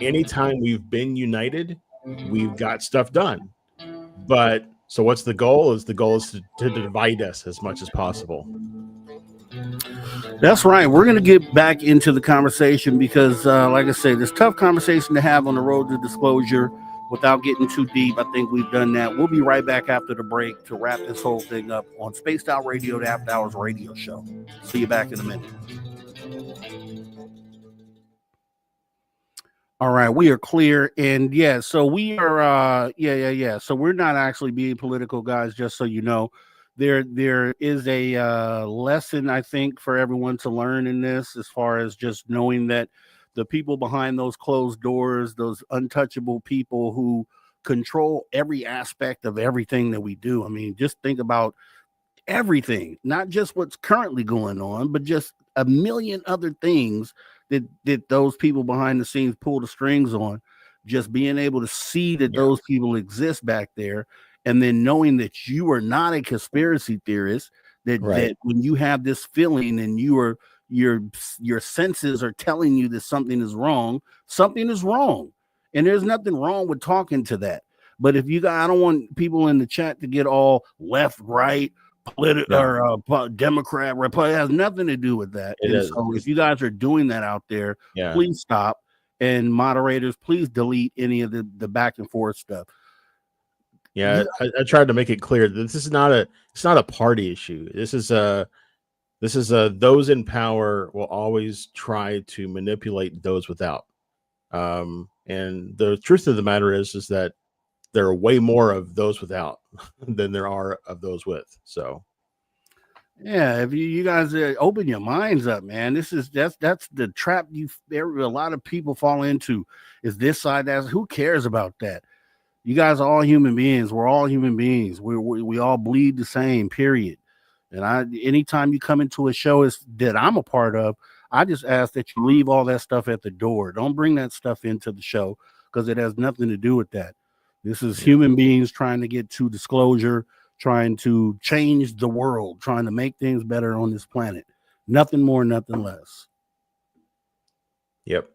anytime we've been united, we've got stuff done. But so what's the goal? The goal is to divide us as much as possible. That's right. We're going to get back into the conversation because, like I said, it's a tough conversation to have on the road to disclosure without getting too deep. I think we've done that. We'll be right back after the break to wrap this whole thing up on Spaced Out Radio, the After Hours radio show. See you back in a minute. All right, we are clear. And yeah, so we are, So we're not actually being political, guys, just so you know. There is a lesson, I think, for everyone to learn in this, as far as just knowing that the people behind those closed doors, those untouchable people who control every aspect of everything that we do. I mean, just think about everything, not just what's currently going on, but just a million other things that those people behind the scenes pull the strings on. Just being able to see that those people exist back there, and then knowing that you are not a conspiracy theorist, that when you have this feeling and your senses are telling you that something is wrong, and there's nothing wrong with talking to that. But if you guys, I don't want people in the chat to get all left, right, political or Democrat, Republican. It has nothing to do with that. So if you guys are doing that out there, please stop. And moderators, please delete any of the back and forth stuff. Yeah, I tried to make it clear that this is not a party issue. This is those in power will always try to manipulate those without. And the truth of the matter is that there are way more of those without than there are of those with. So, yeah, if you guys open your minds up, man, that's the trap a lot of people fall into. Is this side? Who cares about that? You guys are all human beings. We're all human beings. We all bleed the same. Period. And anytime you come into a show that I'm a part of, I just ask that you leave all that stuff at the door. Don't bring that stuff into the show because it has nothing to do with that. This is human beings trying to get to disclosure, trying to change the world, trying to make things better on this planet. Nothing more, nothing less. Yep.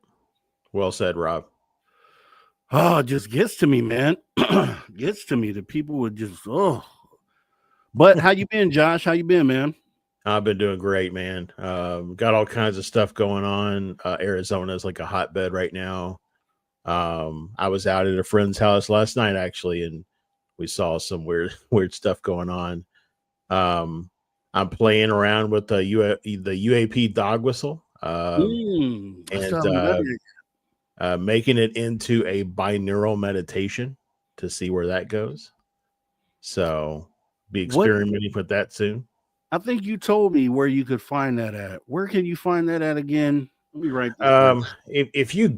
Well said, Rob. Oh, it just gets to me, man. Gets to me. The people would just, But how you been, Josh? How you been, man? I've been doing great, man. Got all kinds of stuff going on. Arizona is like a hotbed right now. I was out at a friend's house last night, actually, and we saw some weird stuff going on. I'm playing around with the UAP dog whistle, and making it into a binaural meditation to see where that goes. So be experimenting with that soon. I think you told me where you could find that at. Where can you find that at again? Let me write this if you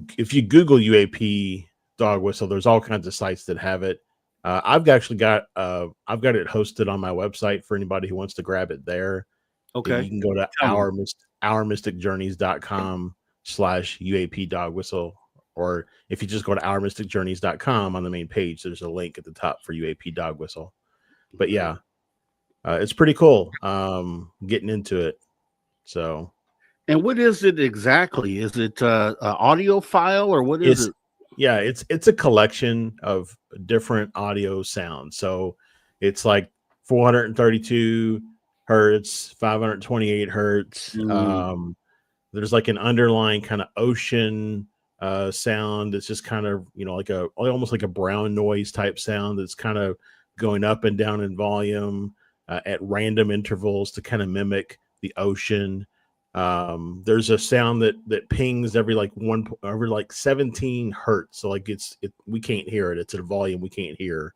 Google UAP dog whistle, there's all kinds of sites that have it. I've got it hosted on my website for anybody who wants to grab it there. Okay. You can go to ourmysticjourneys.com/UAP dog whistle, or if you just go to ourmysticjourneys.com on the main page, there's a link at the top for UAP dog whistle. But yeah, it's pretty cool. Getting into it. So. And what is it exactly? Is it an audio file or what is it? Yeah, it's a collection of different audio sounds. So it's like 432 hertz, 528 hertz. There's like an underlying kind of ocean sound. It's just kind of, like almost like a brown noise type sound that's kind of going up and down in volume at random intervals to kind of mimic the ocean. There's a sound that pings every 17 hertz. So we can't hear it. It's at a volume we can't hear.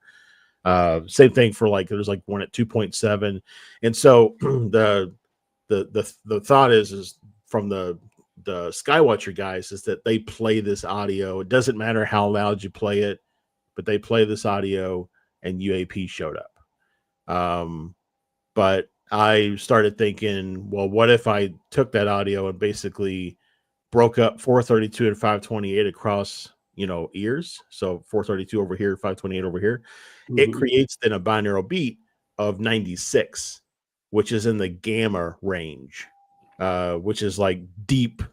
Same thing for there's one at 2.7. And so the thought is from the Skywatcher guys is that they play this audio. It doesn't matter how loud you play it, but they play this audio and UAP showed up. But I started thinking, well, what if I took that audio and basically broke up 432 and 528 across, ears? So 432 over here, 528 over here. Mm-hmm. It creates then a binaural beat of 96, which is in the gamma range, which is like deep,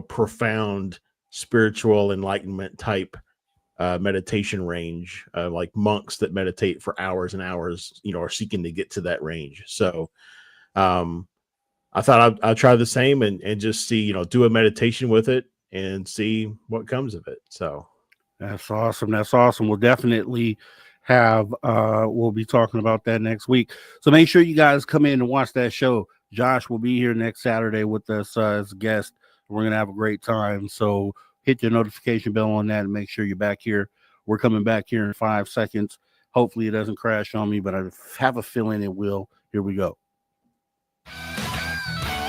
profound spiritual enlightenment type meditation range, like monks that meditate for hours and hours, are seeking to get to that range. So I I thought I'd try the same and just see, do a meditation with it and see what comes of it. So that's awesome. That's awesome. We'll definitely have we'll be talking about that next week. So make sure you guys come in and watch that show. Josh will be here next Saturday with us as a guest. We're gonna have a great time. So hit your notification bell on that and make sure you're back here. We're coming back here in 5 seconds. Hopefully it doesn't crash on me, but I have a feeling it will. Here we go.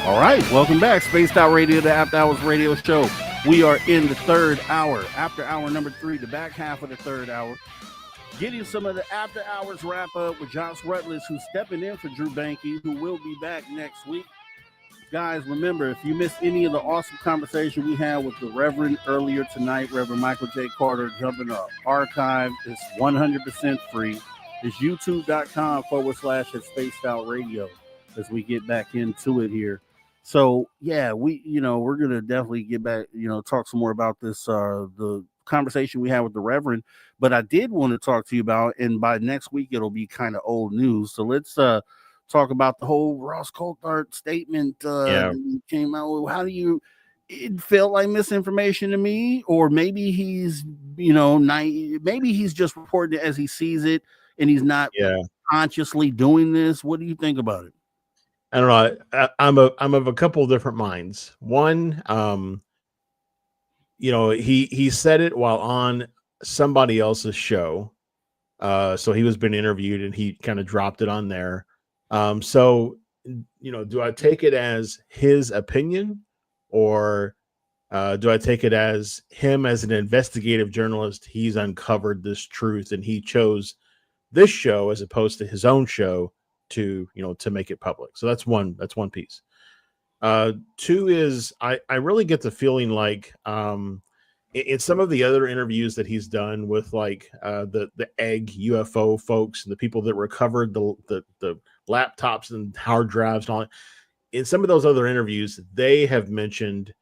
All right, welcome back. Spaced Out Radio, the After Hours radio show. We are in the third hour, after hour number 3, the back half of the third hour. Getting some of the after hours wrap up with Josh Rutledge, who's stepping in for Drew Banky, who will be back next week. Guys, remember, if you missed any of the awesome conversation we had with the Reverend earlier tonight, Reverend Michael J. Carter, jumping up archive, it's 100% free. It's youtube.com/at Spaced Out Radio as we get back into it here. So yeah, we're gonna definitely get back, talk some more about this the conversation we had with the Reverend. But I did want to talk to you about, and by next week it'll be kind of old news. So let's talk about the whole Ross Coulthard statement that he came out with. How do you? It felt like misinformation to me, or maybe he's maybe he's just reporting it as he sees it, and he's not consciously doing this. What do you think about it? I don't know. I'm of a couple of different minds. One, he said it while on somebody else's show. So he was being interviewed and he kind of dropped it on there. So, do I take it as his opinion, or do I take it as him as an investigative journalist? He's uncovered this truth and he chose this show as opposed to his own show to make it public. So that's one piece. Two is I really get the feeling like in some of the other interviews that he's done with like the egg UFO folks and the people that recovered the laptops and hard drives and all that, in some of those other interviews, they have mentioned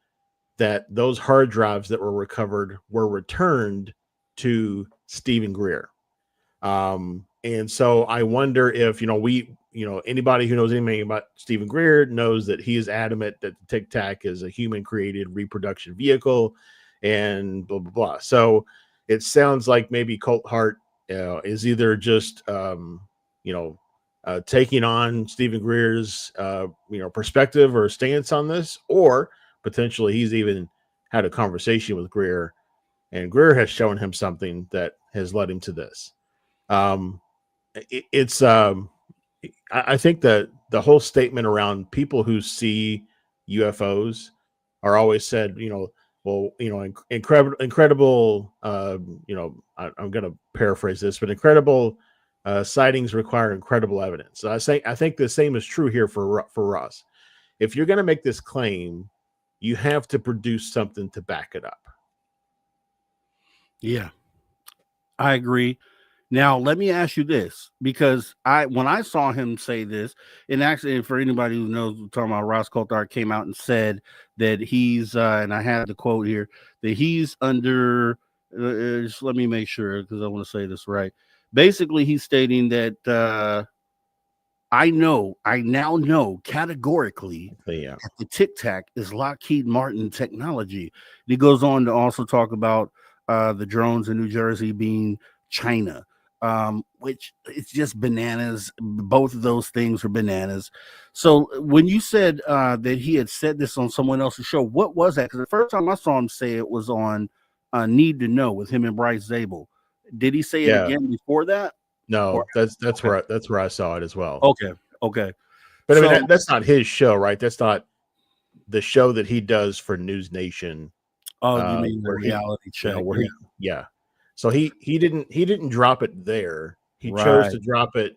that those hard drives that were recovered were returned to Stephen Greer. And so I wonder if, anybody who knows anything about Stephen Greer knows that he is adamant that the Tic Tac is a human created reproduction vehicle and blah, blah, blah. So it sounds like maybe Coulthard is either just, taking on Stephen Greer's, perspective or stance on this, or potentially he's even had a conversation with Greer and Greer has shown him something that has led him to this. I think that the whole statement around people who see UFOs are always said, incredible, I'm going to paraphrase this, but incredible sightings require incredible evidence. So I think the same is true here for Ross. If you're going to make this claim, you have to produce something to back it up. Yeah, I agree. Now, let me ask you this, because when I saw him say this, and actually for anybody who knows, we're talking about Ross Coulthard came out and said that he's, and I have the quote here, that he's under, just let me make sure because I want to say this right. Basically, he's stating that I now know categorically that the Tic Tac is Lockheed Martin technology. He goes on to also talk about the drones in New Jersey being China. Which it's just bananas. Both of those things are bananas. So when you said that he had said this on someone else's show, what was that? Because the first time I saw him say it was on Need to Know with him and Bryce Zabel. Did he say it again before that? No, that's where I saw it as well. Okay. But I mean, that's not his show, right? That's not the show that he does for News Nation. Oh, you mean the reality check? So he didn't drop it there. He chose to drop it,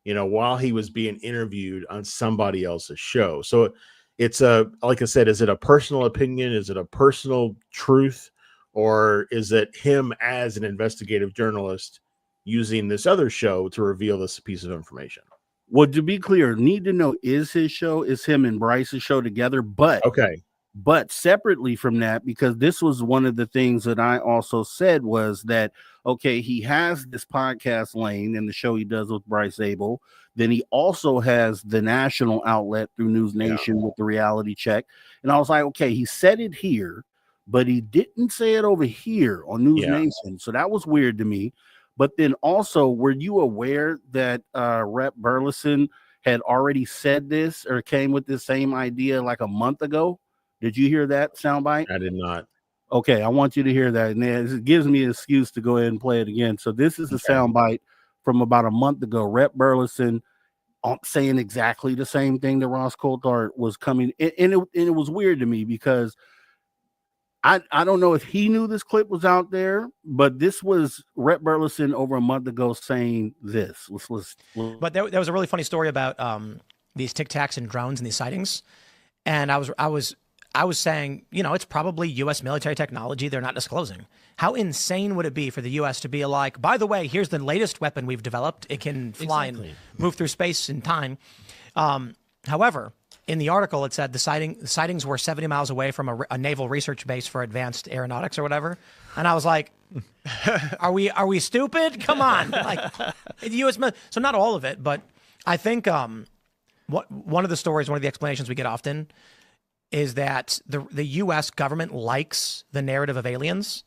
while he was being interviewed on somebody else's show. So it's like I said, is it a personal opinion? Is it a personal truth? Or is it him as an investigative journalist using this other show to reveal this piece of information? Well, to be clear, Need to Know is his show, is him and Bryce's show together. But But separately from that, because this was one of the things that I also said was that, okay, he has this podcast lane and the show he does with Bryce Abel. Then he also has the national outlet through News Nation with the reality check. And I was like, okay, he said it here, but he didn't say it over here on News Nation. So that was weird to me. But then also, were you aware that Rep Burleson had already said this or came with the same idea like a month ago? Did you hear that soundbite? I did not. Okay, I want you to hear that. And it gives me an excuse to go ahead and play it again. So this is a soundbite from about a month ago. Rep Burleson saying exactly the same thing that Ross Coulthard was coming. And it was weird to me because I don't know if he knew this clip was out there, but this was Rep Burleson over a month ago saying this. But there was a really funny story about these Tic Tacs and drones and these sightings. And I was saying, you know, it's probably U.S. military technology they're not disclosing. How insane would it be for the U.S. to be like, by the way, here's the latest weapon we've developed. It can fly and move through space and time. However, in the article, it said the sightings were 70 miles away from a naval research base for advanced aeronautics or whatever. And I was like, are we stupid? Come on. Like, the U.S. So not all of it, but I think one of the stories, one of the explanations we get often is that the U.S. government likes the narrative of aliens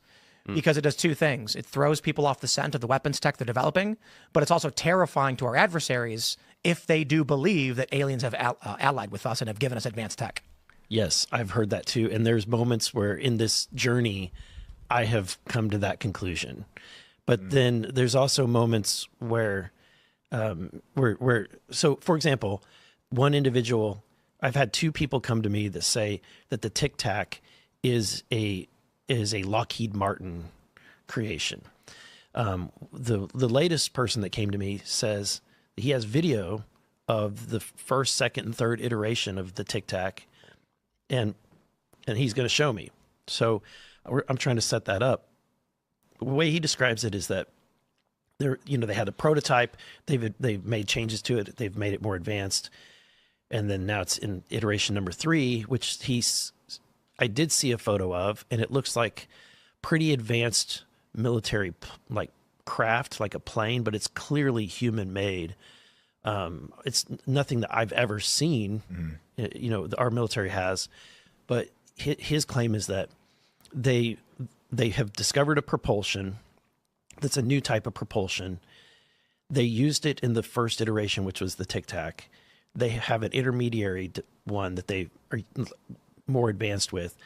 because it does two things. It throws people off the scent of the weapons tech they're developing, but it's also terrifying to our adversaries if they do believe that aliens have allied with us and have given us advanced tech. Yes, I've heard that too. And there's moments where in this journey, I have come to that conclusion. But then there's also moments where, so for example, one individual, I've had two people come to me that say that the Tic Tac is a Lockheed Martin creation. The latest person that came to me says he has video of the first, second, and third iteration of the Tic Tac, and he's going to show me. So I'm trying to set that up. The way he describes it is that they had a prototype, they've made changes to it, they've made it more advanced. And then now it's in iteration number 3, which I did see a photo of, and it looks like pretty advanced military like craft, like a plane, but it's clearly human made. It's nothing that I've ever seen, our military has, but his claim is that they have discovered a propulsion that's a new type of propulsion. They used it in the first iteration, which was the Tic Tac. They have an intermediary one that they are more advanced with.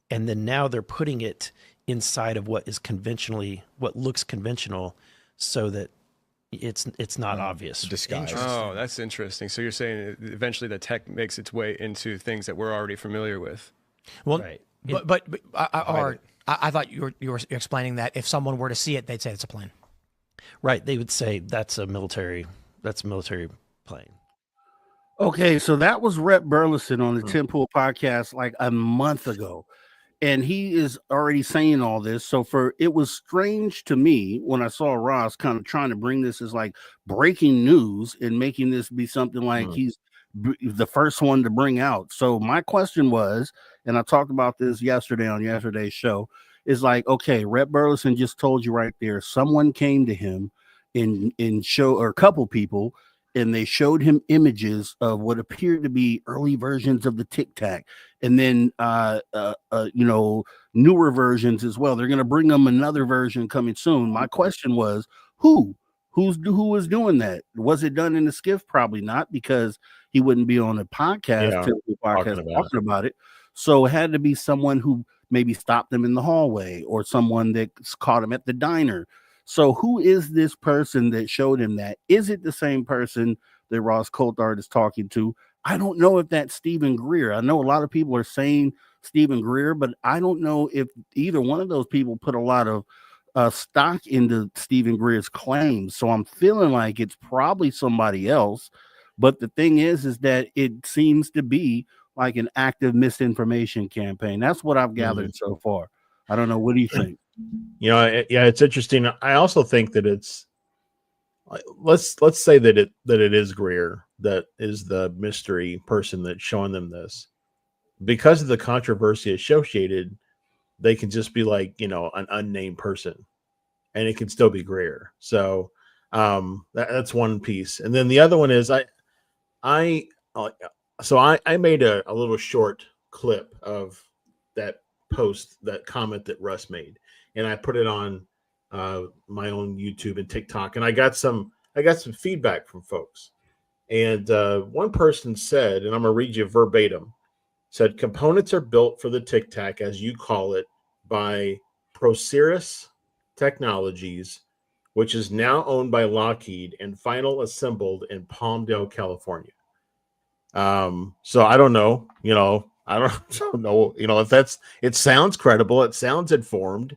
And then now they're putting it inside of what looks conventional so that it's not obvious. Disguised. Oh, that's interesting. So you're saying eventually the tech makes its way into things that we're already familiar with. Well, right. But I thought you were explaining that if someone were to see it, they'd say it's a plane. Right. They would say that's a military plane. Okay, so that was Rep Burleson on the Tim Pool podcast like a month ago. And he is already saying all this. So it was strange to me when I saw Ross kind of trying to bring this as like breaking news and making this be something like he's the first one to bring out. So my question was, and I talked about this yesterday on yesterday's show, is like, okay, Rep Burleson just told you right there, someone came to him or a couple people, and they showed him images of what appeared to be early versions of the Tic Tac, and then newer versions as well. They're going to bring them another version coming soon. My question was, who was doing that? Was it done in the skiff? Probably not, because he wouldn't be on a podcast, talking about it. So it had to be someone who maybe stopped him in the hallway or someone that caught him at the diner. So who is this person that showed him that? Is it the same person that Ross Coulthard is talking to? I don't know if that's Stephen Greer. I know a lot of people are saying Stephen Greer, but I don't know if either one of those people put a lot of stock into Stephen Greer's claims. So I'm feeling like it's probably somebody else. But the thing is that it seems to be like an active misinformation campaign. That's what I've gathered so far. I don't know. What do you think? It's interesting. I also think that it's let's say that it is Greer that is the mystery person that's showing them this. because of the controversy associated, they can just be like, you know, an unnamed person, and it can still be grayer. So that's one piece. And then the other one is I made a little short clip of that post, that comment that Russ made, and I put it on my own YouTube and TikTok, and I got some feedback from folks. And one person said, and I'm gonna read you verbatim, said, components are built for the Tic Tac, as you call it, by Proceris Technologies, which is now owned by Lockheed and final assembled in Palmdale, California. So I don't know, you know, I don't know, you know, if it sounds credible, it sounds informed.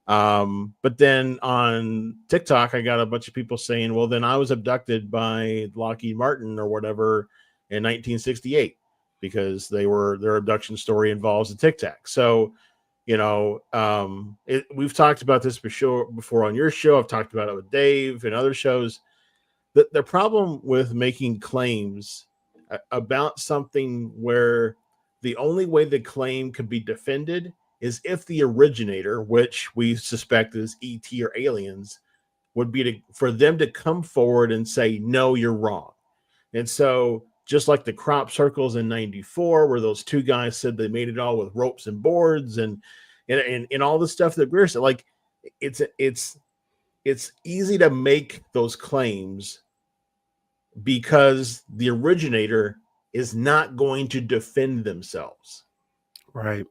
But then on TikTok, I got a bunch of people saying, well, then I was abducted by Lockheed Martin or whatever in 1968, because their abduction story involves a Tic Tac. So, you know, we've talked about this before on your show. I've talked about it with Dave and other shows. The problem with making claims about something where the only way the claim could be defended is if the originator, which we suspect is ET or aliens, would be for them to come forward and say, no, you're wrong. And so just like the crop circles in 94, where those two guys said they made it all with ropes and boards and all the stuff that Greer said, like it's easy to make those claims because the originator is not going to defend themselves. Right.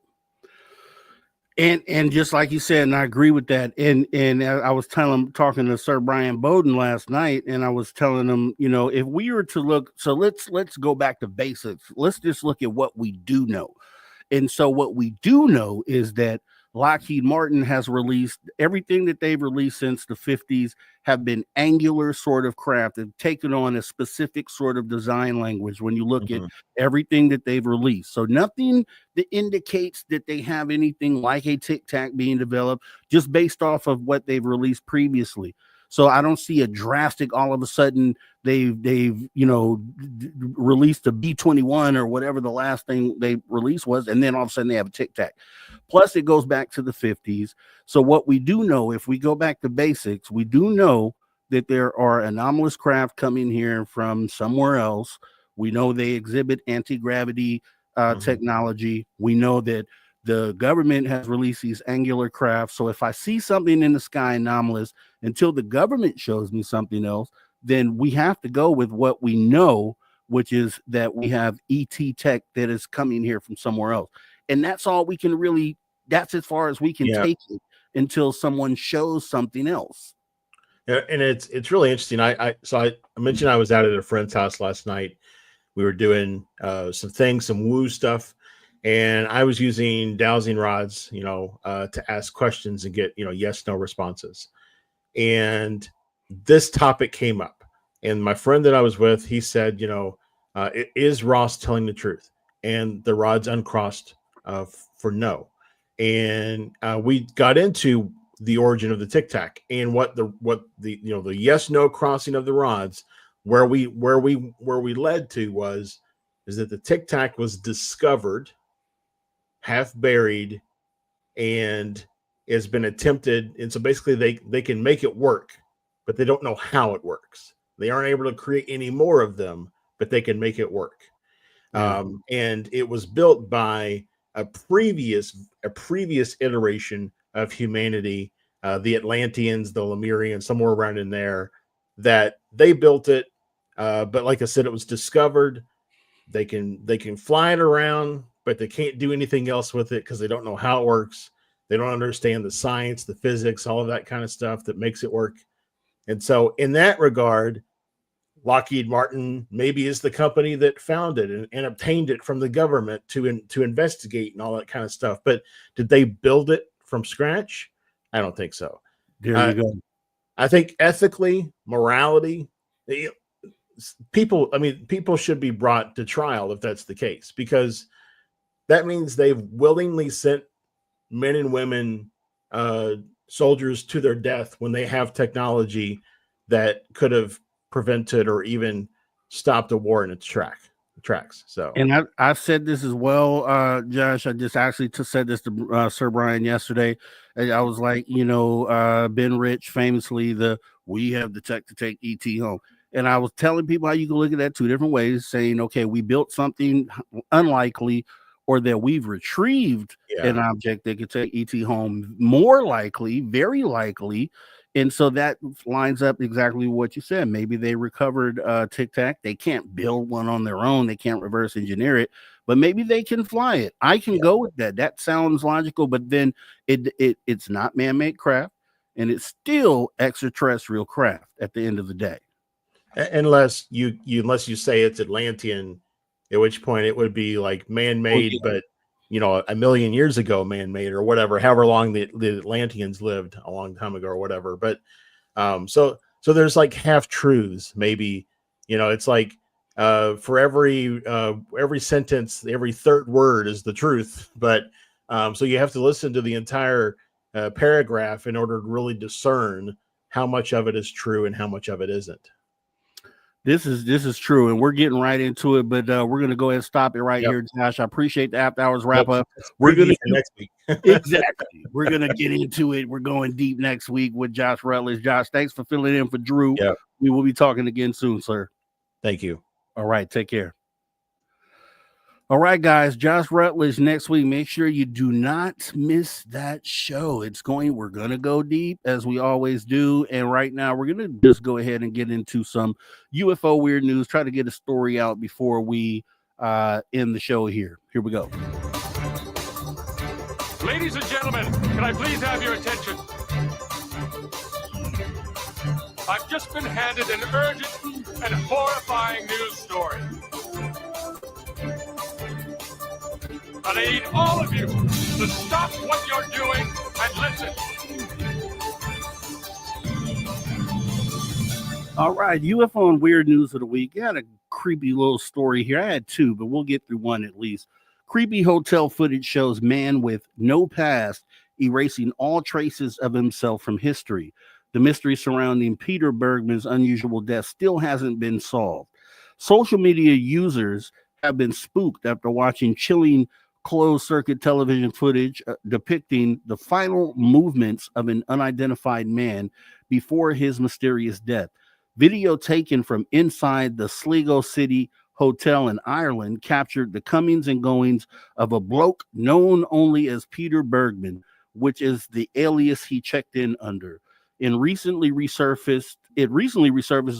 And just like you said, and I agree with that. And I was talking to Sir Brian Bowden last night, and I was telling him, you know, if we were to look, so let's go back to basics. Let's just look at what we do know. And so what we do know is that Lockheed Martin has released everything that they've released since the 50s have been angular sort of craft. They've taken on a specific sort of design language when you look at everything that they've released. So nothing that indicates that they have anything like a Tic Tac being developed just based off of what they've released previously. So I don't see a drastic, all of a sudden they've you know, released a B-21 or whatever the last thing they released was, and then all of a sudden they have a Tic Tac. Plus it goes back to the 50s. So what we do know, if we go back to basics, we do know that there are anomalous craft coming here from somewhere else. We know they exhibit anti-gravity technology. We know that the government has released these angular craft. So if I see something in the sky anomalous, until the government shows me something else, then we have to go with what we know, which is that we have ET tech that is coming here from somewhere else. And that's all we can really, that's as far as we can take it until someone shows something else. Yeah, and it's really interesting. I mentioned I was out at a friend's house last night. We were doing some woo stuff, and I was using dowsing rods, you know, to ask questions and get, you know, yes, no responses. And this topic came up, and my friend that I was with, he said, you know, is Ross telling the truth? And the rod's uncrossed for no. And we got into the origin of the Tic Tac and what the you know, the yes no crossing of the rods, where we led to is that the Tic Tac was discovered, half buried, and has been attempted. And so basically they can make it work, but they don't know how it works. They aren't able to create any more of them, but they can make it work. And it was built by a previous iteration of humanity, the Atlanteans, the Lemurians, somewhere around in there, that they built it. But like I said, it was discovered. They can fly it around, but they can't do anything else with it because they don't know how it works. They don't understand the science, the physics, all of that kind of stuff that makes it work. And so in that regard, Lockheed Martin maybe is the company that found it and obtained it from the government to investigate and all that kind of stuff. But did they build it from scratch? I don't think so. There you go. I think ethically, morality, people should be brought to trial if that's the case, because that means they've willingly sent men and women, soldiers, to their death when they have technology that could have prevented or even stopped a war in its track. tracks. So, and I've said this as well, Josh. I just actually said this to Sir Brian yesterday. And I was like, Ben Rich famously, we have the tech to take ET home. And I was telling people how you can look at that two different ways, saying, okay, we built something unlikely, or that we've retrieved an object that could take ET home, more likely, very likely. And so that lines up exactly what you said. Maybe they recovered Tic Tac. They can't build one on their own. They can't reverse engineer it, but maybe they can fly it. I can go with that. That sounds logical, but then it's not man-made craft, and it's still extraterrestrial craft at the end of the day. Unless you say it's Atlantean, at which point it would be like man-made, but a million years ago, man-made or whatever, however long the Atlanteans lived a long time ago or whatever. But so there's like half truths, maybe, it's like for every sentence, every third word is the truth. But so you have to listen to the entire paragraph in order to really discern how much of it is true and how much of it isn't. This is true, and we're getting right into it, but we're going to go ahead and stop it right here, Josh. I appreciate the After Hours wrap up. We're going to next week. Exactly. We're going to get into it. We're going deep next week with Josh Rutledge. Josh, thanks for filling in for Drew. Yep. We will be talking again soon, sir. Thank you. All right, take care. All right, guys, Josh Rutledge next week. Make sure you do not miss that show. We're going to go deep as we always do. And right now we're going to just go ahead and get into some UFO weird news, try to get a story out before we end the show here. Here we go. Ladies and gentlemen, can I please have your attention? I've just been handed an urgent and horrifying news story. And I need all of you to stop what you're doing and listen. All right, UFO and weird news of the week. I had a creepy little story here. I had two, but we'll get through one at least. Creepy hotel footage shows man with no past erasing all traces of himself from history. The mystery surrounding Peter Bergman's unusual death still hasn't been solved. Social media users have been spooked after watching chilling closed-circuit television footage depicting the final movements of an unidentified man before his mysterious death. Video taken from inside the Sligo City Hotel in Ireland captured the comings and goings of a bloke known only as Peter Bergman, which is the alias he checked in under. It recently resurfaces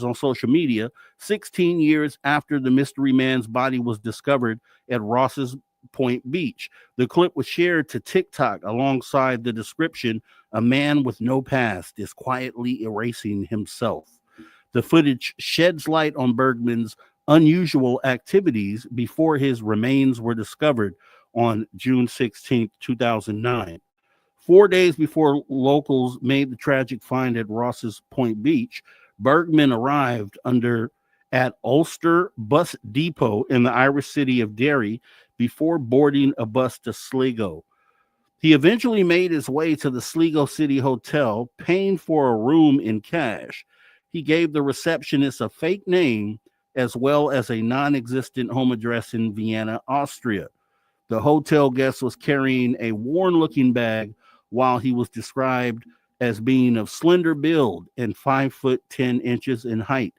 on social media 16 years after the mystery man's body was discovered at Ross's Point Beach. The clip was shared to TikTok alongside the description, "A man with no past is quietly erasing himself." The footage sheds light on Bergman's unusual activities before his remains were discovered on June 16, 2009. 4 days before locals made the tragic find at Ross's Point Beach, Bergman arrived at Ulster Bus Depot in the Irish city of Derry before boarding a bus to Sligo. He eventually made his way to the Sligo City Hotel, paying for a room in cash. He gave the receptionist a fake name as well as a non-existent home address in Vienna, Austria. The hotel guest was carrying a worn-looking bag while he was described as being of slender build and 5'10" in height.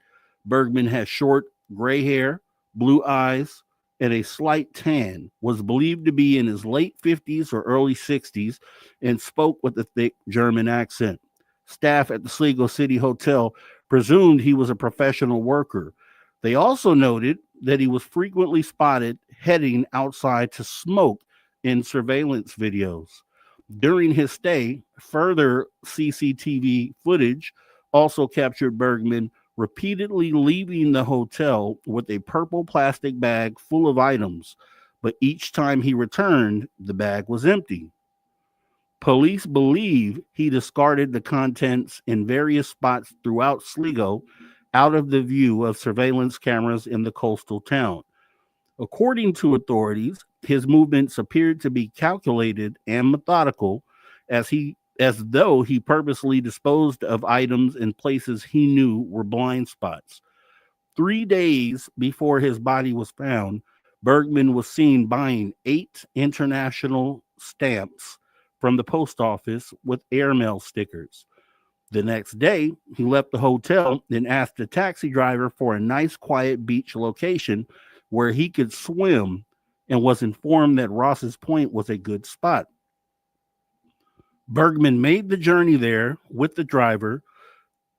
Bergman has short gray hair, blue eyes, and a slight tan, was believed to be in his late 50s or early 60s, and spoke with a thick German accent. Staff at the Sligo City Hotel presumed he was a professional worker. They also noted that he was frequently spotted heading outside to smoke in surveillance videos. During his stay, further CCTV footage also captured Bergman repeatedly leaving the hotel with a purple plastic bag full of items, but each time he returned, the bag was empty. Police believe he discarded the contents in various spots throughout Sligo, out of the view of surveillance cameras in the coastal town. According to authorities, his movements appeared to be calculated and methodical, as though he purposely disposed of items in places he knew were blind spots. 3 days before his body was found, Bergman was seen buying 8 international stamps from the post office with airmail stickers. The next day, he left the hotel and asked the taxi driver for a nice, quiet beach location where he could swim, and was informed that Ross's Point was a good spot. Bergman made the journey there with the driver,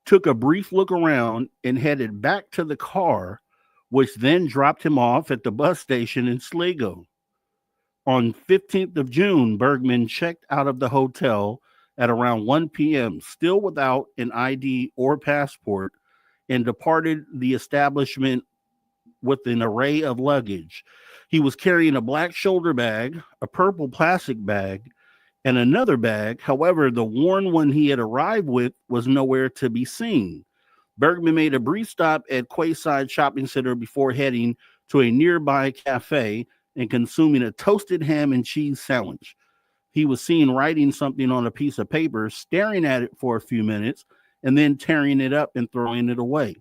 took a brief look around, and headed back to the car, which then dropped him off at the bus station in Sligo. On 15th of June, Bergman checked out of the hotel at around 1 p.m., still without an ID or passport, and departed the establishment with an array of luggage. He was carrying a black shoulder bag, a purple plastic bag, and another bag. However, the worn one he had arrived with was nowhere to be seen. Bergman made a brief stop at Quayside Shopping Center before heading to a nearby cafe and consuming a toasted ham and cheese sandwich. He was seen writing something on a piece of paper, staring at it for a few minutes, and then tearing it up and throwing it away.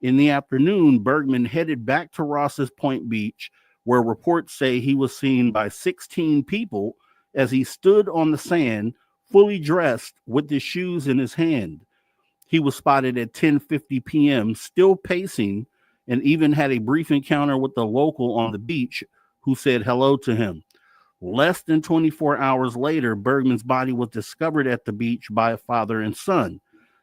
In the afternoon, Bergman headed back to Ross's Point Beach, where reports say he was seen by 16 people as he stood on the sand, fully dressed with his shoes in his hand. He was spotted at 10:50 p.m., still pacing, and even had a brief encounter with the local on the beach who said hello to him. Less than 24 hours later, Bergman's body was discovered at the beach by a father and son.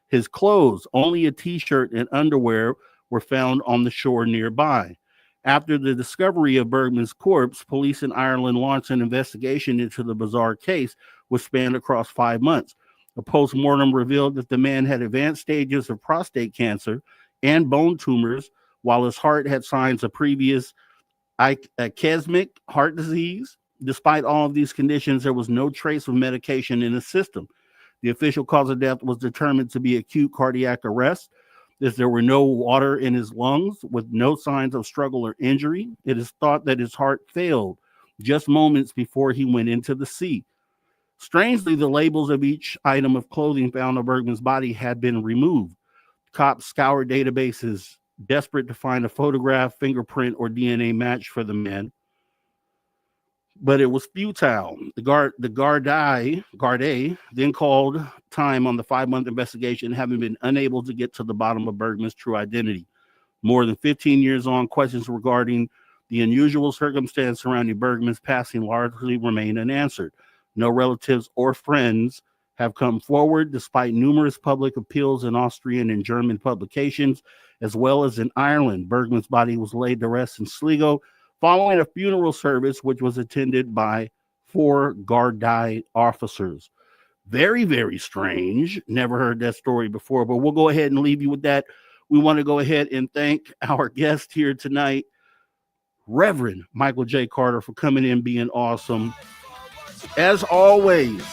His clothes, only a t-shirt and underwear, were found on the shore nearby. After the discovery of Bergman's corpse, police in Ireland launched an investigation into the bizarre case, which spanned across 5 months. A post-mortem revealed that the man had advanced stages of prostate cancer and bone tumors, while his heart had signs of previous ischemic heart disease. Despite all of these conditions, there was no trace of medication in his system. The official cause of death was determined to be acute cardiac arrest, as there were no water in his lungs with no signs of struggle or injury. It is thought that his heart failed just moments before he went into the sea. Strangely, the labels of each item of clothing found on Bergman's body had been removed. Cops scoured databases, desperate to find a photograph, fingerprint, or DNA match for the man, but it was futile. The Gardaí then called time on the 5-month investigation, having been unable to get to the bottom of Bergman's true identity. More than 15 years on, questions regarding the unusual circumstance surrounding Bergman's passing largely remain unanswered. No relatives or friends have come forward, despite numerous public appeals in Austrian and German publications, as well as in Ireland. Bergman's body was laid to rest in Sligo, following a funeral service which was attended by 4 Gardaí officers. Very, very strange. Never heard that story before, but we'll go ahead and leave you with that. We want to go ahead and thank our guest here tonight, Reverend Michael J. Carter, for coming in, being awesome. As always,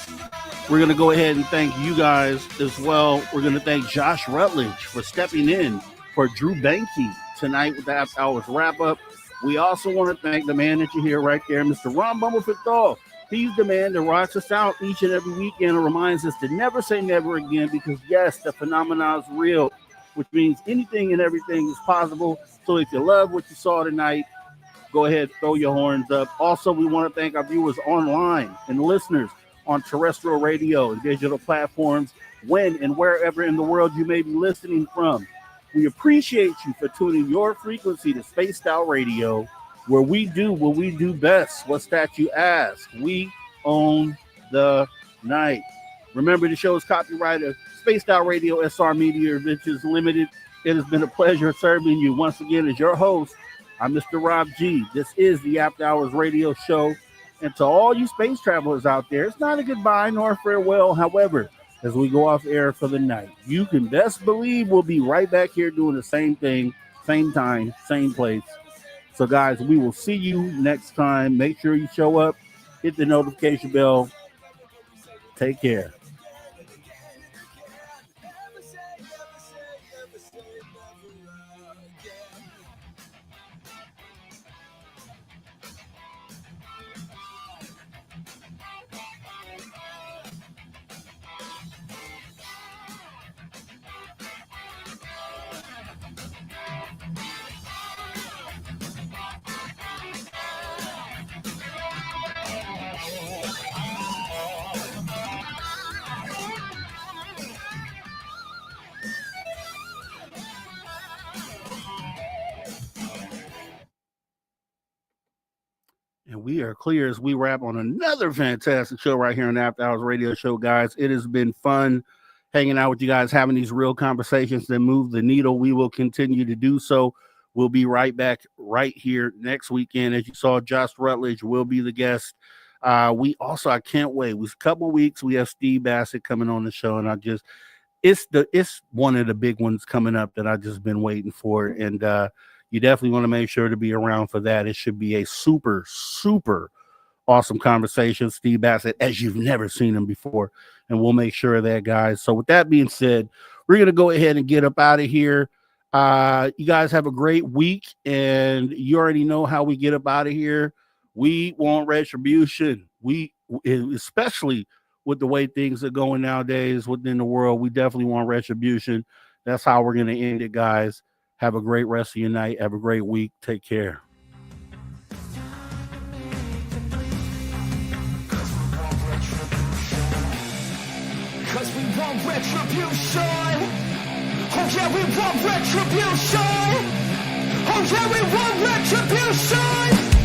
we're going to go ahead and thank you guys as well. We're going to thank Josh Rutledge for stepping in for Drew Banky tonight with the After Hours wrap-up. We also want to thank the man that you hear right there, Mr. Ron Bumblefoot. He's the man that rocks us out each and every weekend and reminds us to never say never again, because, yes, the phenomenon is real, which means anything and everything is possible. So if you love what you saw tonight, go ahead, throw your horns up. Also, we want to thank our viewers online and listeners on terrestrial radio and digital platforms, when and wherever in the world you may be listening from. We appreciate you for tuning your frequency to Spaced Out Radio, where we do what we do best. What's that, you ask? We own the night. Remember, the show is copyrighted Spaced Out Radio, SR Media Ventures Limited. It has been a pleasure serving you. Once again, as your host, I'm Mr. Rob G. This is the After Hours Radio Show. And to all you space travelers out there, it's not a goodbye nor a farewell. However, as we go off air for the night, you can best believe we'll be right back here doing the same thing, same time, same place. So, guys, we will see you next time. Make sure you show up, hit the notification bell. Take care. And we are clear as we wrap on another fantastic show right here on the After Hours Radio Show, guys. It has been fun hanging out with you guys, having these real conversations that move the needle. We will continue to do so. We'll be right back right here next weekend. As you saw, Josh Rutledge will be the guest. We also, I can't wait. It was a couple of weeks. We have Steve Bassett coming on the show, and it's one of the big ones coming up that I've just been waiting for. And you definitely want to make sure to be around for that. It should be a super, super awesome conversation. Steve Bassett, as you've never seen him before. And we'll make sure of that, guys. So with that being said, we're going to go ahead and get up out of here. You guys have a great week, and you already know how we get up out of here. We want retribution. We, especially with the way things are going nowadays within the world, we definitely want retribution. That's how we're going to end it, guys. Have a great rest of your night. Have a great week. Take care. Cause we want retribution. Oh yeah, we want retribution. Oh yeah, we want retribution.